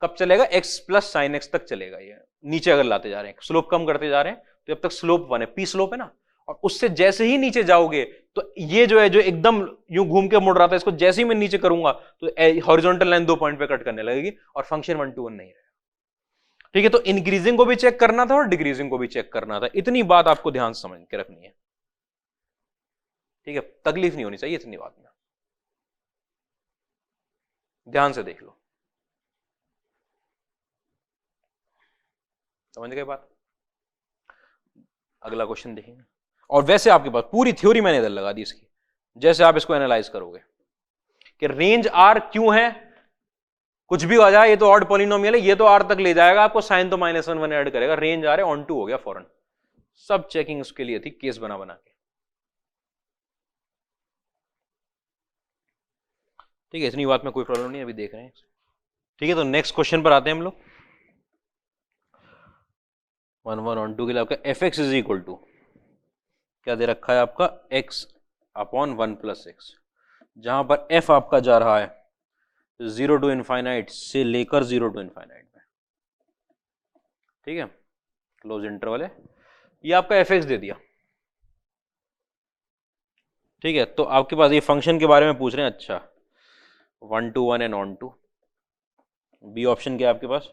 कब चलेगा, x प्लस sin x तक चलेगा। ये नीचे अगर लाते जा रहे हैं, स्लोप कम करते जा रहे हैं, तो जब तक स्लोप 1 है, p स्लोप है ना, और उससे जैसे ही नीचे जाओगे तो ये जो है, जो एकदम यूं घूम के मुड़ रहा था, इसको जैसे ही मैं नीचे करूंगा तो हॉरिजॉन्टल लाइन 2 पॉइंट पे कट करने लगेगी और फंक्शन 1 to 1 नहीं रहेगा। ठीक है, तो इंक्रीजिंग को भी चेक करना था और डिक्रीजिंग को भी चेक करना था। इतनी बात आपको ध्यान से समझ के रखनी है, ठीक है, तकलीफ नहीं होनी चाहिए इतनी बात में, ध्यान से देख लो, समझ गए बात। अगला क्वेश्चन देखेंगे, और वैसे आपके पास पूरी थ्योरी मैंने इधर लगा दी इसकी, जैसे आप इसको एनालाइज करोगे कि रेंज आर क्यों है, कुछ भी हो जाए, ये तो ऑड पॉलिनोमियल है, ये तो आर तक ले जाएगा आपको, साइन तो -1 ऐड करेगा, रेंज आर है, ऑन टू हो गया फौरन। सब चेकिंग उसके लिए थी, केस बना बना के, ठीक है, इतनी बात में कोई प्रॉब्लम नहीं, अभी देख रहे हैं, ठीक है। तो नेक्स्ट क्वेश्चन पर आते हैं हम लोग। 1 1 ऑन टू के लिए आपका f x is equal to क्या दे रखा है आपका, x अपॉन 1 प्लस एक्स, जहां पर f आपका जा रहा है 0 टू इनफाइनाइट से लेकर 0 टू इनफाइनाइट में, ठीक है, क्लोज इंटरवल है, ये आपका एफ एक्स दे दिया, ठीक है। तो आपके पास ये फंक्शन के बारे में पूछ रहे हैं, अच्छा 1 to 1 and onto, B option क्या है आपके पास,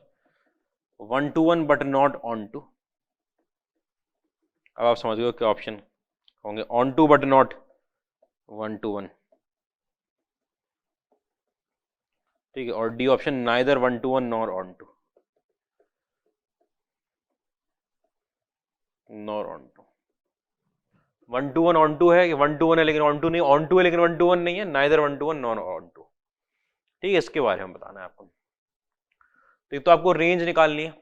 1 to 1 but not onto. अब आप समझ गए क्या ऑप्शन होंगे, onto but not 1 to 1, ठीक है, और D option neither 1 to 1 nor onto, nor onto. 1 to 1 onto है, 1 to 1 है लेकिन ऑन टू नहीं, ऑन टू है लेकिन 1 to 1 नहीं है, neither 1 to 1 nor onto, ठीक है, इसके बारे में बताना है आपको। तो आपको रेंज निकालनी है,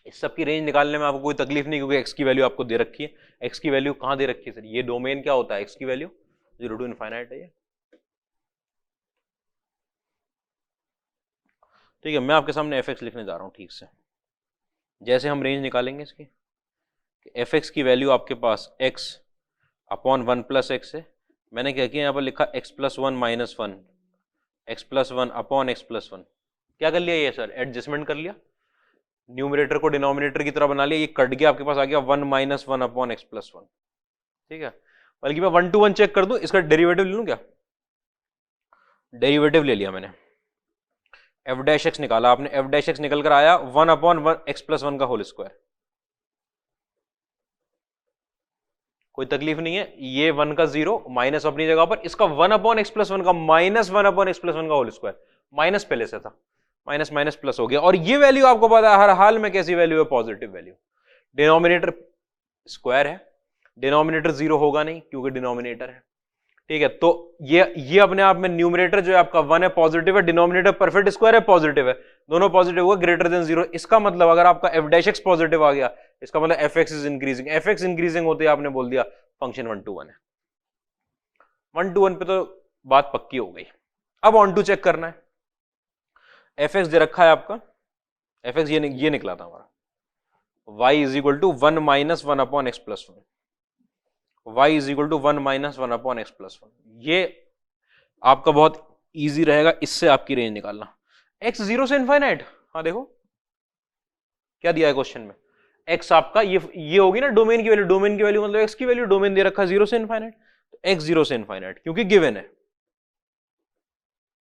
इस सब की रेंज निकालने में आपको कोई तकलीफ नहीं, क्योंकि x की वैल्यू आपको दे रखी है। x की वैल्यू कहां दे रखी है सर, ये डोमेन क्या होता है, x की वैल्यू 0 टू इनफाइनाइट है ये, ठीक है। मैं आपके सामने fx लिखने जा रहा हूं, ठीक से, जैसे हम रेंज निकालेंगे इसकी, fx की वैल्यू आपके पास x अपॉन 1 प्लस एक्स है, मैंने क्या किया, यहाँ पर लिखा x plus 1 minus 1, x plus 1 upon x plus 1, क्या कर लिया ये सर, एडजस्टमेंट कर लिया, न्यूमरेटर को डिनोमिनेटर की तरह बना लिया, ये कट गया, आपके पास आ गया 1 माइनस 1 अपॉन एक्स प्लस 1, ठीक है। बल्कि मैं 1 to 1 चेक कर दूं, इसका डेरिवेटिव ले लूं क्या, डेरिवेटिव ले लिया मैंने, एफ डैश एक्स निकाला आपने, एफ डैश एक्स निकल कर आया 1 अपॉन एक्स प्लस 1 का होल स्क्वायर, कोई तकलीफ नहीं है, ये 1 का 0 माइनस अपनी जगह पर, इसका 1 अपॉन एक्स प्लस 1 का माइनस 1 अपॉन एक्स प्लस 1 का होल स्क्वायर, माइनस पहले से था, माइनस माइनस प्लस हो गया, और ये वैल्यू आपको पता है हर हाल में कैसी वैल्यू है, पॉजिटिव वैल्यू, डिनोमिनेटर स्क्वायर है, डिनोमिनेटर 0 होगा नहीं क्योंकि डिनोमिनेटर है, ठीक है। तो ये अपने आप में न्यूमरेटर जो है आपका 1 है, पॉजिटिव है, डिनोमिनेटर परफेक्ट स्क्वायर है, पॉजिटिव है, दोनों पॉजिटिव हुआ, ग्रेटर देन 0, इसका मतलब अगर आपका एफ डैश एक्स पॉजिटिव आ गया, इसका मतलब F x is increasing, F x increasing होते आपने बोल दिया फंक्शन 1 to 1 है, 1 to 1 पे तो बात पक्की हो गई। अब ऑन टू चेक करना है, एफ एक्स दे रखा है आपका, एफ एक्स ये निकला था हमारा, y is equal to 1 minus 1 upon x plus 1, y is equal to 1 minus 1 upon x plus 1, ये आपका बहुत इजी रहेगा, इससे आपकी रेंज निकालना, x 0 से इनफाइनाइट, हाँ देखो क्या दिया है क्वेश्चन में, x आपका ये होगी ना डोमेन की वैल्यू, डोमेन की वैल्यू मतलब x की वैल्यू, डोमेन दे रखा है 0 से इनफाइनाइट, तो x 0 से इनफाइनाइट क्योंकि गिवन है,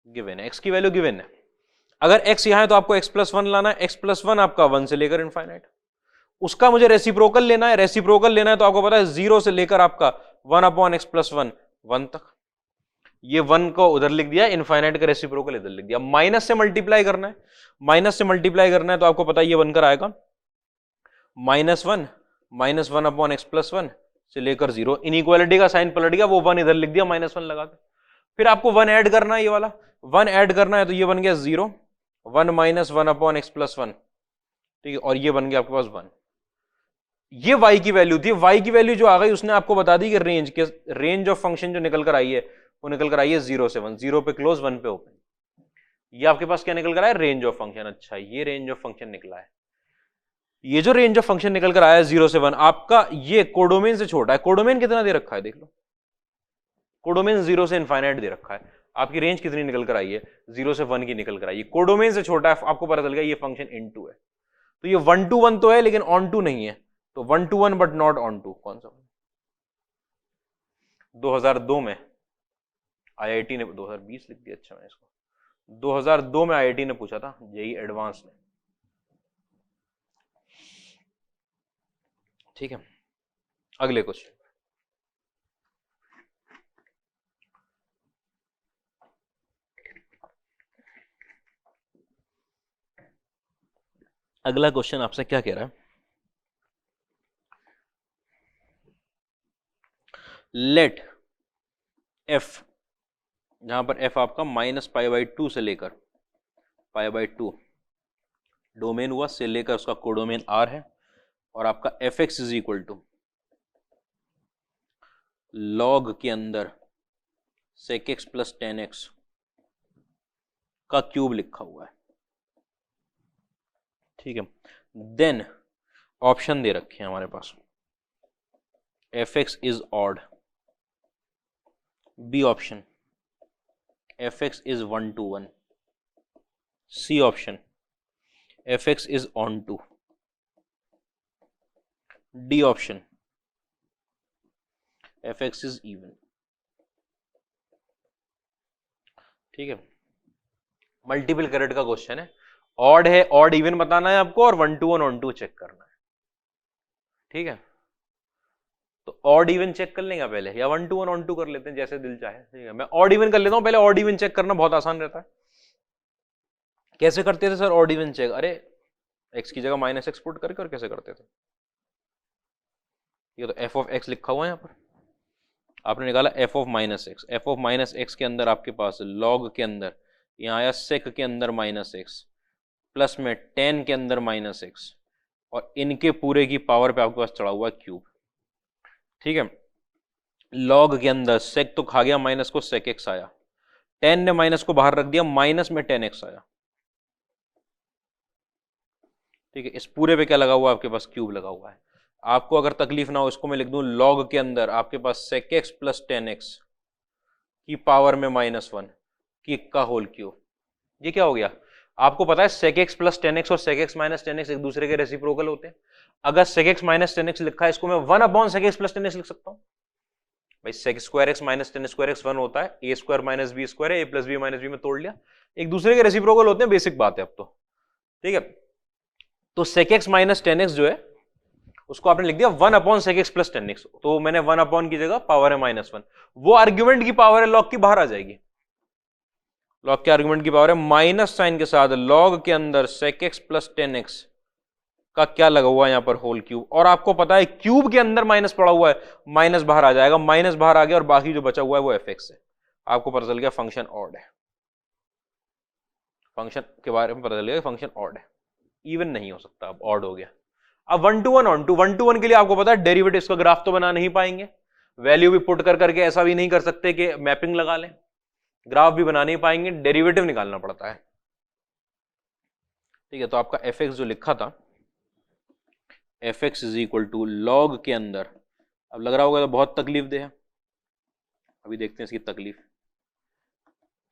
गिवन है, x की वैल्यू गिवन है, अगर x यहां है तो आपको x प्लस 1 लाना है, x प्लस 1 आपका 1 से लेकर इनफाइनाइट, उसका मुझे रेसिप्रोकल लेना है, रेसिप्रोकल लेना है तो आपको पता है 0 से लेकर आपका 1 अपॉन एक्स प्लस 1 1 तक, ये 1 को उधर लिख दिया, इनफाइनाइट का रेसिप्रोकल इधर लिख दिया, माइनस से मल्टीप्लाई करना है, माइनस से मल्टीप्लाई करना है तो आपको पता है ये बनकर आएगा minus one upon x plus 1 से लेकर 0, इनइक्वालिटी का साइन पलट गया, वो 1 इधर लिख दिया माइनस 1 लगा के, फिर आपको 1 ऐड करना है, ये वाला 1 ऐड करना है तो ये बन गया 0, 1 माइनस 1 अपॉन एक्स प्लस 1, ठीक है, और ये बन गया आपके पास 1, ये y की वैल्यू थी, y की वैल्यू जो आ गई उसने आपको बता दी कि रेंज ऑफ फंक्शन जो निकल कर आई है वो निकल कर आई है 0 से 1, 0 पे क्लोज 1 पे ओपन, ये आपके पास क्या निकल कर आया, रेंज ऑफ फंक्शन, अच्छा ये रेंज ऑफ फंक्शन निकला है, ये जो रेंज ऑफ फंक्शन निकल कर आया है 0 से 1 आपका, ये कोडोमेन से छोटा है, कोडोमेन कितना दे रखा है देख लो, कोडोमेन 0 से इनफाइनाइट दे रखा है, आपकी रेंज कितनी निकल कर आई है 0 से 1 की निकल कर आई है, कोडोमेन से छोटा है, आपको पता चल गया ये फंक्शन इनटू है, तो ये 1 to 1 तो है लेकिन ऑन टू नहीं है, तो 1 to 1 but not onto, कौन सा 2002 में आईआईटी ने, 2020 लिख दिया, अच्छा मैं इसको 2002 में आईआईटी ने पूछा था, जेई एडवांस ने, ठीक है, अगले क्वेश्चन। अगला क्वेश्चन आपसे क्या कह रहा है, लेट एफ, जहां पर एफ आपका -π/2 से लेकर π/2 डोमेन हुआ, से लेकर उसका कोडोमेन आर है, और आपका f x is equal to log के अंदर sec x प्लस 10x का क्यूब लिखा हुआ है। ठीक है, देन ऑप्शन दे रखे हैं हमारे पास, F x is odd, B option F x is 1:1, C option F x is onto, D option F x is even. ठीक है, मल्टीपल कैरेट का क्वेश्चन है, ऑड है, ऑड इवन बताना है आपको, और 1:1 ऑन टू चेक करना है। ठीक है, तो ऑड इवन चेक कर लेंगे पहले, या 1:1 ऑन टू कर लेते हैं, जैसे दिल चाहे। ठीक है, मैं ऑड इवन कर लेता हूं पहले, ऑड इवन चेक करना बहुत आसान रहता है। कैसे करते थे सर ऑड इवन चेक? अरे x की जगह -x पुट करके, और कैसे करते थे, ये तो एफ ऑफ एक्स लिखा हुआ है यहाँ पर, आपने निकाला F of -x, F of -x के अंदर आपके पास लॉग के अंदर यहाँ आया सेक के अंदर -x, प्लस में 10 के अंदर -x, और इनके पूरे की पावर पे आपके पास चढ़ा हुआ क्यूब। ठीक है, लॉग के अंदर सेक तो खा गया माइनस को, sec x आया, 10 ने माइनस को बाहर रख दिया, माइनस में 10x आया। ठीक है, इस पूरे पे क्या लगा हुआ है आपके पास? क्यूब लगा हुआ है। आपको अगर तकलीफ ना हो, इसको मैं लिख दूं लॉग के अंदर आपके पास sec x प्लस 10x की पावर में -1 की का होल क्यूब। ये क्या हो गया? आपको पता है sec x प्लस 10x और sec x माइनस 10x एक दूसरे के रेसिप्रोकल होते हैं। अगर sec x माइनस 10x लिखा है, इसको मैं 1/sec x प्लस 10x लिख सकता हूं। भाई sec square x minus 10 square x 1 होता है, a square minus b square है, a plus b minus b में तोड़ लिया, एक दूसरे के रेसिप्रोकल होते हैं, बेसिक बात है अब तो। ठीक है, तो sec x माइनस 10x जो है उसको आपने लिख दिया 1/sec x प्लस 10x, तो मैंने 1 की जगह पावर है -1, वो आर्ग्यूमेंट की पावर है लॉग की, बाहर आ जाएगी। लॉग के आर्ग्यूमेंट की पावर है माइनस साइन के साथ लॉग के अंदर sec x प्लस 10x का क्या लगा हुआ है यहां पर? Whole cube. और आपको पता है क्यूब के अंदर माइनस पड़ा हुआ है, माइनस बाहर आ जाएगा, माइनस बाहर आ गया, और बाकी जो बचा हुआ है वो एफ एक्स है। आपको पता चल गया फंक्शन ऑड है, फंक्शन के बारे में पता चल गया फंक्शन ऑड है, इवन नहीं हो सकता, अब ऑड हो गया। अब 1:1 ऑन टू, 1:1 के लिए आपको पता है डेरिवेटिव्स का ग्राफ तो बना नहीं पाएंगे, वैल्यू भी पुट कर करके ऐसा भी नहीं कर सकते कि मैपिंग लगा लें, ग्राफ भी बना नहीं पाएंगे, डेरिवेटिव निकालना पड़ता है। ठीक है, तो आपका एफ एक्स जो लिखा था, f x is equal to log के अंदर, अब लग रहा होगा तो बहुत तकलीफ दे है, अभी देखते हैं इसकी तकलीफ।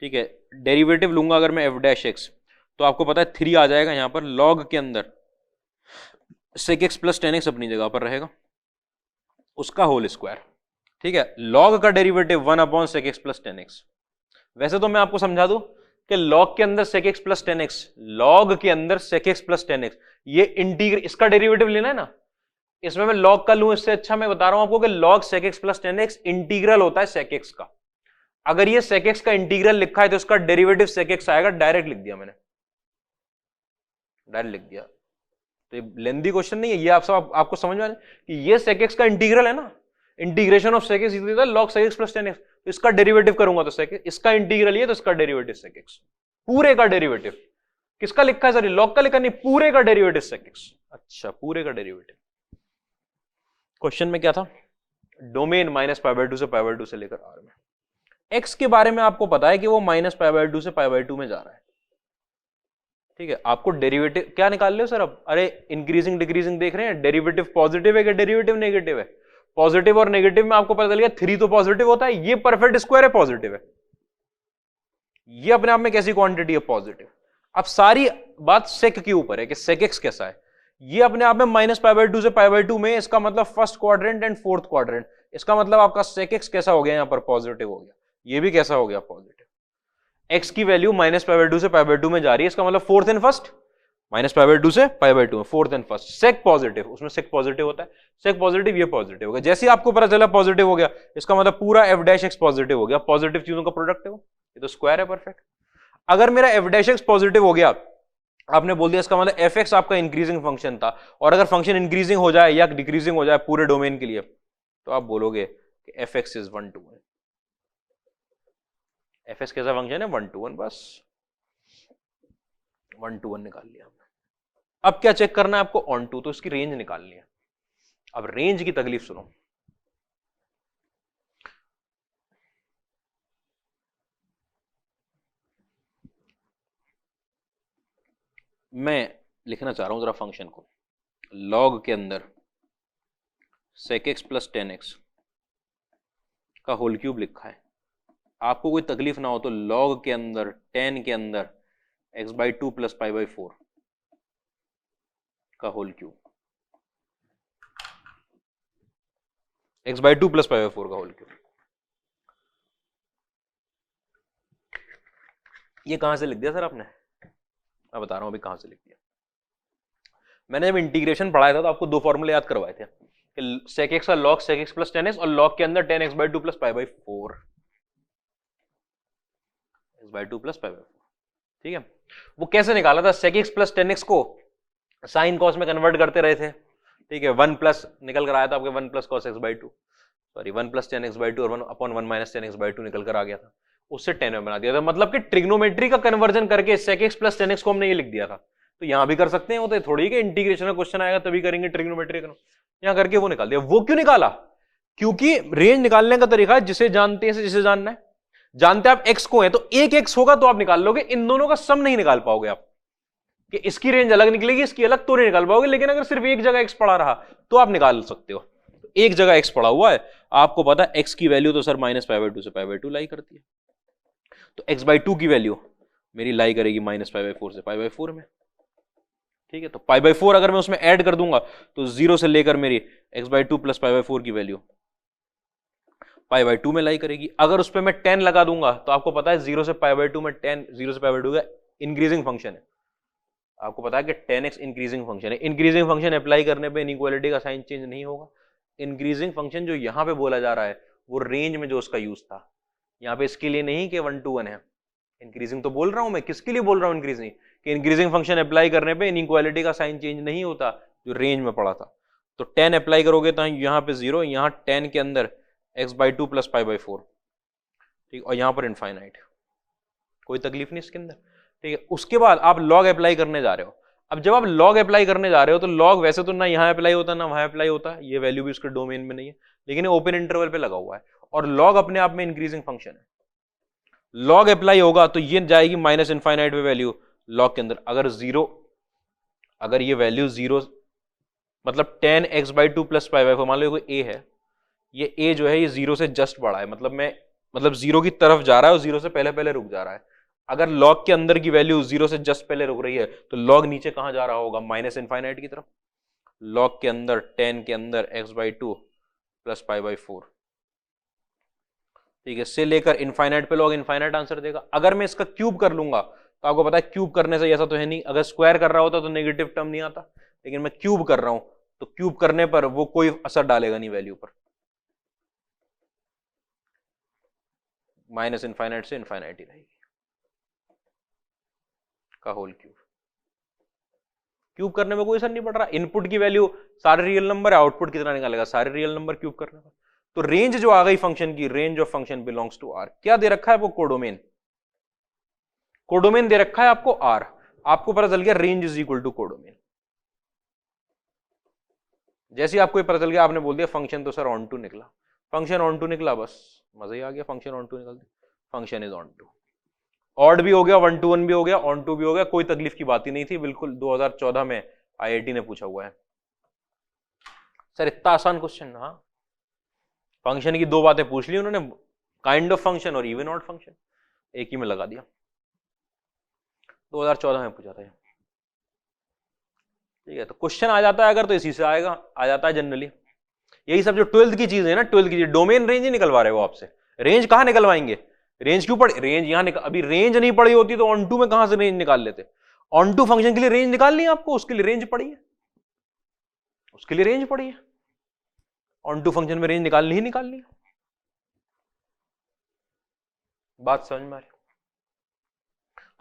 ठीक है, डेरिवेटिव लूंगा अगर मैं एफ डैश एक्स, तो आपको पता है 3 आ जाएगा यहां पर, लॉग के अंदर sec x प्लस 10x अपनी जगह पर रहेगा, उसका होल स्क्वायर। ठीक है, लॉग का derivative 1/sec x plus 10x। वैसे तो मैं आपको समझा दूं कि लॉग के अंदर sec x plus 10x, log के अंदर sec x प्लस 10x, ये इंटीग्रल, इसका डेरिवेटिव लेना है ना, इसमें मैं लॉग का लूं, इससे अच्छा मैं बता रहा हूं आपको कि log sec x plus 10x integral होता है sec x का। अगर ये sec x का इंटीग्रल लिखा है तो इसका डेरिवेटिव sec x आएगा, डायरेक्ट लिख दिया मैंने, डायरेक्ट लिख दिया। तो ये लेंदी क्वेश्चन नहीं है, ये आप सब आपको समझ में आ कि ये sec x का इंटीग्रल है ना, integration of sec x equal to log sec x plus 10x, तो इसका डेरिवेटिव करूंगा तो sec x, इसका इंटीग्रल ये, तो इसका डेरिवेटिव sec x, पूरे का डेरिवेटिव। किसका लिखा है सर? लॉग का लिखा नहीं, पूरे का डेरिवेटिव sec x। अच्छा, पूरे का डेरिवेटिव। क्वेश्चन में क्या था? डोमेन -π/2 से π/2 से लेकर r में, x के बारे में आपको पता है कि वो -π/2 से π/2 में जा रहा है। ठीक है, आपको डेरिवेटिव क्या निकाल रहे हो सर अब? अरे इंक्रीजिंग डिक्रीजिंग देख रहे हैं, डेरिवेटिव पॉजिटिव है कि डेरिवेटिव नेगेटिव है? पॉजिटिव और नेगेटिव में आपको पता चल गया 3 तो पॉजिटिव होता है, ये परफेक्ट स्क्वायर है, पॉजिटिव है, ये अपने आप में कैसी क्वांटिटी है? पॉजिटिव। अब सारी बात सेक के ऊपर है कि सेक एक्स कैसा है, ये अपने आप में -π/2 से π/2 में, इसका मतलब first quadrant and fourth quadrant, इसका मतलब आपका सेक एक्स कैसा हो गया? यहां पर पॉजिटिव हो गया, ये भी कैसा हो गया? पॉजिटिव। x की वैल्यू -π/2 से π/2 में जा रही है, इसका मतलब फोर्थ एंड फर्स्ट -π/2 से π/2 में, fourth and first. Sec positive, उसमें सेक पॉजिटिव होता है, सेक पॉजिटिव ये पॉजिटिव हो गया। जैसे ही आपको पता चला पॉजिटिव हो गया, इसका मतलब पूरा f' पॉजिटिव हो गया, पॉजिटिव चीजों का प्रोडक्ट है वो, ये तो स्क्वायर है परफेक्ट। अगर मेरा f' पॉजिटिव हो गया, आपने बोल दिया इसका मतलब f(x) आपका इंक्रीजिंग फंक्शन था, और अगर फंक्शन इंक्रीजिंग हो जाए या डिक्रीजिंग हो जाए पूरे डोमेन के लिए, तो आप बोलोगे कि f(x) इज 1 to 1। f(x) कैसा फंक्शन है? 1 to 1, बस 1 to 1 निकाल लिया हमने। अब क्या चेक करना है आपको? ऑन टू, तो इसकी रेंज निकालनी है। अब रेंज की तकलीफ सुनो, मैं लिखना चाह रहा हूं जरा फंक्शन को, लॉग के अंदर sec x प्लस 10x का होल क्यूब लिखा है। आपको कोई तकलीफ ना हो तो लॉग के अंदर 10 के अंदर x/2 प्लस π/4 का होल क्यूब, x/2 प्लस π/4 का होल क्यूब। ये कहां से लिख दिया सर आपने? मैं बता रहा हूं अभी कहां से लिख दिया। मैंने जब इंटीग्रेशन पढ़ाया था तो आपको दो फॉर्मूले याद करवाए थे, sec x का log sec x plus 10x और log के अंदर 10x/2 प्लस π/4, x/2 प्लस π/4। ठीक है, वो कैसे निकाला था? sec x प्लस 10x को साइन कॉस में कन्वर्ट करते रहे थे। ठीक है, 1 प्लस निकल कर आया था आपके 1 plus cos x/2, sorry 1 plus 10x/2 और 1/1 माइनस 10x/2 निकल कर आ गया था, उससे 10 में बना दिया था। मतलब कि ट्रिग्नोमेट्री का कन्वर्जन करके sec x प्लस 10x को हमने ये लिख दिया था। तो यहां भी कर सकते हैं, वो तो थोड़ी कि इंटीग्रेशन का क्वेश्चन आएगा तभी करेंगे ट्रिग्नोमेट्री का, यहां करके वो निकाल दिया। वो क्यों निकाला? क्योंकि रेंज निकालने का तरीका है जिसे जानते हैं जिसे जानना है। जानते आप x को है तो एक x होगा तो आप निकाल लोगे, इन दोनों का सम नहीं निकाल पाओगे आप, कि इसकी रेंज अलग निकलेगी इसकी अलग, तो नहीं निकाल पाओगे। लेकिन अगर सिर्फ एक जगह x पड़ा रहा तो आप निकाल सकते हो। एक जगह x पड़ा हुआ है, आपको पता है x की वैल्यू तो सर -π/2 से π/2 लाई करती है, तो x/2 की वैल्यू मेरी लाई करेगी -π/4 से π/4 में। ठीक है, तो π/4 अगर मैं उसमें ऐड कर दूंगा तो 0 से लेकर मेरी x/2 प्लस π/4 की वैल्यू π/2 में लाई करेगी। अगर उस पर मैं 10 लगा दूंगा तो आपको पता है 0 से π/2 में 10, 0 से π/2 का इंक्रीजिंग फंक्शन है। आपको पता है कि 10x इंक्रीजिंग फंक्शन है। इंक्रीजिंग फंक्शन अप्लाई करने पे इनइक्वालिटी का साइन चेंज नहीं होगा। इंक्रीजिंग फंक्शन जो यहां पे बोला जा रहा है वो रेंज में जो उसका यूज था, यहाँ पे इसके लिए नहीं कि 1 to 1 है। इंक्रीजिंग तो बोल रहा हूं मैं, किसके लिए बोल रहा हूं इंक्रीजिंग? कि इंक्रीजिंग फंक्शन अप्लाई करने पे इनइक्वालिटी का साइन चेंज नहीं होता जो रेंज में पड़ा था। तो 10 अप्लाई करोगे तो यहाँ पे 0, यहाँ 10 के अंदर x/2 प्लस π/4, ठीक, और यहाँ पर इनफाइनाइट, कोई तकलीफ नहीं इसके अंदर। ठीक है, उसके बाद आप लॉग अप्लाई करने जा रहे हो। अब जब आप लॉग अप्लाई करने जा रहे हो तो लॉग वैसे तो ना यहाँ अप्लाई होता ना वहां अप्लाई होता, ये वैल्यू भी उसके डोमेन में नहीं है, लेकिन ओपन इंटरवल पे लगा हुआ है और लॉग अपने आप में इंक्रीजिंग फंक्शन है। लॉग अप्लाई होगा तो ये जाएगी माइनस इनफाइनाइट पे वैल्यू लॉग के अंदर। अगर 0, अगर ये वैल्यू 0 मतलब 10x/2 प्लस π/4, मान लो कोई a है, ये a जो है ये 0 से जस्ट बढ़ा है, मतलब 0 की तरफ जा रहा है और 0 से पहले पहले रुक जा रहा है। अगर लॉग के अंदर की वैल्यू 0 से जस्ट पहले रुक रही है तो लॉग नीचे कहां जा रहा होगा? माइनस इनफाइनाइट की तरफ। लॉग के अंदर 10 के अंदर x/2 प्लस π/4, ठीक है, से लेकर इनफाइनाइट पे लॉग इनफाइनाइट आंसर देगा। अगर मैं इसका क्यूब कर लूंगा तो आपको पता है क्यूब करने से ऐसा तो है नहीं, अगर स्क्वायर कर रहा होता तो नेगेटिव टर्म नहीं आता, लेकिन मैं क्यूब कर रहा हूं तो क्यूब करने पर वो कोई असर डालेगा नहीं वैल्यू पर, माइनस इनफाइनाइट से इनफाइनाइट ही रहेगी का होल क्यूब। क्यूब करने में कोई असर नहीं पड़ रहा। इनपुट की वैल्यू सारे रियल नंबर है, आउटपुट कितना निकालेगा? सारे रियल नंबर क्यूब करने पर। तो रेंज जो आ गई फंक्शन की, range of function belongs to R. क्या दे रखा है आपको? कोडोमेन। कोडोमेन दे रखा है आपको आर। आपको पता चल गया range is equal to codomain. जैसे आपको पता चल गया, आपने बोल दिया फंक्शन तो सर ऑन टू निकला, फंक्शन ऑन टू निकला, बस मजा ही आ गया। फंक्शन ऑन टू निकल दिया, function is onto. Odd भी हो गया, 1 to 1 भी हो गया, ऑन टू भी हो गया, कोई तकलीफ की बात ही नहीं थी। बिल्कुल 2014 में IIT ने पूछा हुआ है। सर इतना आसान क्वेश्चन। हाँ, फंक्शन की दो बातें पूछ ली उन्होंने, काइंड ऑफ फंक्शन और इवन ऑड फंक्शन, एक ही में लगा दिया। 2014 में पूछा था। ठीक है, तो क्वेश्चन आ जाता है अगर तो इसी से आएगा, आ जाता है जनरली। यही सब जो 12th की चीज है ना, 12th की चीज, डोमेन रेंज ही निकलवा रहे हो आपसे। रेंज कहां निकलवाएंगे? रेंज क्यों पढ़े? रेंज यहां अभी रेंज नहीं पड़ी होती तो ऑन टू में कहां से रेंज निकाल लेते? ऑन टू फंक्शन के लिए रेंज निकालनी है आपको, उसके लिए रेंज पड़ी है, उसके लिए रेंज पड़ी है, ऑन टू फंक्शन में रेंज निकालनी ही निकालनी है। बात समझ में आ रही?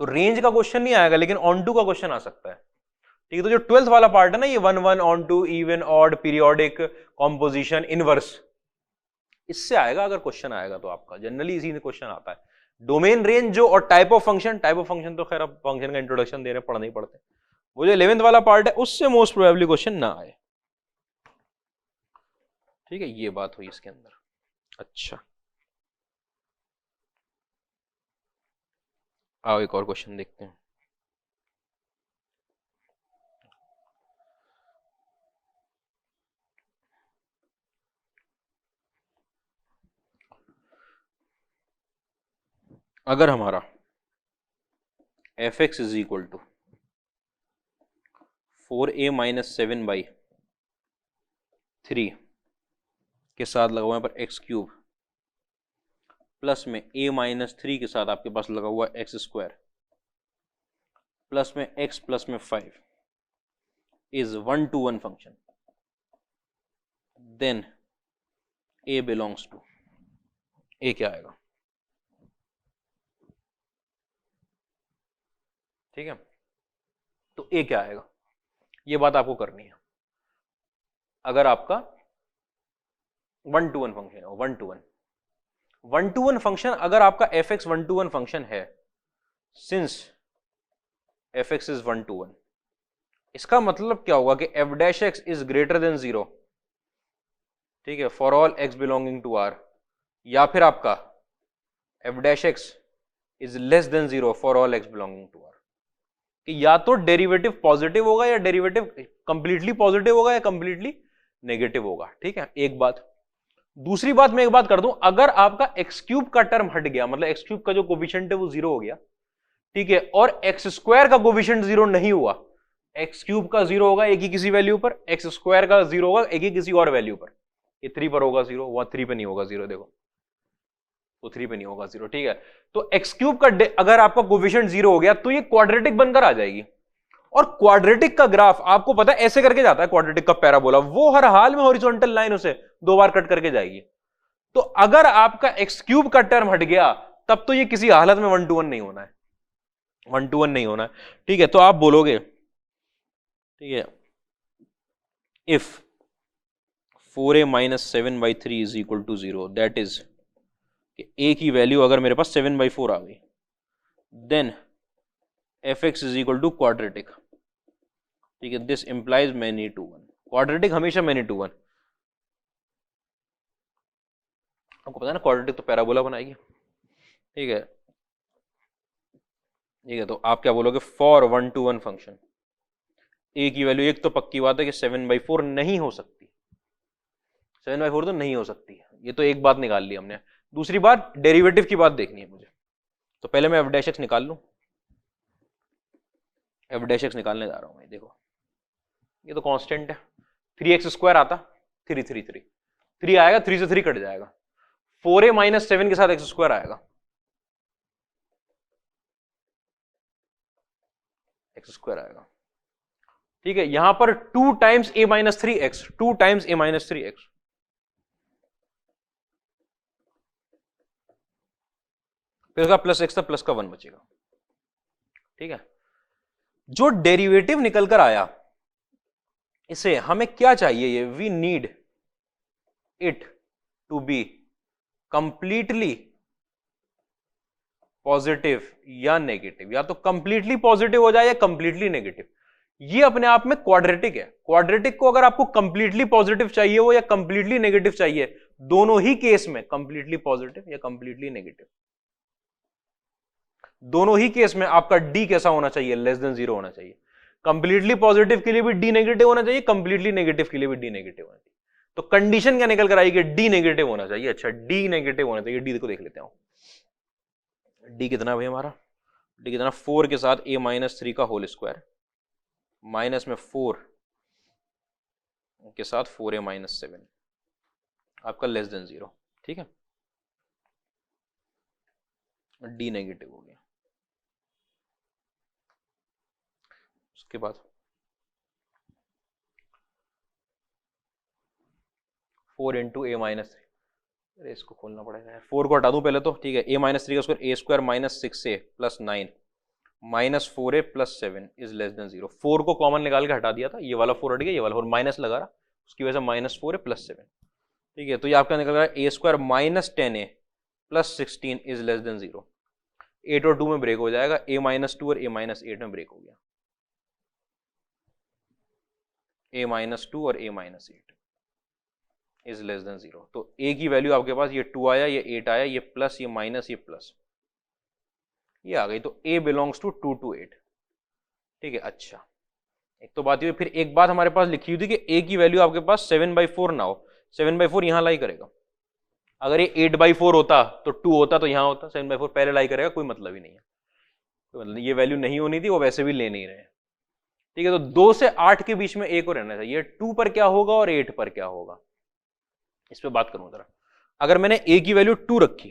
तो रेंज का क्वेश्चन नहीं आएगा लेकिन ऑन टू का क्वेश्चन आ सकता है। ठीक है, तो जो 12th वाला पार्ट है ना, ये 1 1 onto, even, odd, periodic, composition, inverse, इससे आएगा अगर क्वेश्चन आएगा तो आपका जनरली इसी में क्वेश्चन आता है। डोमेन, रेंज जो, और type of function, type of function तो खैर अब फंक्शन का इंट्रोडक्शन दे रहे हैं, पढ़ना ही पड़ते हैं। वो जो 11th वाला पार्ट है उससे मोस्ट प्रोबेबली क्वेश्चन ना आए। ठीक है, ये बात हुई इसके अंदर। अच्छा, आओ एक और क्वेश्चन देखते हैं। अगर हमारा f x is equal to 4a minus 7/3 के साथ लगा हुआ है पर एक्स क्यूब, प्लस में a माइनस 3 के साथ आपके पास लगा हुआ एक्स स्क्वायर, प्लस में x प्लस में 5 is 1-to-1 function, then a belongs to, a क्या आएगा? ठीक है, तो a क्या आएगा, ये बात आपको करनी है। अगर आपका 1-to-1 फंक्शन है, 1-to-1 फंक्शन, अगर आपका एफ एक्स 1-to-1 फंक्शन है, since f x is 1-to-1, इसका मतलब क्या होगा कि f dash x is greater than 0, ठीक है, for all x belonging to R, या फिर आपका f dash x is less than 0 for all x belonging to R, कि या तो डेरिवेटिव पॉजिटिव होगा या डेरिवेटिव कंप्लीटली पॉजिटिव होगा या कंप्लीटली नेगेटिव होगा। ठीक है, एक बात। दूसरी बात मैं एक बात कर दूं, अगर आपका एक्स क्यूब का टर्म हट गया, मतलब एक्स क्यूब का जो कोफिशिएंट है वो 0 हो गया, ठीक है, और एक्स स्क्वायर का कोफिशिएंट 0 नहीं हुआ, एक्स क्यूब का 0 होगा एक ही किसी वैल्यू पर, एक्स स्क्वायर का 0 होगा एक ही किसी और वैल्यू पर, ये 3 पर होगा 0, वहां 3 पे नहीं होगा 0, देखो तो 3 पे नहीं होगा 0। ठीक है, तो एक्स क्यूब का अगर आपका कोफिशिएंट 0 हो गया तो ये क्वाड्रेटिक बनकर आ जाएगी, और क्वाड्रेटिक का ग्राफ आपको पता है ऐसे करके जाता है, क्वाड्रेटिक का पैराबोला, वो हर हाल में हॉरिजॉन्टल लाइन उसे 2 बार कट करके जाएगी। तो अगर आपका एक्स क्यूब का टर्म हट गया तब तो ये किसी हालत में 1-to-1 नहीं होना है, 1-to-1 नहीं होना है। ठीक है, तो आप बोलोगे, ठीक है, if 4a minus 7/3 is equal to 0, that is a की वैल्यू अगर मेरे पास 7/4 आ गई, then f x is equal to quadratic. ठीक है, this implies many to one, quadratic हमेशा मैनी टू वन, आपको पता है ना, क्वाड्रेटिक तो पैराबोला बनाएगी। ठीक है, ठीक है, तो आप क्या बोलोगे, फॉर 1-to-1 फंक्शन ए की वैल्यू, एक तो पक्की बात है कि 7/4 नहीं हो सकती, 7/4 तो नहीं हो सकती, ये तो एक बात निकाल ली हमने। दूसरी बात, डेरिवेटिव की बात देखनी है मुझे, तो पहले मैं एफ डैश एक्स निकाल लूं, एफ डैश एक्स निकालने जा रहा हूं मैं, देखो ये तो कांस्टेंट है, 3x स्क्वायर आता, 3 आएगा, 3 से 3 कट जाएगा, 4a माइनस 7 के साथ एक्स स्क्वायर आएगा, एक्स स्क्वायर आएगा। ठीक है, यहां पर 2 times a minus 3x, 2 times a minus 3x, फिर उसका प्लस एक्स था, प्लस का 1 बचेगा। ठीक है, जो डेरिवेटिव निकल कर आया, इसे हमें क्या चाहिए, ये we need it to be completely positive या नेगेटिव, या तो कंप्लीटली पॉजिटिव हो जाए या कंप्लीटली नेगेटिव। ये अपने आप में क्वाड्रेटिक है, क्वाड्रेटिक को अगर आपको कंप्लीटली पॉजिटिव चाहिए हो या कंप्लीटली नेगेटिव चाहिए, दोनों ही केस में कंप्लीटली पॉजिटिव या कंप्लीटली नेगेटिव, दोनों ही केस में आपका डी कैसा होना चाहिए, लेस देन 0 होना चाहिए। कंप्लीटली पॉजिटिव के लिए भी डी नेगेटिव होना चाहिए, कंप्लीटली नेगेटिव के लिए भी डी नेगेटिव होना चाहिए। तो कंडीशन क्या निकल कर आएगी, डी नेगेटिव होना चाहिए। अच्छा, डी नेगेटिव होना चाहिए, डी को देख लेते हैं, डी कितना भाई हमारा, डी कितना, 4 के साथ a माइनस 3 का होल स्क्वायर, माइनस में 4 के साथ 4a माइनस 7, आपका लेस देन 0। ठीक है, डी नेगेटिव हो गया। उसके बाद 4 इंटू ए माइनस 3, अरे इसको खोलना पड़ेगा यार, 4 को हटा दूं पहले तो, ठीक है। ए माइनस 3 का square, A square minus 6a plus 9 minus 4a plus 7 is less than 0। 4 को कॉमन निकाल के हटा दिया था, ये वाला 4 हट गया, ये वाला 4 माइनस लगा रहा, उसकी वजह से माइनस 4a प्लस 7, ठीक है। तो ये आपका निकल रहा है A square minus 10a plus 16 is less than 0। 8 और 2 में ब्रेक हो जाएगा, a माइनस 2 और a माइनस 8 में ब्रेक हो गया, a माइनस 2 और a minus 8 is less than 0। तो a की वैल्यू आपके पास ये 2 आया, ये 8 आया, ये प्लस, ये माइनस, ये प्लस, ये आ गई। तो a बिलोंग्स टू 2 to 8, ठीक है। अच्छा, एक तो बात ये, फिर एक बात हमारे पास लिखी हुई थी कि a की वैल्यू आपके पास 7/4 ना हो, 7/4 यहां लाई करेगा। अगर ये 8/4 होता तो 2 होता तो यहां होता, 7/4 पहले लाई करेगा, कोई मतलब ही नहीं है, कोई मतलब, ये वैल्यू नहीं होनी थी, वो वैसे भी ले नहीं रहे, ठीक है। तो 2 से 8 के बीच में a को रहना चाहिए, 2 पर क्या होगा और 8 पर क्या होगा, इस पे बात करूं जरा। अगर मैंने a की वैल्यू 2 रखी,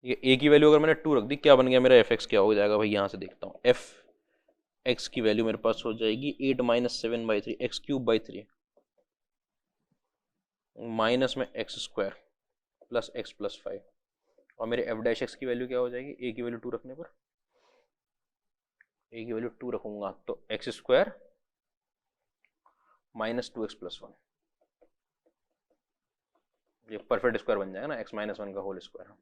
ये a की वैल्यू अगर मैंने 2 रख दी, क्या बन गया मेरा fx, क्या हो जाएगा भाई, यहां से देखता हूं। fx की वैल्यू मेरे पास हो जाएगी 8 माइनस 7/3 x³ 3 माइनस में x square plus x plus 5, और मेरे f डैश x की वैल्यू क्या हो जाएगी, a की वैल्यू 2 रखने पर, a की वैल्यू 2 रखूंगा तो x square minus 2x plus 1, ये परफेक्ट स्क्वायर बन जाएगा ना, x माइनस 1 का होल स्क्वायर।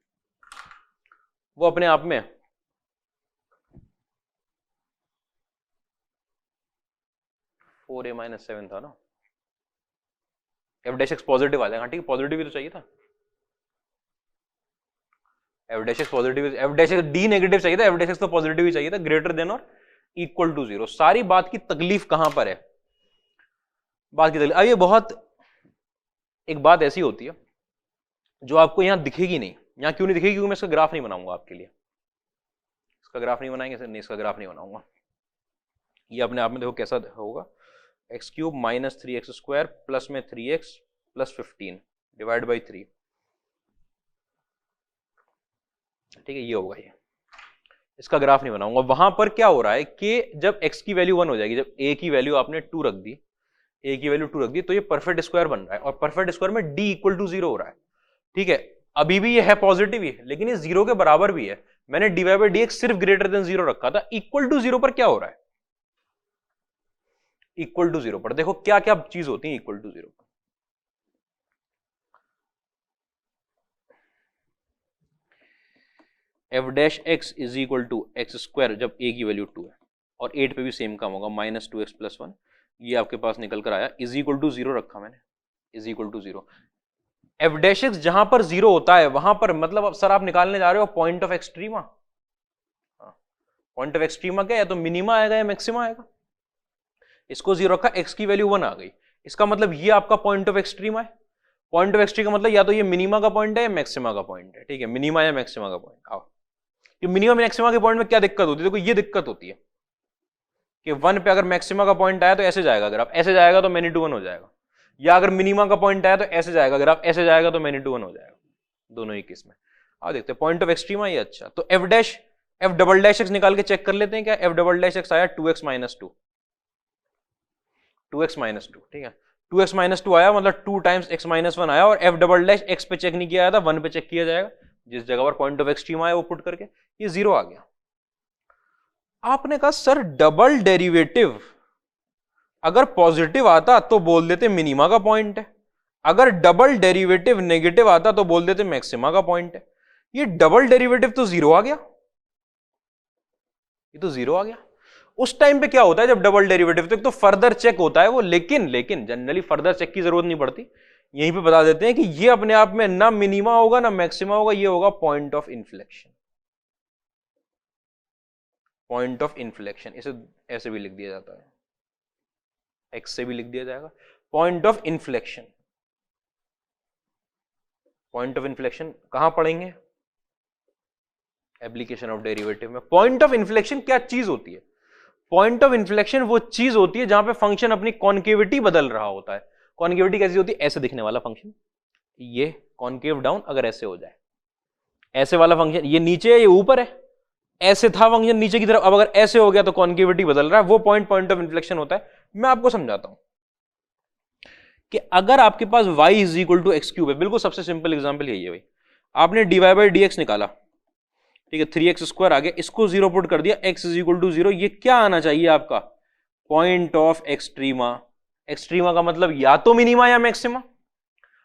वो अपने आप में 4a माइनस 7 था ना, f डैश x पॉजिटिव आ जाएगा, ठीक है, पॉजिटिव ही तो चाहिए था, f dash x positive, f dash x d negative चाहिए था, f डैश x तो पॉजिटिव ही चाहिए था, ग्रेटर देन और इक्वल टू 0। सारी बात की तकलीफ कहां पर है, बात की तकलीफ, अब ये बहुत, एक बात ऐसी होती है जो आपको यहां दिखेगी नहीं। यहां क्यों नहीं दिखेगी, क्योंकि मैं इसका ग्राफ नहीं बनाऊंगा आपके लिए, इसका ग्राफ नहीं बनाएंगे सर, नहीं इसका ग्राफ नहीं बनाऊंगा। ये अपने आप में देखो कैसा होगा, x³ minus 3x square plus में 3x प्लस 15 डिवाइड बाई 3, ठीक है, ये होगा। ये इसका ग्राफ नहीं बनाऊंगा। वहां पर क्या हो रहा है कि जब x की वैल्यू 1 हो जाएगी, जब a की वैल्यू आपने 2 रख दी, a की वैल्यू 2 रख दी, तो ये परफेक्ट स्क्वायर बन रहा है, और परफेक्ट स्क्वायर में d इक्वल टू 0 हो रहा है, ठीक है। अभी भी ये है पॉजिटिव ही, लेकिन ये 0 के बराबर भी है। मैंने dy बाई dx सिर्फ ग्रेटर देन 0 रखा था, इक्वल टू 0 पर क्या हो रहा है, इक्वल टू 0 पर देखो क्या क्या चीज होती है इक्वल टू 0 पर। f dash x is equal to x square जब a की वैल्यू 2 है, और 8 पे भी सेम काम होगा, माइनस 2x प्लस 1, ये आपके पास निकल कर आया, इज इक्वल टू 0 रखा मैंने, is equal to 0। f dash x जहां पर 0 होता है वहां पर, मतलब अब सर आप निकालने जा रहे हो point of extrema, point of extrema क्या है, तो मिनिमा आएगा या मैक्सिमा आएगा। इसको 0 रखा, x की वैल्यू 1 आ गई, इसका मतलब ये आपका पॉइंट ऑफ एक्सट्रीमा है। पॉइंट ऑफ एक्सट्रीमा का मतलब या तो ये मिनिमा का पॉइंट है या मैक्सिमा का पॉइंट है, ठीक है, मिनिमा या मैक्सिमा का पॉइंट। आओ, कि मिनिमम मैक्सिमा के पॉइंट में क्या दिक्कत होती है, देखो ये दिक्कत होती है कि 1 पे अगर मैक्सिमा का पॉइंट आया तो ऐसे जाएगा, अगर आप ऐसे जाएगा तो मैग्नीट्यूड 1 हो जाएगा, या अगर मिनिमा का पॉइंट आया तो ऐसे जाएगा, अगर आप ऐसे जाएगा तो मैग्नीट्यूड 1 हो जाएगा, दोनों ही केस में। आप देखते हैं पॉइंट ऑफ एक्सट्रीमा ये अच्छा। तो f डबल डैश x निकाल के चेक कर लेते हैं क्या, f डबल डैश x आया 2x माइनस 2, 2x माइनस 2, ठीक है, 2x माइनस 2 आया, मतलब 2 टाइम्स x माइनस 1 आया, और f डबल डैश x पे चेक नहीं किया था, 1 पे चेक किया जाएगा, जिस जगह पर पॉइंट ऑफ एक्सट्रीमा है वो पुट करके ये 0 आ गया। आपने कहा सर डबल डेरिवेटिव अगर पॉजिटिव आता तो बोल देते मिनिमा का पॉइंट है, अगर डबल डेरिवेटिव नेगेटिव आता तो बोल देते मैक्सिमा का पॉइंट है। ये डबल डेरिवेटिव तो 0 आ गया, ये तो 0 आ गया। उस टाइम पे क्या होता है जब डबल डेरिवेटिव, तो एक तो फर्दर चेक होता है वो, लेकिन जनरली फर्दर चेक की जरूरत नहीं पड़ती, यहीं पे बता देते हैं कि ये अपने आप में ना मिनिमा होगा ना मैक्सिमा होगा, ये होगा point of inflection, point of inflection. इसे ऐसे भी लिख दिया जाता है, एक्स से भी लिख दिया जाएगा, point of inflection. Point of inflection कहां पढ़ेंगे, एप्लीकेशन ऑफ डेरिवेटिव में। पॉइंट ऑफ इन्फ्लेक्शन क्या चीज होती है, पॉइंट ऑफ इन्फ्लेक्शन वो चीज होती है जहां पे फंक्शन अपनी कॉन्केविटी बदल रहा होता है। कॉन्केविटी कैसी होती है, ऐसे दिखने वाला फंक्शन, ये कॉन्केव डाउन अगर ऐसे हो जाए, ऐसे वाला फंक्शन, ये नीचे है ये ऊपर है, ऐसे था फंक्शन नीचे की तरफ, अब अगर ऐसे हो गया तो कॉन्केविटी बदल रहा है, वो पॉइंट ऑफ इन्फ्लेक्शन होता है। मैं आपको समझाता हूं कि अगर आपके पास y is equal to x cube है, बिल्कुल सबसे सिंपल एग्जांपल यही है भाई, आपने dy बाई डी एक्स निकाला, ठीक है, 3x स्क्वायर आ गया, इसको जीरो पुट कर दिया, x is equal to zero, ये क्या आना चाहिए आपका, पॉइंट ऑफ एक्सट्रीमा। एक्सट्रीमा का मतलब या तो मिनिमा या मैक्सिमा।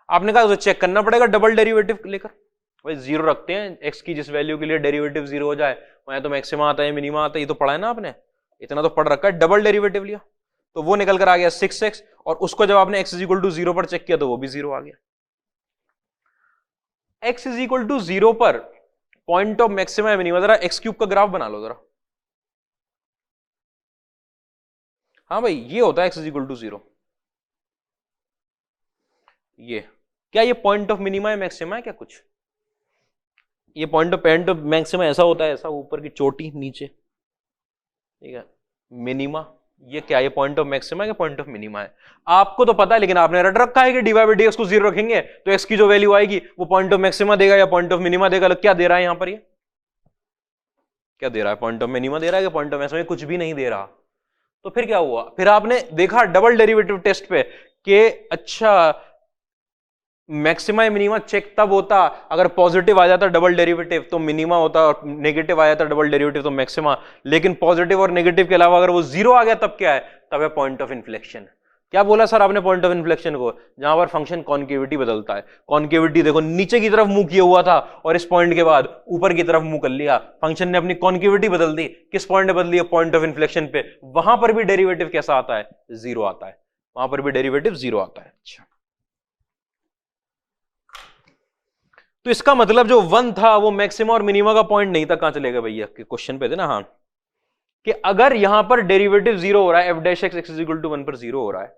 आपने कहा तो चेक करना पड़ेगा डबल डेरिवेटिव लेकर, भाई जीरो रखते हैं, x की जिस वैल्यू के लिए डेरिवेटिव जीरो हो जाए वहां तो मैक्सिमा आता है मिनिमा आता है, ये तो पढ़ा है ना आपने, इतना तो पढ़ रखा है। डबल डेरिवेटिव लिया तो वो निकल कर आ गया 6x, और उसको जब आपने x is equal to zero पर चेक किया तो वो भी जीरो आ गया। x is equal to zero पर पॉइंट ऑफ मैक्सिमा मिनिमा, जरा एक्स क्यूब का ग्राफ बना लो जरा। हाँ भाई ये होता है x is equal to zero, ये क्या ये पॉइंट ऑफ मिनिमा है मैक्सिमा है क्या कुछ, ये पॉइंट ऑफ मैक्सिमा ऐसा होता है, ऐसा ऊपर की चोटी नीचे, ठीक है, मिनिमा ये क्या, ये पॉइंट ऑफ मैक्सिमा है, पॉइंट ऑफ मिनिमा है, आपको तो पता है, लेकिन आपने रट रखा है कि डी बाई डी एक्स को जीरो रखेंगे तो एक्स की जो वैल्यू आएगी वो पॉइंट ऑफ मैक्सिमा देगा या पॉइंट ऑफ मिनिमा देगा। क्या दे रहा है यहां पर, ये क्या दे रहा है, पॉइंट ऑफ मिनिमा दे रहा है कि पॉइंट ऑफ मैक्सिमा, कुछ भी नहीं दे रहा। तो फिर क्या हुआ, फिर आपने देखा डबल डेरिवेटिव टेस्ट पे कि अच्छा मैक्सिमा मिनिमा चेक तब होता अगर पॉजिटिव आ जाता डबल डेरिवेटिव तो मिनिमा होता, और नेगेटिव आ जाता डबल डेरिवेटिव तो मैक्सिमा, लेकिन पॉजिटिव और नेगेटिव के अलावा अगर वो जीरो आ गया तब क्या है, तब है पॉइंट ऑफ इन्फ्लेक्शन। क्या बोला सर आपने पॉइंट ऑफ इन्फ्लेक्शन को, जहां पर फंक्शन कॉन्केविटी बदलता है। कॉन्केविटी देखो नीचे की तरफ मुंह किया हुआ था और इस पॉइंट के बाद ऊपर की तरफ मुंह कर लिया, फंक्शन ने अपनी कॉन्केविटी बदल दी, किस पॉइंट पे बदली है, पॉइंट ऑफ इन्फ्लेक्शन पे, वहां पर भी डेरिवेटिव कैसा आता है, जीरो आता है, वहां पर भी डेरिवेटिव जीरो आता है। अच्छा तो इसका मतलब जो वन था वो मैक्सिमा और मिनिमा का पॉइंट नहीं था, कहां चलेगा भैया के क्वेश्चन पे थे ना, हाँ, कि अगर यहां पर डेरिवेटिव जीरो हो रहा है, f dash x is equal to 1 पर जीरो हो रहा है,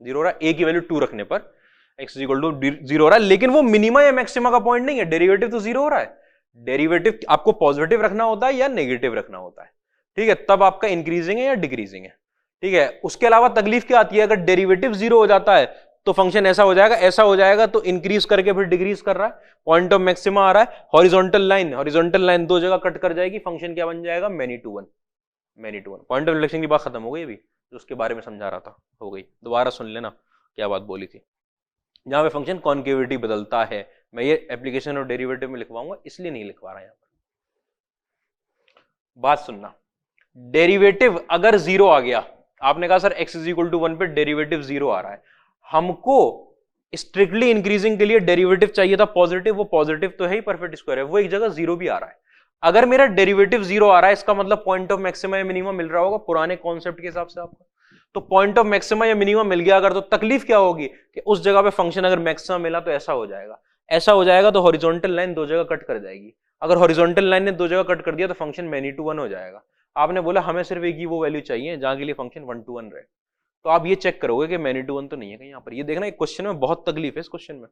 जीरो हो रहा है, ए की वैल्यू 2 रखने पर x is equal to zero हो रहा है, लेकिन वो मिनिमा या मैक्सिमा का पॉइंट नहीं है, डेरिवेटिव तो जीरो हो रहा है। डेरिवेटिव आपको पॉजिटिव रखना होता है या नेगेटिव रखना होता है, ठीक है, तब आपका इंक्रीजिंग है या डिक्रीजिंग है, ठीक है। उसके अलावा तकलीफ क्या आती है, अगर डेरिवेटिव जीरो हो जाता है तो फंक्शन ऐसा हो जाएगा, ऐसा हो जाएगा तो इंक्रीज करके फिर डिक्रीज कर रहा है, पॉइंट ऑफ मैक्सिमा आ रहा है, हॉरिजॉन्टल लाइन दो जगह कट कर जाएगी, फंक्शन क्या बन जाएगा, many to one. Point of inflection की बात खत्म हो गई, अभी जो उसके बारे में समझा रहा था हो गई, दोबारा सुन लेना क्या बात बोली थी। जहां पे फंक्शन कॉन्केविटी बदलता है, मैं ये एप्लीकेशन और डेरिवेटिव में लिखवाऊंगा इसलिए नहीं लिखवा रहा यहां पर। बात सुनना, डेरिवेटिव अगर जीरो आ गया, आपने कहा sir x is equal to 1 पे डेरिवेटिव जीरो आ रहा है, हमको स्ट्रिक्टली इंक्रीजिंग के लिए डेरिवेटिव चाहिए था पॉजिटिव, वो पॉजिटिव तो है ही, परफेक्ट स्क्वायर है, वो एक जगह जीरो भी आ रहा है। अगर मेरा डेरिवेटिव जीरो आ रहा है इसका मतलब पॉइंट ऑफ मैक्सिमा या मिनिमा मिल रहा होगा पुराने कॉन्सेप्ट के हिसाब से आपको, तो पॉइंट ऑफ मैक्सिमा या मिनिमा मिल गया अगर, तो तकलीफ क्या होगी कि उस जगह पे फंक्शन अगर मैक्सिमा मिला तो ऐसा हो जाएगा, ऐसा हो जाएगा तो हॉरिजॉन्टल लाइन दो जगह कट कर जाएगी, अगर हॉरिजॉन्टल लाइन ने दो जगह कट कर दिया तो फंक्शन मैनी टू वन हो जाएगा। आपने बोला हमें सिर्फ एक ही वो वैल्यू चाहिए जहां के लिए फंक्शन 1 to 1 रहे, तो आप ये चेक करोगे कि मैनी टू वन तो नहीं है कहीं यहाँ पर, ये देखना एक क्वेश्चन में बहुत तकलीफ है इस क्वेश्चन में।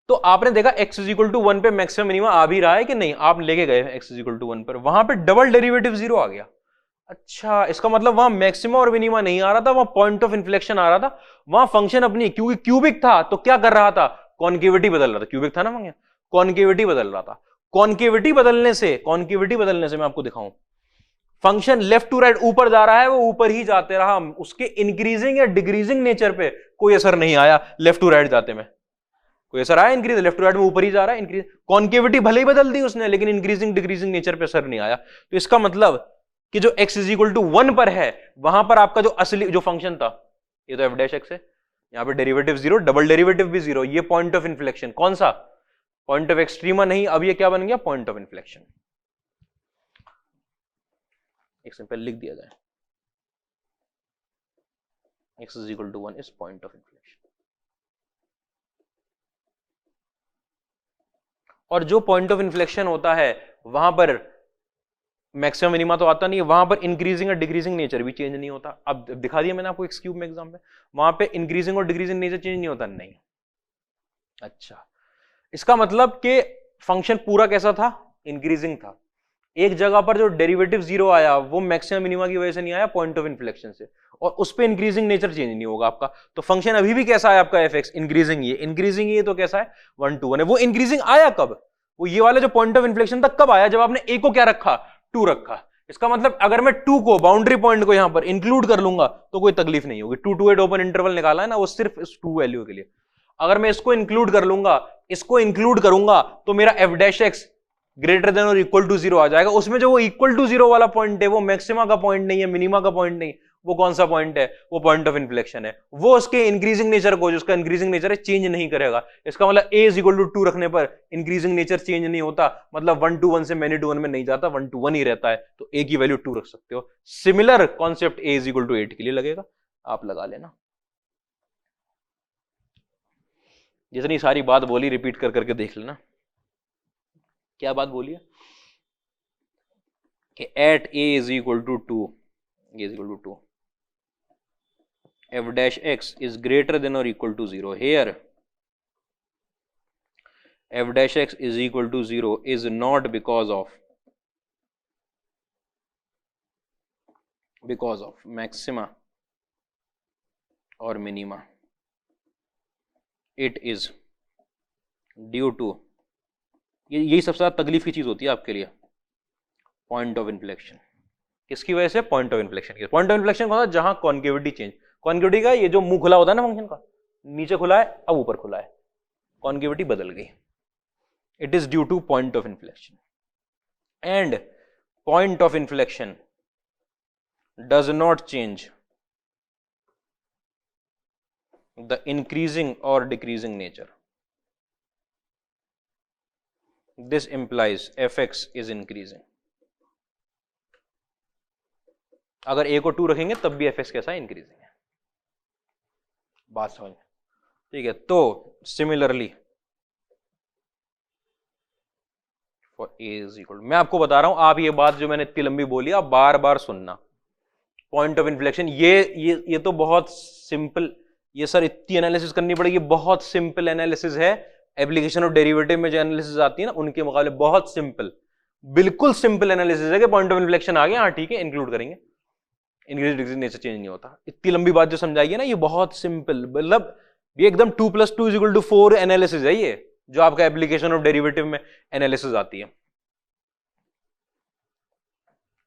तो आपने देखा x इज इक्वल टू 1 पे मैक्सिमम मिनिमम आ भी रहा है कि नहीं, आप लेके गए x इज इक्वल टू 1 पर, वहां पे डबल डेरिवेटिव जीरो आ गया। अच्छा इसका मतलब वहां मैक्सिमा और मिनिमा नहीं आ रहा था, वहां पॉइंट ऑफ इन्फ्लेक्शन आ रहा था, वहां फंक्शन अपनी, क्योंकि क्यूबिक था तो क्या कर रहा था, कॉन्केविटी बदल रहा था, क्यूबिक था ना फंक्शन, कॉन्केविटी बदल रहा था। कॉन्केविटी बदलने से मैं आपको दिखाऊं, फंक्शन लेफ्ट टू राइट ऊपर जा रहा है, वो ऊपर ही जाते रहा, उसके इंक्रीजिंग या डिक्रीजिंग नेचर पे कोई असर नहीं आया, लेफ्ट टू राइट जाते में कोई असर आया, इंक्रीज लेफ्ट टू राइट में ऊपर ही जा रहा है, इंक्रीज कॉन्केविटी भले ही बदल दी उसने लेकिन इंक्रीजिंग डिक्रीजिंग नेचर पे असर नहीं आया। तो इसका मतलब कि जो x इज इक्वल टू 1 पर है वहां पर आपका जो असली जो फंक्शन था, ये तो f डैश x है, यहां पे डेरिवेटिव जीरो, डबल डेरिवेटिव भी जीरो, ये पॉइंट ऑफ इन्फ्लेक्शन कौन सा, पॉइंट ऑफ एक्सट्रीमा नहीं, अब ये क्या बन गया, पॉइंट ऑफ इन्फ्लेक्शन। एक सिंपल लिख दिया जाए, x is equal to 1 is point of inflection. और जो पॉइंट ऑफ इन्फ्लेक्शन होता है वहां पर मैक्सिमम मिनिमा तो आता नहीं है, वहां पर इंक्रीजिंग और डिक्रीजिंग नेचर भी चेंज नहीं होता। अब दिखा दिया मैंने आपको एक्स क्यूब में एग्जाम में, वहां पे इंक्रीजिंग और डिक्रीजिंग नेचर चेंज नहीं होता, नहीं। अच्छा इसका मतलब कि फंक्शन पूरा कैसा था, इंक्रीजिंग था। एक जगह पर जो डेरिवेटिव जीरो आया वो मैक्सिमम मिनिमा की वजह से नहीं आया, पॉइंट ऑफ इन्फ्लेक्शन से, और उस पे इंक्रीजिंग नेचर चेंज नहीं होगा आपका, तो फंक्शन अभी भी कैसा है आपका एफ एक्स, इंक्रीजिंग। ये तो कैसा है 1 to 1 है। वो इंक्रीजिंग आया कब, वो ये वाला जो पॉइंट ऑफ इन्फ्लेक्शन तक कब आया, जब आपने ए को क्या रखा, 2 रखा। इसका मतलब अगर मैं 2 को, बाउंड्री पॉइंट को यहां पर इंक्लूड कर लूंगा तो कोई तकलीफ नहीं होगी। 2 to 8 ओपन इंटरवल निकाला है ना, वो सिर्फ इस 2 वैल्यू के लिए। अगर मैं इसको इंक्लूड कर लूंगा, इसको इंक्लूड करूंगा, तो मेरा F dash x greater than और इक्वल टू 0 आ जाएगा। उसमें जो वो इक्वल टू 0 वाला पॉइंट है वो मैक्सिमा का पॉइंट नहीं है, मिनिमा का पॉइंट नहीं। वो कौन सा पॉइंट है, वो पॉइंट ऑफ इन्फ्लेक्शन है। वो उसके इंक्रीजिंग नेचर को, जो उसका इंक्रीजिंग नेचर है, चेंज नहीं करेगा। इसका मतलब ए इज इक्वल टू 2 रखने पर इंक्रीजिंग नेचर चेंज नहीं होता, मतलब 1 to 1 से मैनी टू 1 में नहीं जाता, 1 to 1 ही रहता है। तो ए की वैल्यू 2 रख सकते हो। Similar concept a is equal to 8 के लिए लगेगा, आप लगा लेना। जितनी सारी बात बोली रिपीट कर करके देख लेना। क्या बात बोली है कि at a is equal to 2, a is equal to 2, f dash x is greater than or equal to 0. Here f dash x is equal to 0 is not because of maxima or minima. It is due to, यही सबसे ज्यादा तकलीफ की चीज होती है आपके लिए, पॉइंट ऑफ इन्फ्लेक्शन। किसकी वजह से, पॉइंट ऑफ इन्फ्लेक्शन की। पॉइंट ऑफ इन्फ्लेक्शन कौन सा, जहां कॉन्केविटी चेंज, कॉन्केविटी का ये जो मुंह खुला होता है ना फंक्शन का, नीचे खुला है अब ऊपर खुला है, कॉन्केविटी बदल गई। It is due to point of inflection. And point of inflection does not change the increasing और decreasing nature. This implies fx is increasing. अगर a को 2 रखेंगे तब भी fx कैसा है, इंक्रीजिंग है। बात समझ में, ठीक है। तो similarly for a is equal, मैं आपको बता रहा हूं, आप ये बात जो मैंने इतनी लंबी बोली आप बार बार सुनना। पॉइंट ऑफ इन्फ्लेक्शन ये तो बहुत सिंपल, ये सर इतनी एनालिसिस करनी पड़ेगी, बहुत सिंपल एनालिसिस है। एप्लीकेशन ऑफ डेरिवेटिव में जो एनालिसिस आती है ना, उनके मुकाबले बहुत सिंपल, बिल्कुल सिंपल एनालिसिस है कि पॉइंट ऑफ इन्फ्लेक्शन आ गया, हाँ ठीक है इंक्लूड करेंगे, इंक्रीज डिक्रीज नेचर चेंज नहीं होता। इतनी लंबी बात जो समझाई है ना, ये बहुत सिंपल, मतलब ये एकदम 2 + 2 = 4 एनालिसिस है ये, जो आपका एप्लीकेशन ऑफ डेरिवेटिव में एनालिसिस आती है,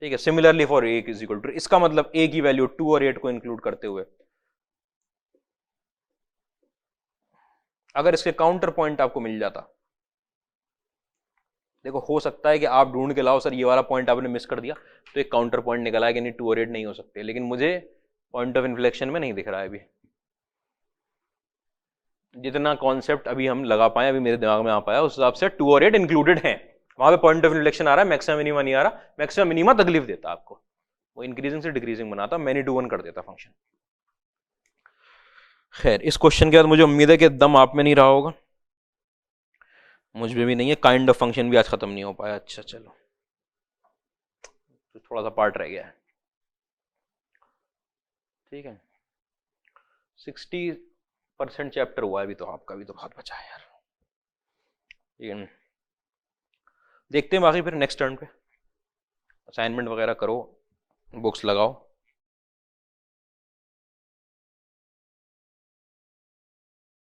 ठीक है। Similarly for a is equal to, इसका मतलब ए की वैल्यू 2 और 8 को इंक्लूड करते हुए, अगर इसके काउंटर पॉइंट आपको मिल जाता, देखो हो सकता है कि आप ढूंढ के लाओ सर ये वाला पॉइंट आपने मिस कर दिया, तो एक काउंटर पॉइंट निकला है कि नहीं 2 और 8 नहीं हो सकते, लेकिन मुझे पॉइंट ऑफ इन्फ्लेक्शन में नहीं दिख रहा है अभी। जितना कॉन्सेप्ट अभी हम लगा पाए, अभी मेरे दिमाग में आ पाया, उस हिसाब से 2 और 8 इंक्लूडेड हैं। वहां पे पॉइंट ऑफ इन्फ्लेक्शन आ रहा है, मैक्सिमम मिनिमा नहीं आ रहा। मैक्सिमम मिनिमा तकलीफ देता आपको, वो इंक्रीजिंग से डिक्रीजिंग बनाता, मैनी टू 1 कर देता फंक्शन। खैर, इस क्वेश्चन के बाद मुझे उम्मीद है कि दम आप में नहीं रहा होगा, मुझ में भी नहीं है। काइंड ऑफ फंक्शन भी आज खत्म नहीं हो पाया। अच्छा चलो, तो थोड़ा सा पार्ट रह गया है, ठीक है। 60% चैप्टर हुआ है अभी, तो आपका भी तो बहुत बचा है यार, ठीक है। देखते हैं बाकी फिर नेक्स्ट टर्न पे। असाइनमेंट वगैरह करो, बुक्स लगाओ।